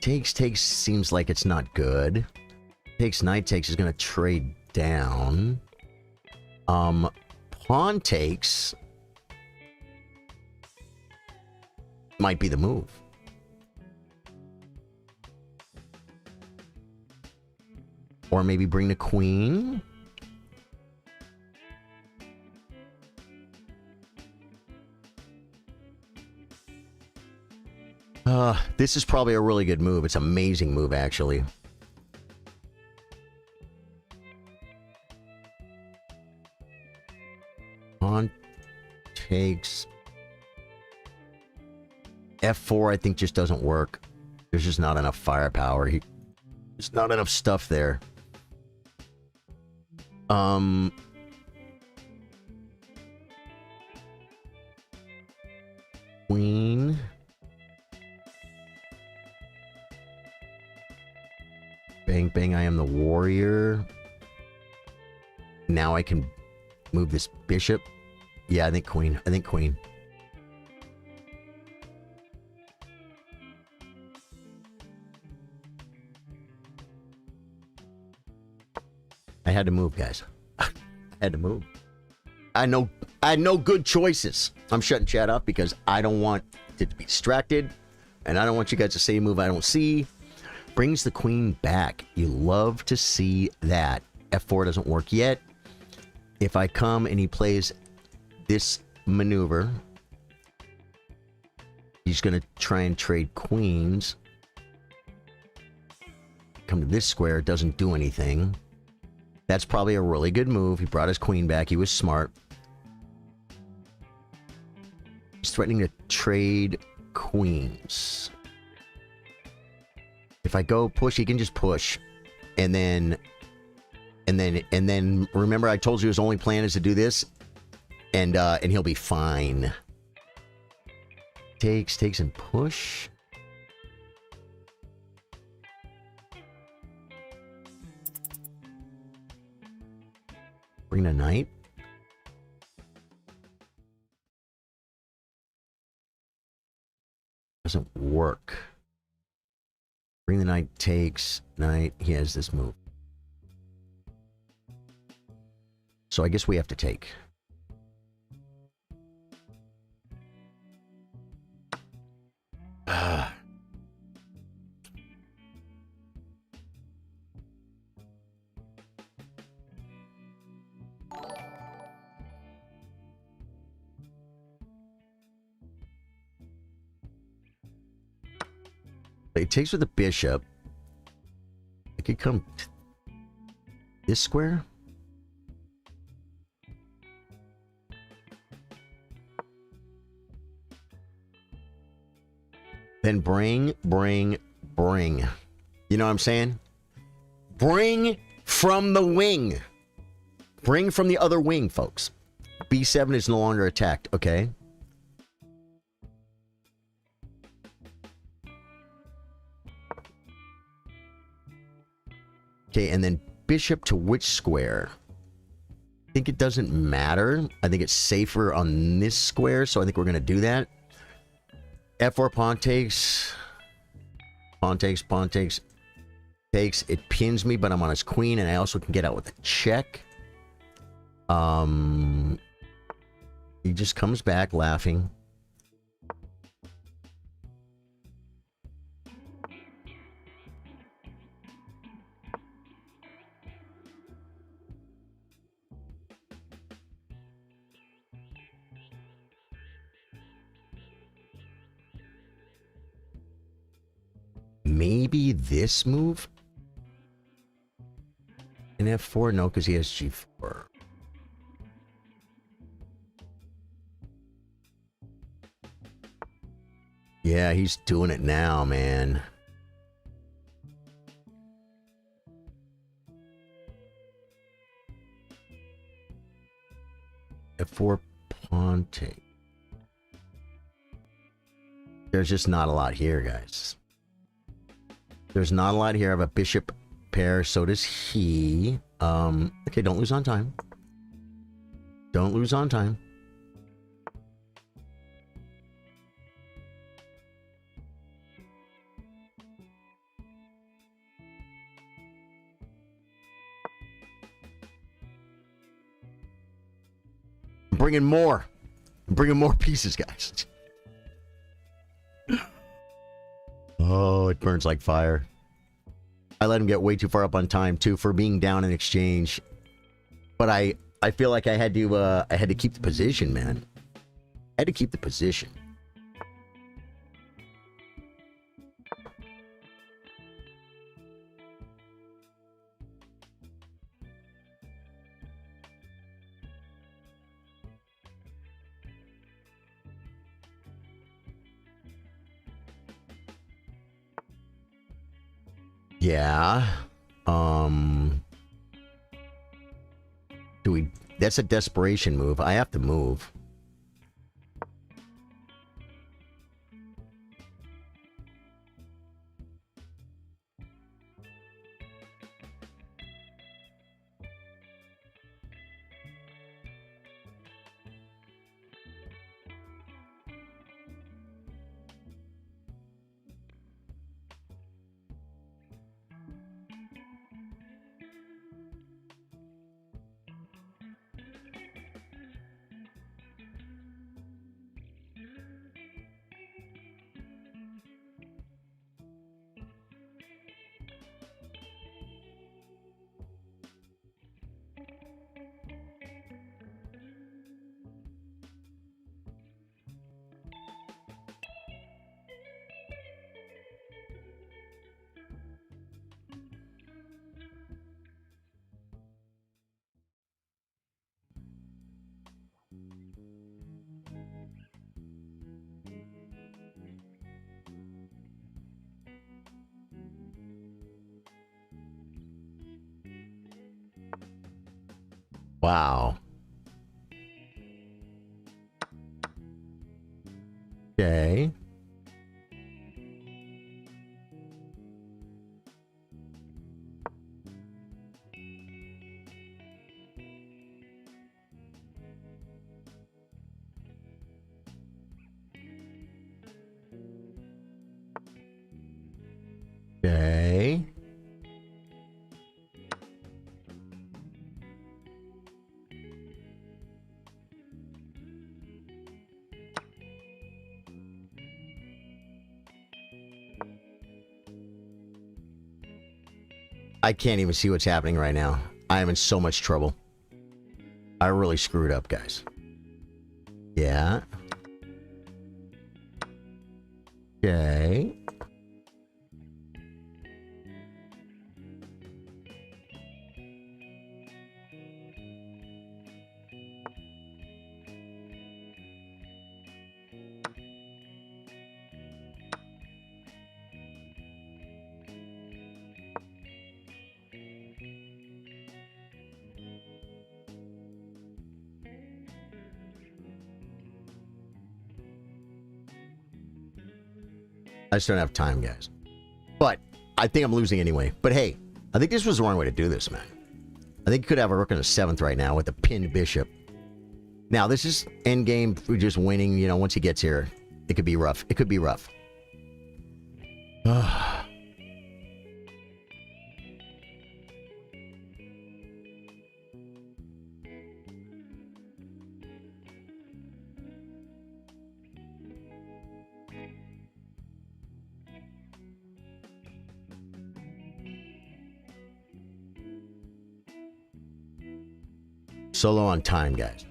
S1: Takes seems like it's not good. Takes knight takes is going to trade down. Pawn takes might be the move. Or maybe bring the queen. This is probably a really good move. It's an amazing move, actually. Pawn takes... F4, I think, just doesn't work. There's just not enough firepower. There's not enough stuff there. Queen... Bang, bang, I am the warrior. Now I can move this bishop. Yeah, I think queen. I think queen. I had to move, guys. I had to move. I had no good choices. I'm shutting chat up because I don't want it to be distracted. And I don't want you guys to say a move I don't see. Brings the queen back. You love to see that. F4 doesn't work yet. If I come and he plays this maneuver, he's going to try and trade queens. Come to this square, it doesn't do anything. That's probably a really good move. He brought his queen back. He was smart. He's threatening to trade queens. if I go push, he can just push. And then remember I told you his only plan is to do this, and he'll be fine. Takes and push. Bring the knight. Doesn't work. Bring the knight, takes knight. He has this move. So I guess we have to take. It takes with the bishop. I could come this square. Then bring. You know what I'm saying? Bring from the wing. Bring from the other wing, folks. B7 is no longer attacked, okay? Okay, and then bishop to which square? I think it doesn't matter. I think it's safer on this square, so I think we're going to do that. F4 pawn takes. Pawn takes, pawn takes. Takes. It pins me, but I'm on his queen, and I also can get out with a check. He just comes back laughing. Maybe this move? In F4? No, because he has G4. Yeah, he's doing it now, man. F4 pawn take. There's just not a lot here, guys. There's not a lot here. I have a bishop pair. So does he. Okay, don't lose on time. Don't lose on time. I'm bringing more. I'm bringing more pieces, guys. Oh, it burns like fire. I let him get way too far up on time too for being down in exchange. But I feel like I had to keep the position, man. I had to keep the position. Yeah. That's a desperation move. I have to move. Wow. Okay. Okay. I can't even see what's happening right now. I am in so much trouble. I really screwed up, guys. Yeah. Okay. I just don't have time, guys. But I think I'm losing anyway. But hey, I think this was the wrong way to do this, man. I think you could have a rook in the 7th right now with a pinned bishop. Now, this is endgame. We're just winning. You know, once he gets here, it could be rough. It could be rough. Solo on time, guys.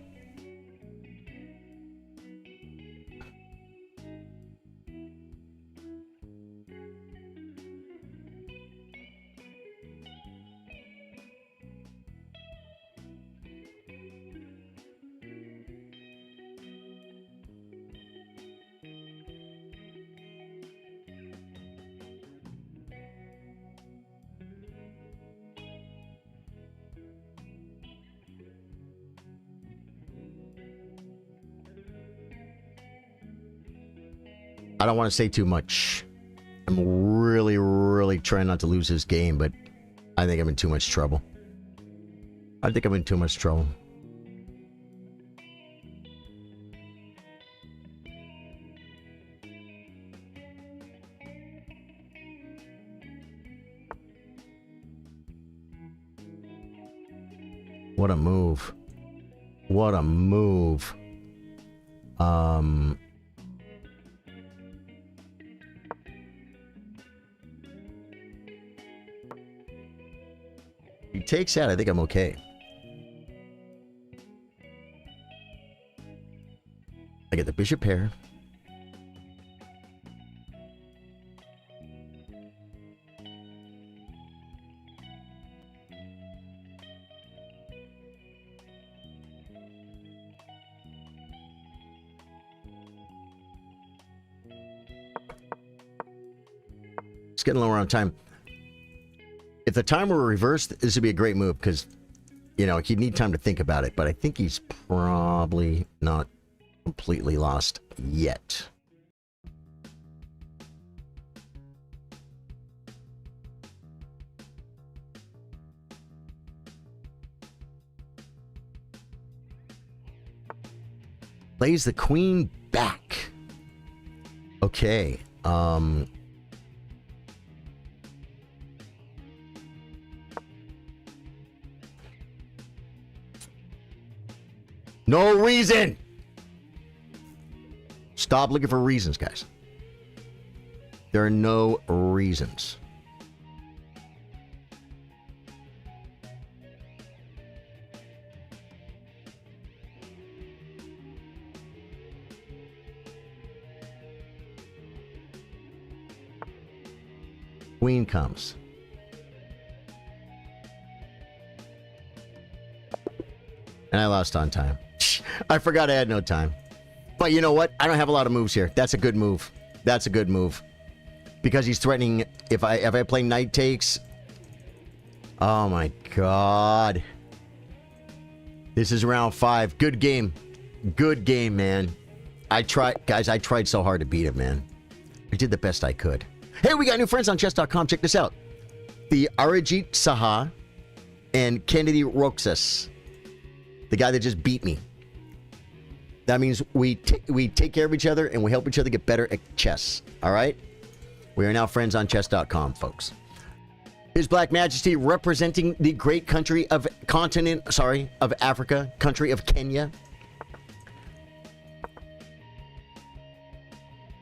S1: I don't want to say too much. I'm really, really trying not to lose this game, but I think I'm in too much trouble. I think I'm in too much trouble. What a move. What a move. He takes that, I think I'm okay. I get the bishop pair. It's getting lower on time. If the time were reversed, this would be a great move because, you know, he'd need time to think about it. But I think he's probably not completely lost yet. Plays the queen back. Okay. No reason. Stop looking for reasons, guys. There are no reasons. Queen comes. And I lost on time. I forgot I had no time. But you know what? I don't have a lot of moves here. That's a good move. That's a good move. Because he's threatening if I play knight takes. Oh my god. This is round 5. Good game. Good game, man. I tried so hard to beat it, man. I did the best I could. Hey, we got new friends on chess.com. Check this out. The Arijit Saha and Kennedy Roxas. The guy that just beat me. That means we take care of each other and we help each other get better at chess. All right? We are now friends on chess.com, folks. His Black Majesty representing the great country of of Africa, country of Kenya.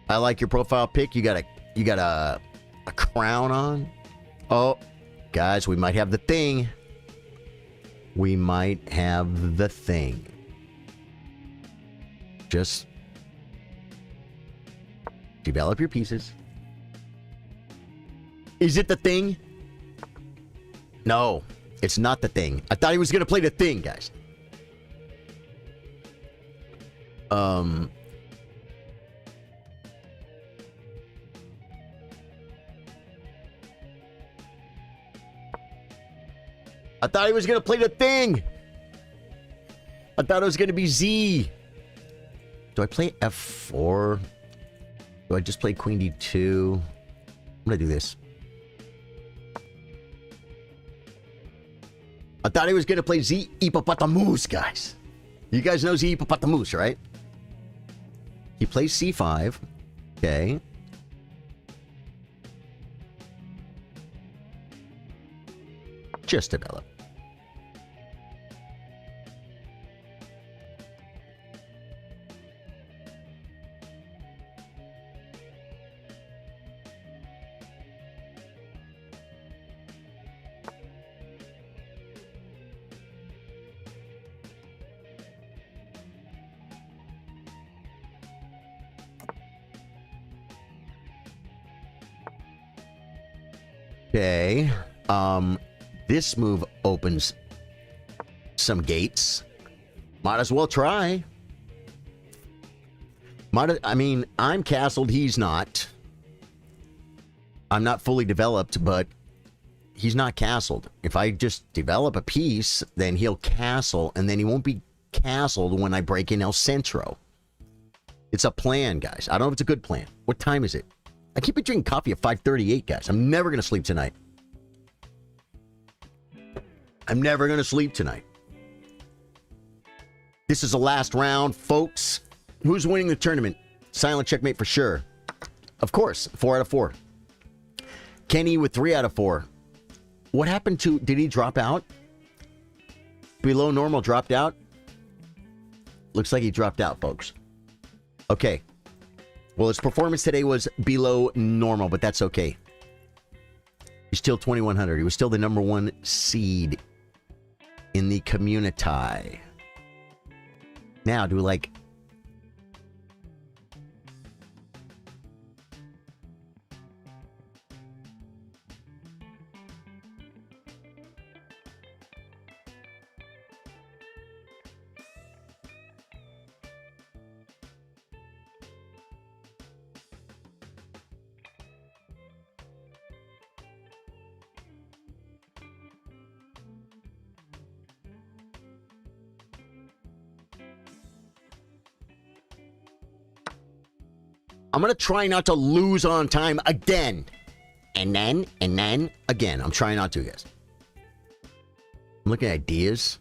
S1: I like your profile pic. You got a crown on. Oh, guys, we might have the thing. We might have the thing. Just develop your pieces. Is it the thing? No, it's not the thing. I thought he was going to play the thing, guys. I thought he was going to play the thing. I thought it was going to be Z. Do I play F4? Do I just play Queen D2? I'm going to do this. I thought he was going to play Z Hippopotamus, guys. You guys know Z Hippopotamus, right? He plays C5. Okay. Just develop. Okay. This move opens some gates. Might as well try. I mean, I'm castled, he's not. I'm not fully developed, but he's not castled. If I just develop a piece, then he'll castle, and then he won't be castled when I break in El Centro. It's a plan, guys. I don't know if it's a good plan. What time is it? I keep drinking coffee at 5:38, guys. I'm never going to sleep tonight. I'm never going to sleep tonight. This is the last round, folks. Who's winning the tournament? Silent checkmate for sure. Of course, 4 out of 4. Kenny with 3 out of 4. What happened to... Did he drop out? Below normal dropped out? Looks like he dropped out, folks. Okay. Well, his performance today was below normal, but that's okay. He's still 2100. He was still the #1 seed in the community. Now, do we like... I'm going to try not to lose on time again. And then again. I'm trying not to, guys. I'm looking at ideas.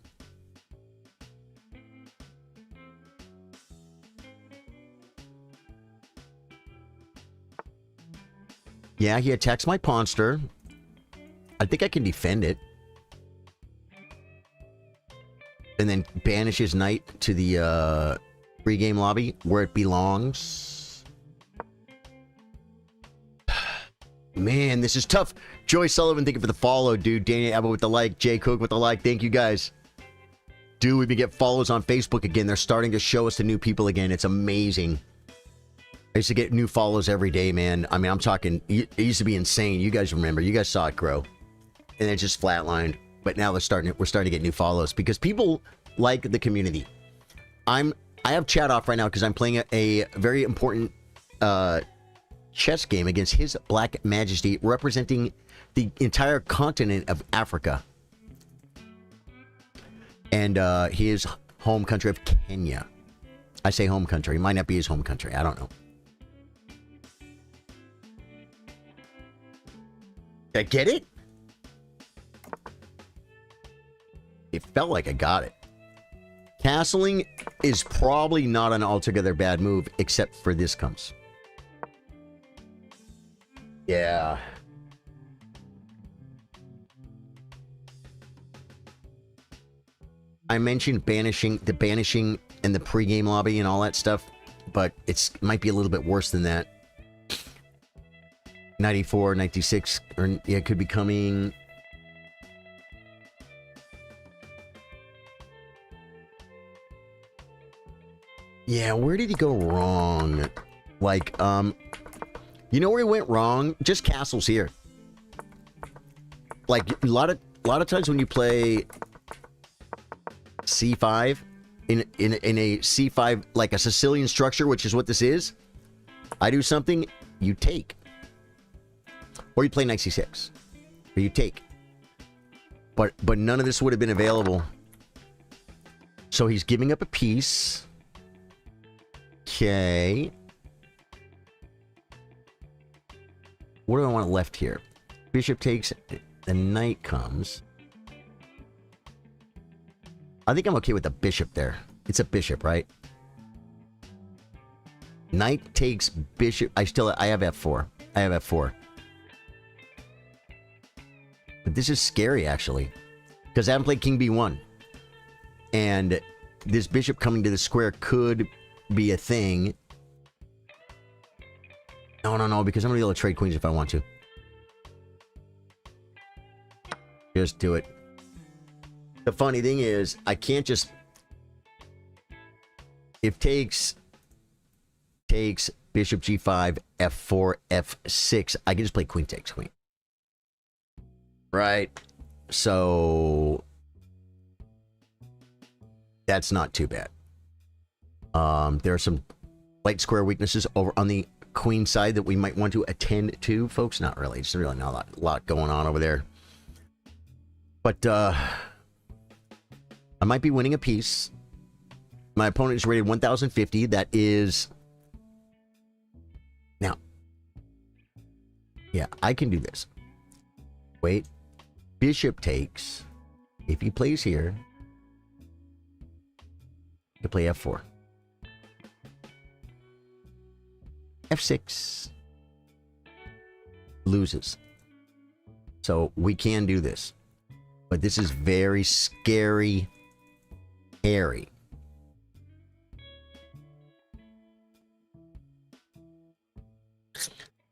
S1: Yeah, he attacks my pawnster. I think I can defend it. And then banish his knight to the pre-game lobby where it belongs. Man, this is tough. Joy Sullivan, thank you for the follow, dude. Danny Abbott with the like. Jay Cook with the like. Thank you, guys. Dude, we've been getting follows on Facebook again. They're starting to show us the new people again. It's amazing. I used to get new follows every day, man. I mean, I'm talking... It used to be insane. You guys remember. You guys saw it grow. And it just flatlined. But now we're starting to get new follows because people like the community. I have chat off right now because I'm playing a very important... chess game against His Black Majesty representing the entire continent of Africa. And his home country of Kenya. I say home country. It might not be his home country. I don't know. Did I get it? It felt like I got it. Castling is probably not an altogether bad move, except for this comes. Yeah. I mentioned banishing and the pregame lobby and all that stuff, but it might be a little bit worse than that. 94, 96, or yeah, it could be coming. Yeah, where did he go wrong? Like, you know where he went wrong? Just castles here. Like a lot of times when you play C5 in a C5, like a Sicilian structure, which is what this is. I do something, you take. Or you play knight c6. Or you take. But none of this would have been available. So he's giving up a piece. Okay. What do I want left here? Bishop takes, the knight comes. I think I'm okay with the bishop there. It's a bishop, right? Knight takes bishop. I have f4. I have f4. But this is scary, actually. Because I haven't played king b1. And this bishop coming to the square could be a thing. No, because I'm going to be able to trade queens if I want to. Just do it. The funny thing is, I can't just... If takes bishop g5, f4, f6, I can just play queen takes queen. Right? So... That's not too bad. There are some light square weaknesses over on the queen side that we might want to attend to, folks. Not really. It's really not a lot going on over there. But, I might be winning a piece. My opponent is rated 1050. That is... Now. Yeah, I can do this. Wait. Bishop takes. If he plays here, to play f4. f6. Loses. So we can do this. But this is very scary. Hairy.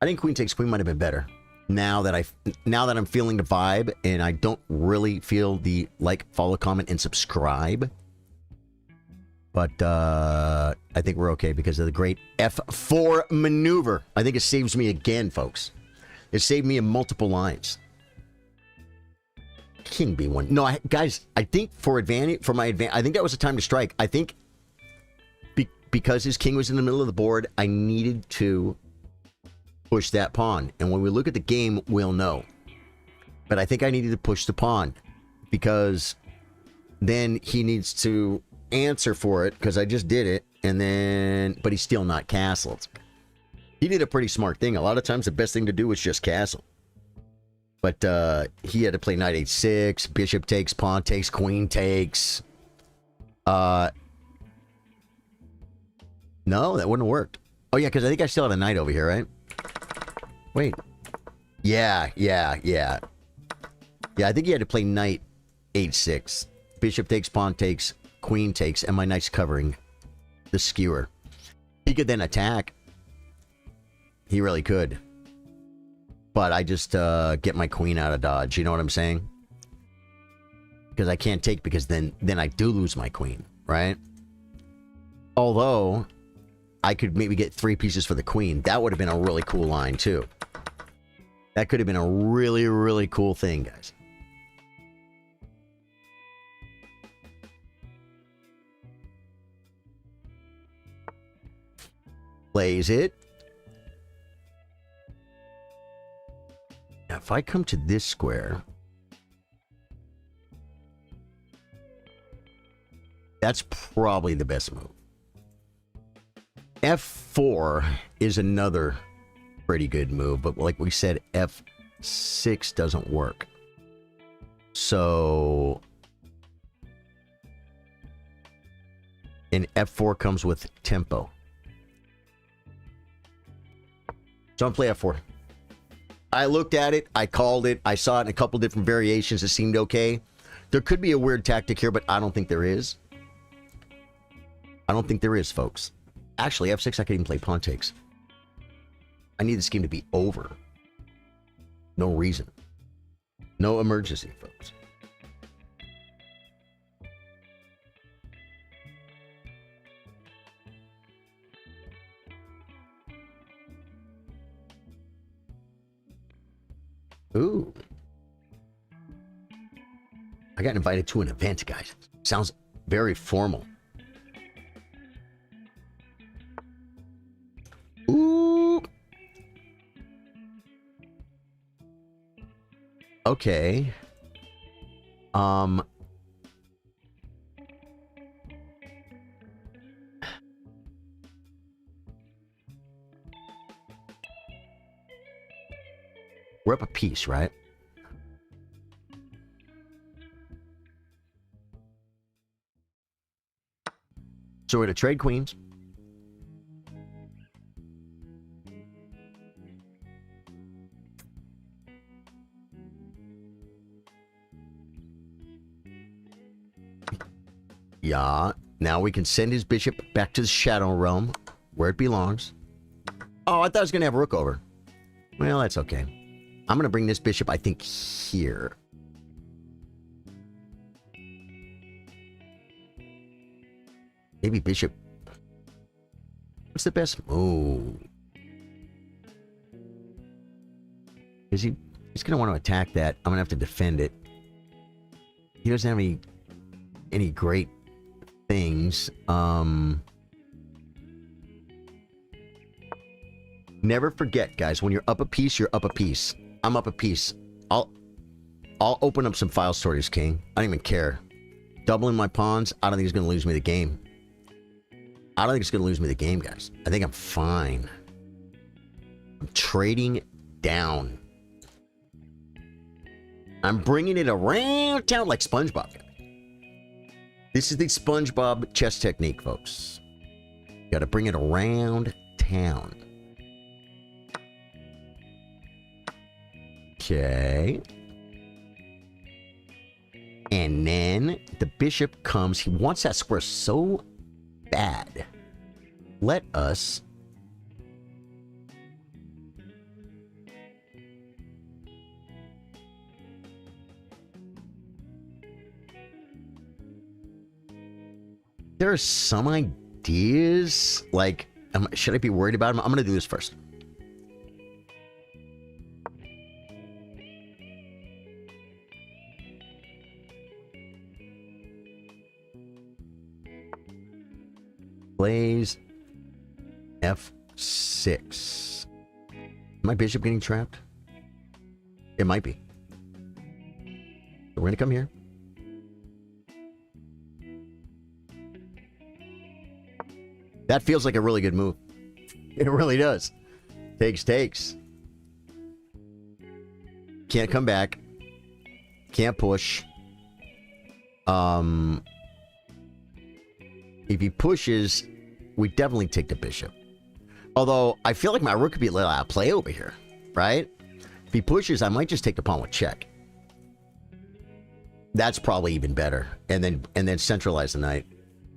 S1: I think queen takes queen might have been better. Now that I'm feeling the vibe and I don't really feel the like, follow, comment, and subscribe. But I think we're okay because of the great F4 maneuver. I think it saves me again, folks. It saved me in multiple lines. King b1. No, guys, I think for my advantage, I think that was the time to strike. I think because his king was in the middle of the board, I needed to push that pawn. And when we look at the game, we'll know. But I think I needed to push the pawn because then he needs to answer for it because I just did it. And then, but he's still not castled. He did a pretty smart thing. A lot of times the best thing to do is just castle. But he had to play knight h6, bishop takes, pawn takes, queen takes. No, that wouldn't have worked. Oh, yeah, because I think I still have a knight over here, right? Wait. Yeah, I think he had to play knight h6. Bishop takes, pawn takes, queen takes, and my knight's covering the skewer. He could then attack. He really could. But I just get my queen out of dodge. You know what I'm saying? Because I can't take because then I do lose my queen, right? Although I could maybe get 3 pieces for the queen. That would have been a really cool line too. That could have been a really, really cool thing, guys. Plays it. Now, if I come to this square, That's probably the best move. F4 is another pretty good move, but like we said, F6 doesn't work. So, and F4 comes with tempo. So I'm playing F4. I looked at it, I called it, I saw it in a couple different variations. It seemed okay. There could be a weird tactic here, but I don't think there is. I don't think there is, folks. Actually, F6, I could even play pawn takes. I need this game to be over. No reason. No emergency, folks. Ooh. I got invited to an event, guys. Sounds very formal. Ooh. Okay. We're up a piece, right? So we're going to trade queens. Yeah. Now we can send his bishop back to the Shadow Realm, where it belongs. Oh, I thought I was going to have rook over. Well, that's okay. I'm going to bring this bishop, I think, here. Maybe bishop. What's the best move? Is he? He's going to want to attack that. I'm going to have to defend it. He doesn't have any great things. Never forget, guys, when you're up a piece, you're up a piece. I'm up a piece. I'll open up some file storage, King. I don't even care. Doubling my pawns, I don't think it's going to lose me the game. I don't think it's going to lose me the game, guys. I think I'm fine. I'm trading down. I'm bringing it around town like SpongeBob. This is the SpongeBob chess technique, folks. You got to bring it around town. Okay. And then the bishop comes. He wants that square so bad. Let us there are some ideas like should I be worried about them? I'm gonna do this first. Plays F6. My bishop getting trapped? It might be. We're going to come here. That feels like a really good move. It really does. Takes. Can't come back. Can't push. If he pushes, we definitely take the bishop. Although, I feel like my rook could be a little out of play over here, right? If he pushes, I might just take the pawn with check. That's probably even better. And then centralize the knight.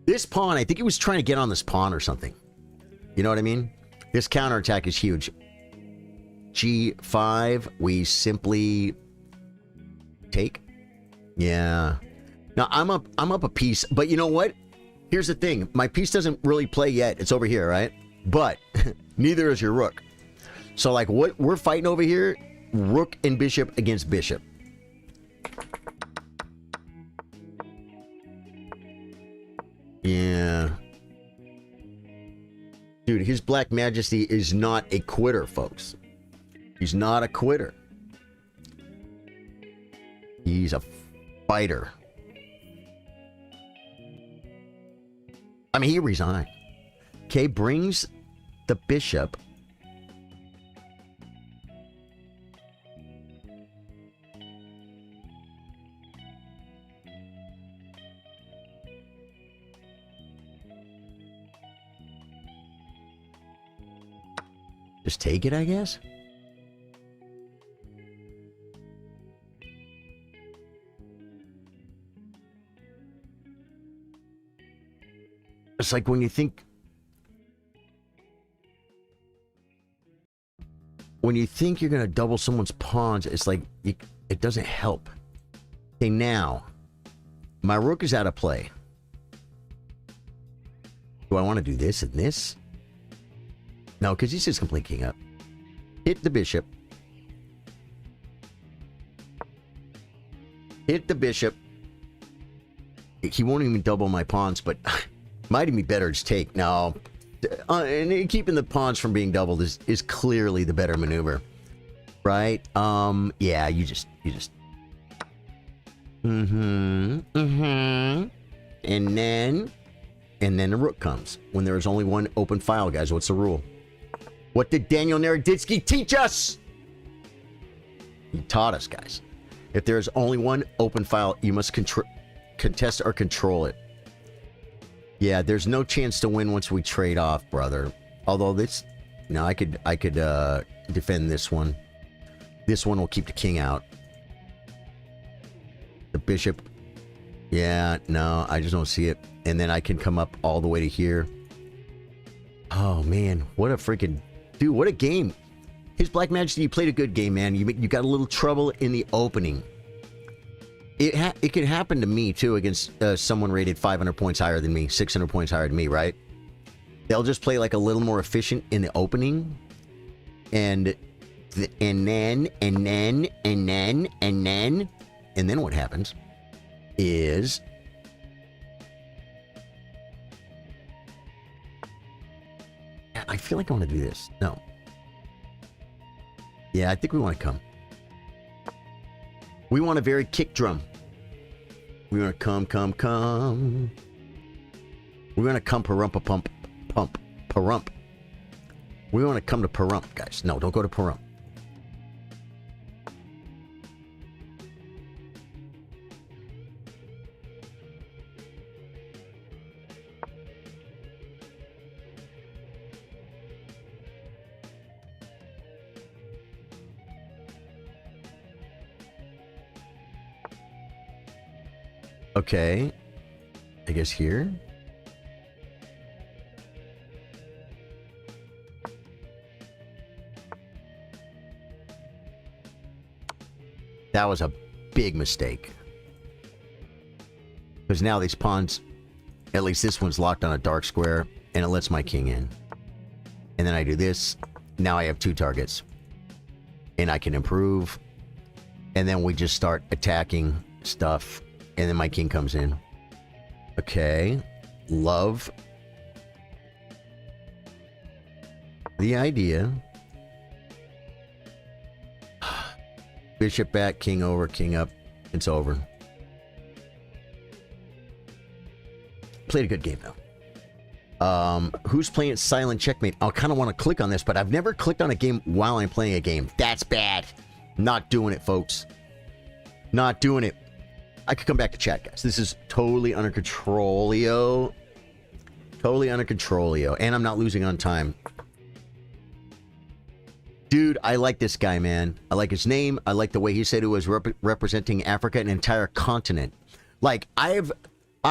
S1: This pawn, I think he was trying to get on this pawn or something. You know what I mean? This counterattack is huge. G5, we simply take. Yeah. Now, I'm up a piece, but you know what? Here's the thing. My piece doesn't really play yet. It's over here, right? But neither is your rook. So, like, what we're fighting over here, rook and bishop against bishop. Yeah. Dude, his Black Majesty is not a quitter, folks. He's not a quitter. He's a fighter. I mean, he resigned. Okay, brings the bishop. Just take it, I guess. It's like when you think you're going to double someone's pawns, it's like it doesn't help. Okay, now my rook is out of play. Do I want to do this and this? No, because he's just complete king up. Hit the bishop. Hit the bishop. He won't even double my pawns, but might even be better to take. No. And keeping the pawns from being doubled is clearly the better maneuver. Right? Yeah, you just... And then the rook comes. When there is only one open file, guys, what's the rule? What did Daniel Naroditsky teach us? He taught us, guys. If there is only one open file, you must contest or control it. Yeah, there's no chance to win once we trade off, brother. Although this... No, I could defend this one. This one will keep the king out. The bishop... Yeah, no, I just don't see it. And then I can come up all the way to here. Oh, man. What a freaking... Dude, what a game. His Black Majesty, you played a good game, man. You got a little trouble in the opening. It can happen to me, too, against someone rated 500 points higher than me, 600 points higher than me, right? They'll just play, like, a little more efficient in the opening. And then what happens is... I feel like I want to do this. No. Yeah, I think we want to come. We want a very kick drum. We want to come. We want to come parumpa pump. Parump. We want to come to parump, guys. No, don't go to parump. Okay, I guess here. That was a big mistake. Because now these pawns, at least this one's locked on a dark square, and it lets my king in. And then I do this. Now I have two targets. And I can improve. And then we just start attacking stuff. And then my king comes in. Okay. Love the idea. Bishop back, king over, king up. It's over. Played a good game, though. Who's playing Silent Checkmate? I kind of want to click on this, but I've never clicked on a game while I'm playing a game. That's bad. Not doing it, folks. Not doing it. I could come back to chat, guys. This is totally under controlio. Totally under controlio. And I'm not losing on time. Dude, I like this guy, man. I like his name. I like the way he said it was representing Africa, an entire continent. Like, I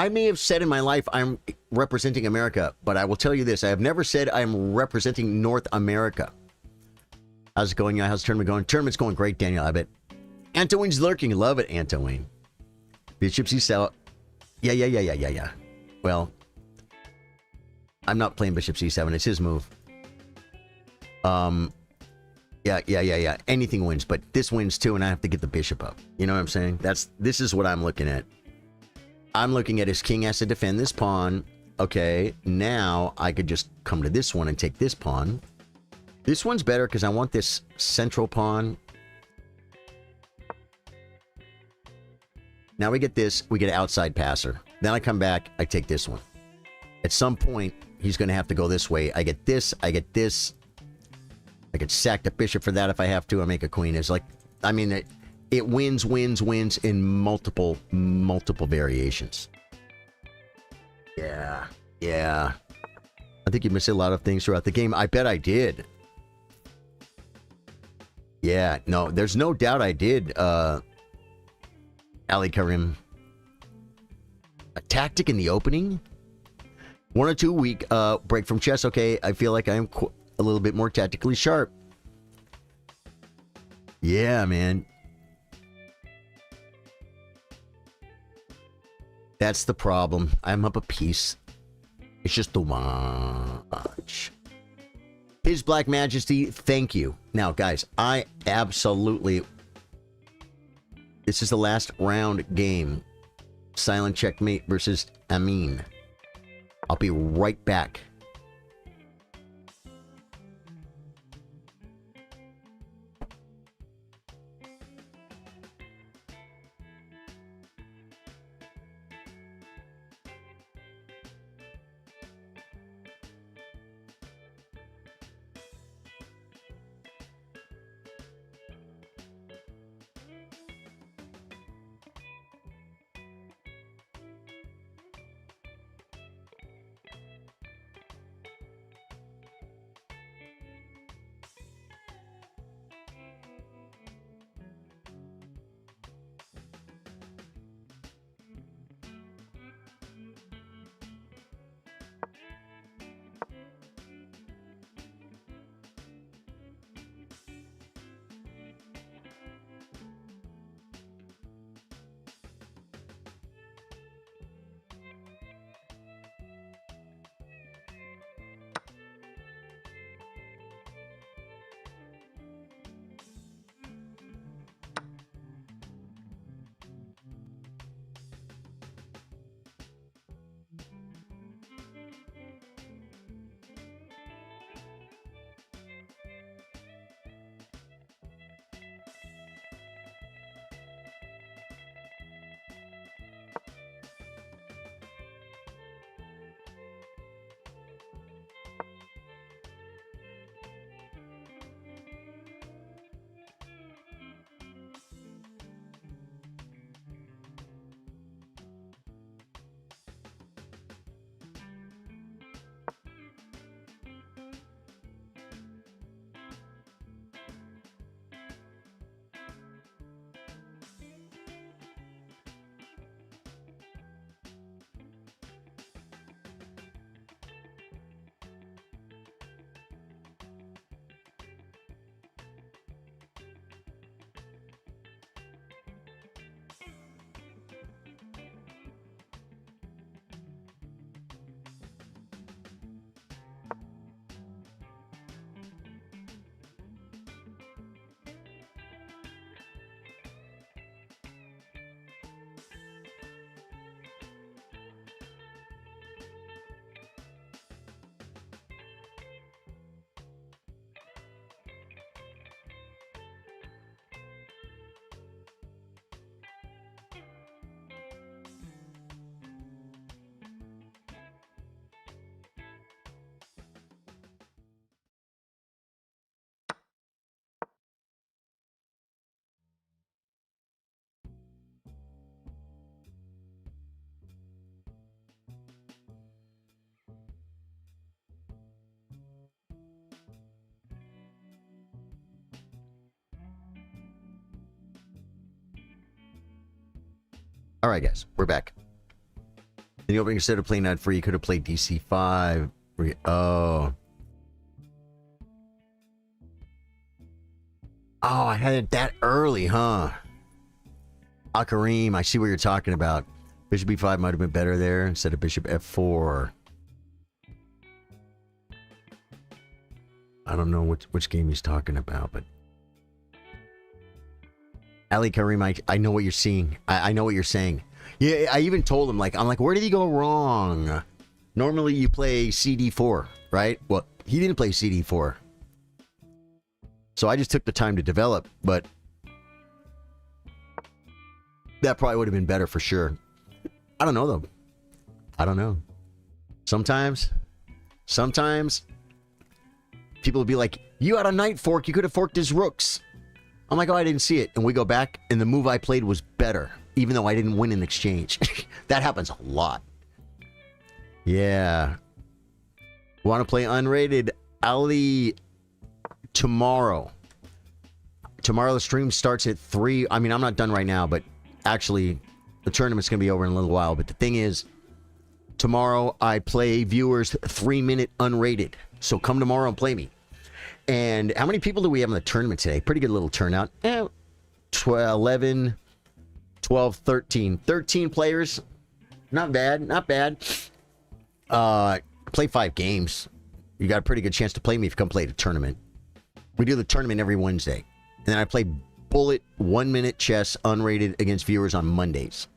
S1: may have said in my life I'm representing America, but I will tell you this. I have never said I'm representing North America. How's it going? How's the tournament going? Tournament's going great, Daniel, I bet. Antoine's lurking. Love it, Antoine. Bishop C7. Yeah. Well, I'm not playing Bishop C7. It's his move. Yeah. Anything wins, but this wins too, and I have to get the bishop up. You know what I'm saying? This is what I'm looking at. I'm looking at his king has to defend this pawn. Okay, now I could just come to this one and take this pawn. This one's better because I want this central pawn. Now we get this, we get an outside passer. Then I come back, I take this one. At some point, he's going to have to go this way. I get this. I get this. I could sack the bishop for that if I have to. I make a queen. It's like, I mean, it wins in multiple variations. Yeah. Yeah. I think you missed a lot of things throughout the game. I bet I did. Yeah. No, there's no doubt I did, Ali Karim. A tactic in the opening? 1 or 2 week break from chess. Okay, I feel like I'm a little bit more tactically sharp. Yeah, man. That's the problem. I'm up a piece. It's just too much. His Black Majesty, thank you. Now, guys, I absolutely... This is the last round game. Silent checkmate versus Amin. I'll be right back. All right, guys, we're back. In the opening, instead of playing knight free, you could have played DC5. Oh. Oh, I had it that early, huh? Karim, I see what you're talking about. Bishop B5 might have been better there instead of Bishop F4. I don't know which game he's talking about, but... Ali Karim, I know what you're seeing. I know what you're saying. Yeah, I even told him, I'm like, where did he go wrong? Normally you play CD4, right? Well, he didn't play CD4. So I just took the time to develop, but that probably would have been better for sure. I don't know, though. I don't know. Sometimes people will be like, you had a knight fork, you could have forked his rooks. I'm like, oh, I didn't see it. And we go back, and the move I played was better, even though I didn't win in exchange. That happens a lot. Yeah. Want to play unrated? Ali, tomorrow. Tomorrow the stream starts at 3. I mean, I'm not done right now, but actually, the tournament's going to be over in a little while. But the thing is, tomorrow I play viewers 3-minute unrated. So come tomorrow and play me. And how many people do we have in the tournament today? Pretty good little turnout. 11, 12, 13. 13 players. Not bad. Not bad. Play 5 games. You got a pretty good chance to play me if you come play the tournament. We do the tournament every Wednesday. And then I play bullet 1-minute chess unrated against viewers on Mondays.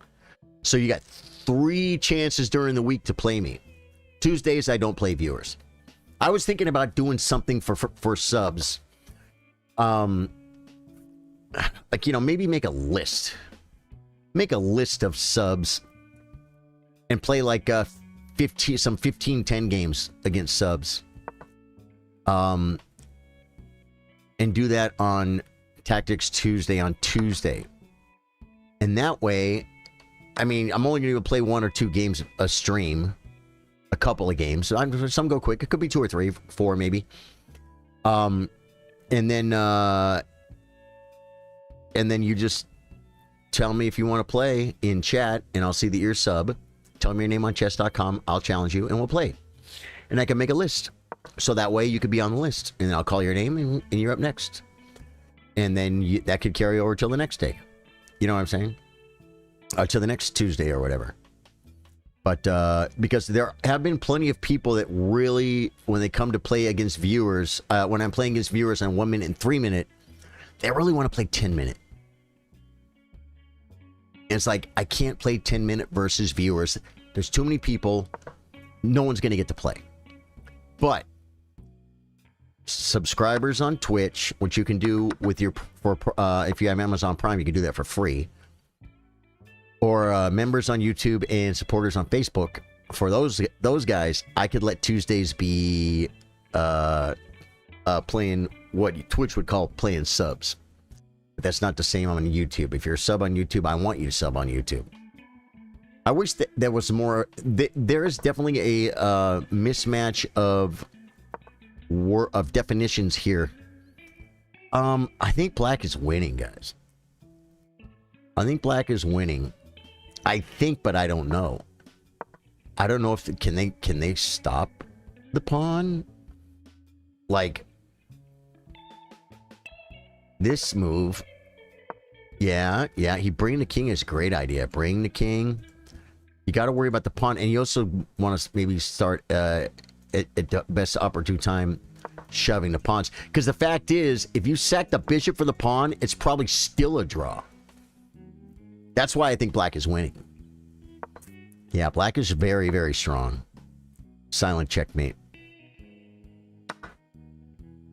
S1: So you got 3 chances during the week to play me. Tuesdays, I don't play viewers. I was thinking about doing something for subs. Like, you know, maybe make a list. Make a list of subs. And play like 15-10 games against subs. And do that on Tactics Tuesday on Tuesday. And that way, I mean, I'm only going to play 1 or 2 games a stream. A couple of games. Some go quick. It could be 2 or 3, 4 maybe. And then you just tell me if you want to play in chat, and I'll see that you're a sub. Tell me your name on chess.com. I'll challenge you, and we'll play. And I can make a list. So that way you could be on the list. And then I'll call your name, and you're up next. And then that could carry over till the next day. You know what I'm saying? Till the next Tuesday or whatever. But because there have been plenty of people that really, when they come to play against viewers, when I'm playing against viewers on 1-minute and 3-minute, they really want to play 10-minute. And it's like, I can't play 10-minute versus viewers. There's too many people. No one's going to get to play. But subscribers on Twitch, which you can do with your, if you have Amazon Prime, you can do that for free. Or members on YouTube and supporters on Facebook. For those guys, I could let Tuesdays be playing what Twitch would call playing subs. But that's not the same on YouTube. If you're a sub on YouTube, I want you to sub on YouTube. I wish that there was more. There is definitely a mismatch of definitions here. I think black is winning, guys. I think black is winning. I think, but I don't know. I don't know if can they stop the pawn? Like this move. Yeah. He bring the king is a great idea. Bring the king. You got to worry about the pawn, and you also want to maybe start at the best opportune time shoving the pawns. Because the fact is, if you sack the bishop for the pawn, it's probably still a draw. That's why I think black is winning. Yeah, black is very, very strong. Silent checkmate.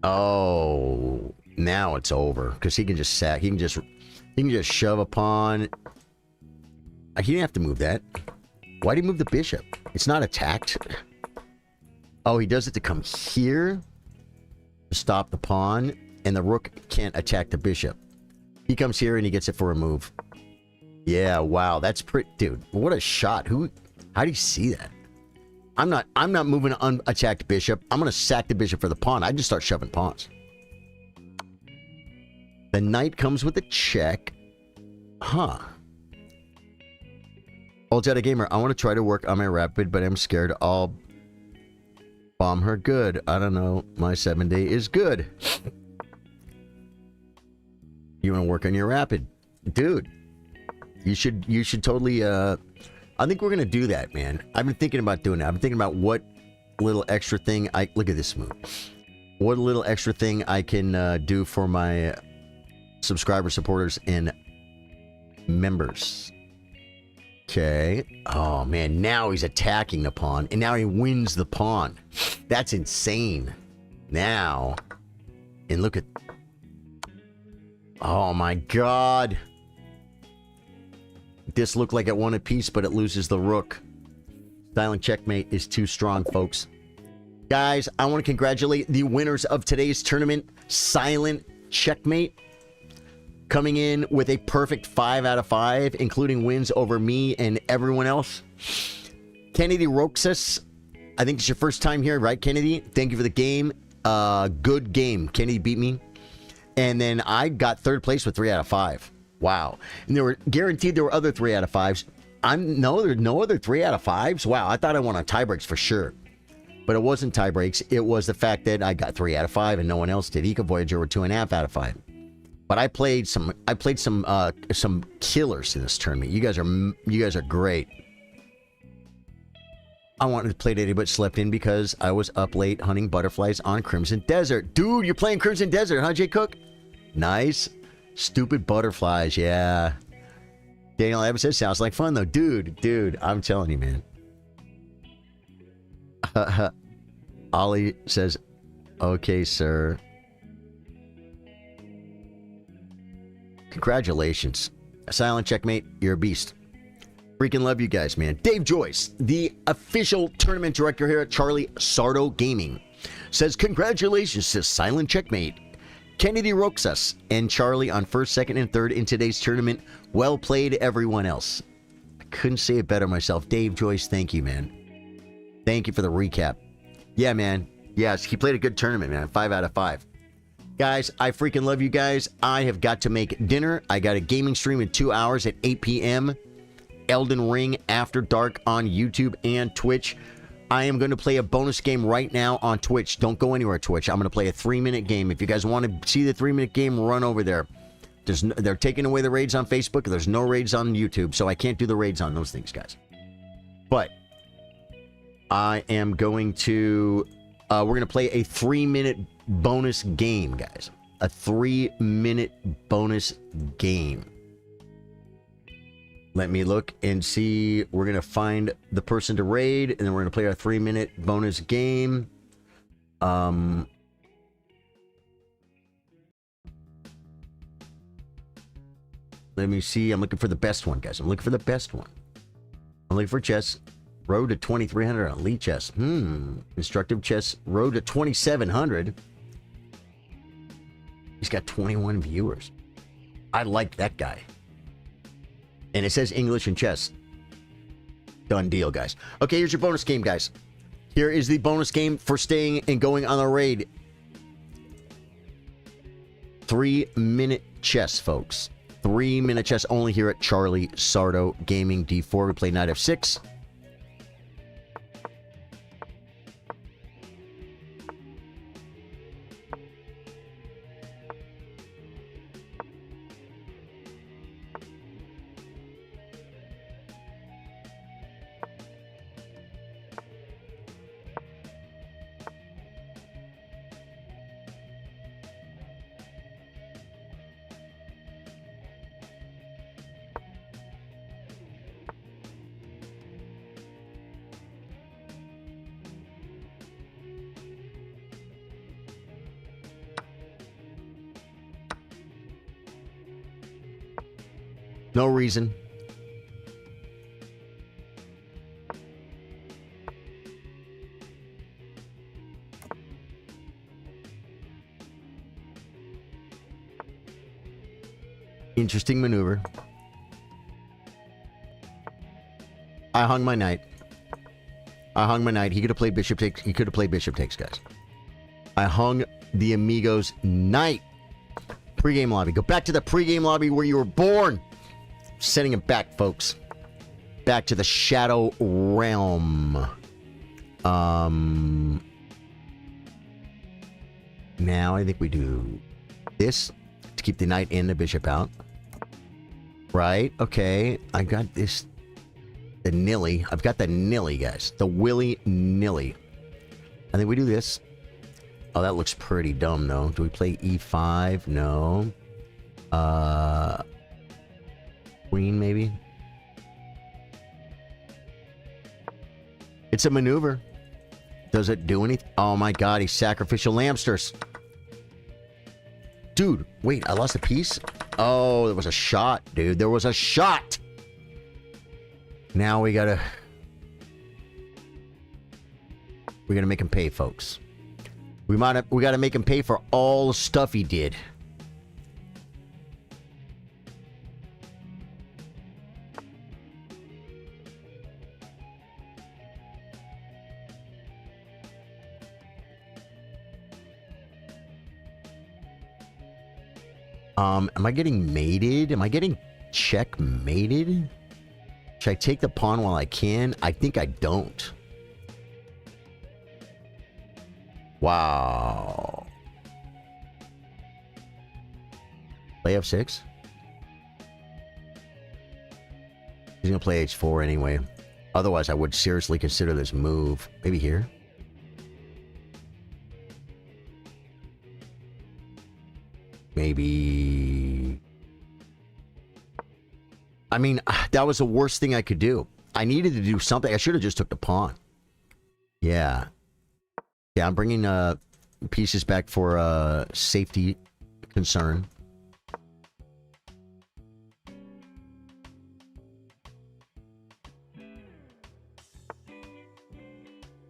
S1: Oh, now it's over because he can just sack. He can just shove a pawn. He didn't have to move that. Why did he move the bishop? It's not attacked. Oh, he does it to come here to stop the pawn, and the rook can't attack the bishop. He comes here and he gets it for a move. Yeah, wow, that's pretty, dude. What a shot! How do you see that? I'm not moving an unattacked bishop. I'm gonna sack the bishop for the pawn. I just start shoving pawns. The knight comes with a check. Huh. Old Jedi Gamer, I want to try to work on my rapid, but I'm scared I'll bomb her good. I don't know. My 7-day is good. You want to work on your rapid? Dude. You should totally, I think we're going to do that, man. I've been thinking about doing that. I've been thinking about what little extra thing look at this move. What little extra thing I can do for my subscriber, supporters, and members. Okay. Oh, man. Now he's attacking the pawn, and now he wins the pawn. That's insane. Now, and look at, oh my God. This looked like it won a piece, but it loses the rook. Silent checkmate is too strong, folks. Guys, I want to congratulate the winners of today's tournament. Silent checkmate. Coming in with a perfect 5 out of 5, including wins over me and everyone else. Kennedy Roxas. I think it's your first time here, right, Kennedy? Thank you for the game. Good game. Kennedy beat me. And then I got third place with 3 out of 5. Wow. And there were guaranteed there were other 3 out of 5s. No, there are no other 3 out of 5s. Wow, I thought I won on tie breaks for sure. But it wasn't tie breaks. It was the fact that I got 3 out of 5 and no one else did. Eco Voyager were 2.5 out of 5. But I played some killers in this tournament. You guys are great. I wanted to play today, but slept in because I was up late hunting butterflies on Crimson Desert. Dude, you're playing Crimson Desert, huh, Jay Cook? Nice. Stupid butterflies, yeah. Daniel Evans says, sounds like fun, though. Dude, I'm telling you, man. Ollie says, okay, sir. Congratulations. Silent checkmate, you're a beast. Freaking love you guys, man. Dave Joyce, the official tournament director here at Charlie Sardo Gaming, says, congratulations to Silent Checkmate, Kennedy Roxas, and Charlie on first, second, and third in today's tournament. Well played, everyone else. I couldn't say it better myself. Dave Joyce, thank you, man. Thank you for the recap. Yeah, man. Yes, he played a good tournament, man. 5 out of 5. Guys, I freaking love you guys. I have got to make dinner. I got a gaming stream in 2 hours at 8 p.m. Elden Ring After Dark on YouTube and Twitch. I am going to play a bonus game right now on Twitch. Don't go anywhere, Twitch. I'm going to play a 3-minute game. If you guys want to see the 3-minute game, run over there. They're taking away the raids on Facebook. There's no raids on YouTube, so I can't do the raids on those things, guys. But I am going to... we're going to play a 3-minute bonus game, guys. A 3-minute bonus game. Let me look and see. We're going to find the person to raid, and then we're going to play our 3-minute bonus game. Let me see. I'm looking for the best one, guys. I'm looking for the best one. I'm looking for chess. Road to 2300 on Elite Chess. Instructive Chess. Road to 2700. He's got 21 viewers. I like that guy. And it says English and chess. Done deal, guys. Okay, here's your bonus game, guys. Here is the bonus game for staying and going on the raid. 3-minute chess, folks. 3-minute chess only here at Charlie Sardo Gaming D4. We play Knight F6. No reason. Interesting maneuver. I hung my knight. He could have played bishop takes. He could have played bishop takes, guys. I hung the Amigos knight. Pre-game lobby. Go back to the pre-game lobby where you were born. Sending it back, folks. Back to the Shadow Realm. Now I think we do this to keep the knight and the bishop out. Right? Okay. I got this. The nilly. I've got the nilly, guys. The willy-nilly. I think we do this. Oh, that looks pretty dumb, though. Do we play e5? No. Queen, maybe? It's a maneuver. Does it do anything? Oh my god, he's sacrificial lambsters. Dude, wait, I lost a piece? Oh, there was a shot, dude. There was a shot! Now we gotta... We're gonna make him pay, folks. We gotta make him pay for all the stuff he did. Am I getting mated? Am I getting checkmated? Should I take the pawn while I can? I think I don't. Wow. Play f6? He's gonna play h4 anyway. Otherwise, I would seriously consider this move. Maybe here? Maybe... I mean, that was the worst thing I could do. I needed to do something. I should have just took the pawn. Yeah. Yeah, I'm bringing pieces back for safety concern.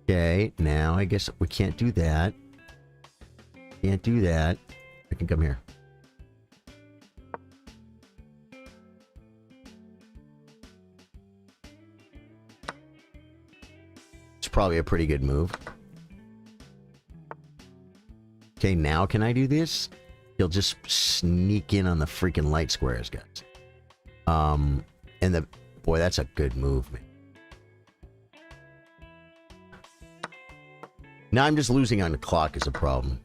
S1: Okay, now I guess we can't do that. Can't do that. I can come here. It's probably a pretty good move. Okay, now can I do this? He'll just sneak in on the freaking light squares, guys. And the... Boy, that's a good move, man. Now I'm just losing on the clock is a problem.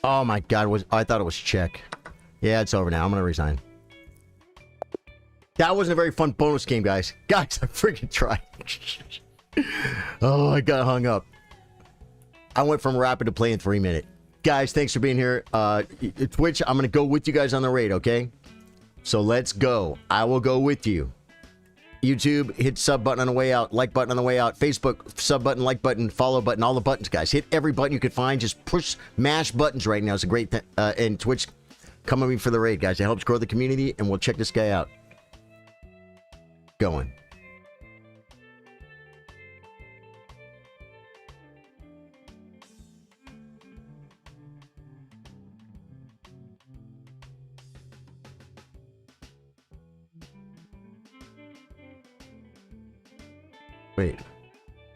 S1: Oh my god, I thought it was check. Yeah, it's over now. I'm gonna resign. That wasn't a very fun bonus game, guys. Guys, I freaking tried. Oh, I got hung up. I went from rapid to playing 3 minute. Guys, thanks for being here. Twitch, I'm gonna go with you guys on the raid, okay? So let's go. I will go with you. YouTube, hit sub button on the way out, like button on the way out, Facebook, sub button, like button, follow button, all the buttons, guys. Hit every button you can find. Just push, mash buttons right now. It's a great thing. And Twitch, come with me for the raid, guys. It helps grow the community, and we'll check this guy out. Going. Wait.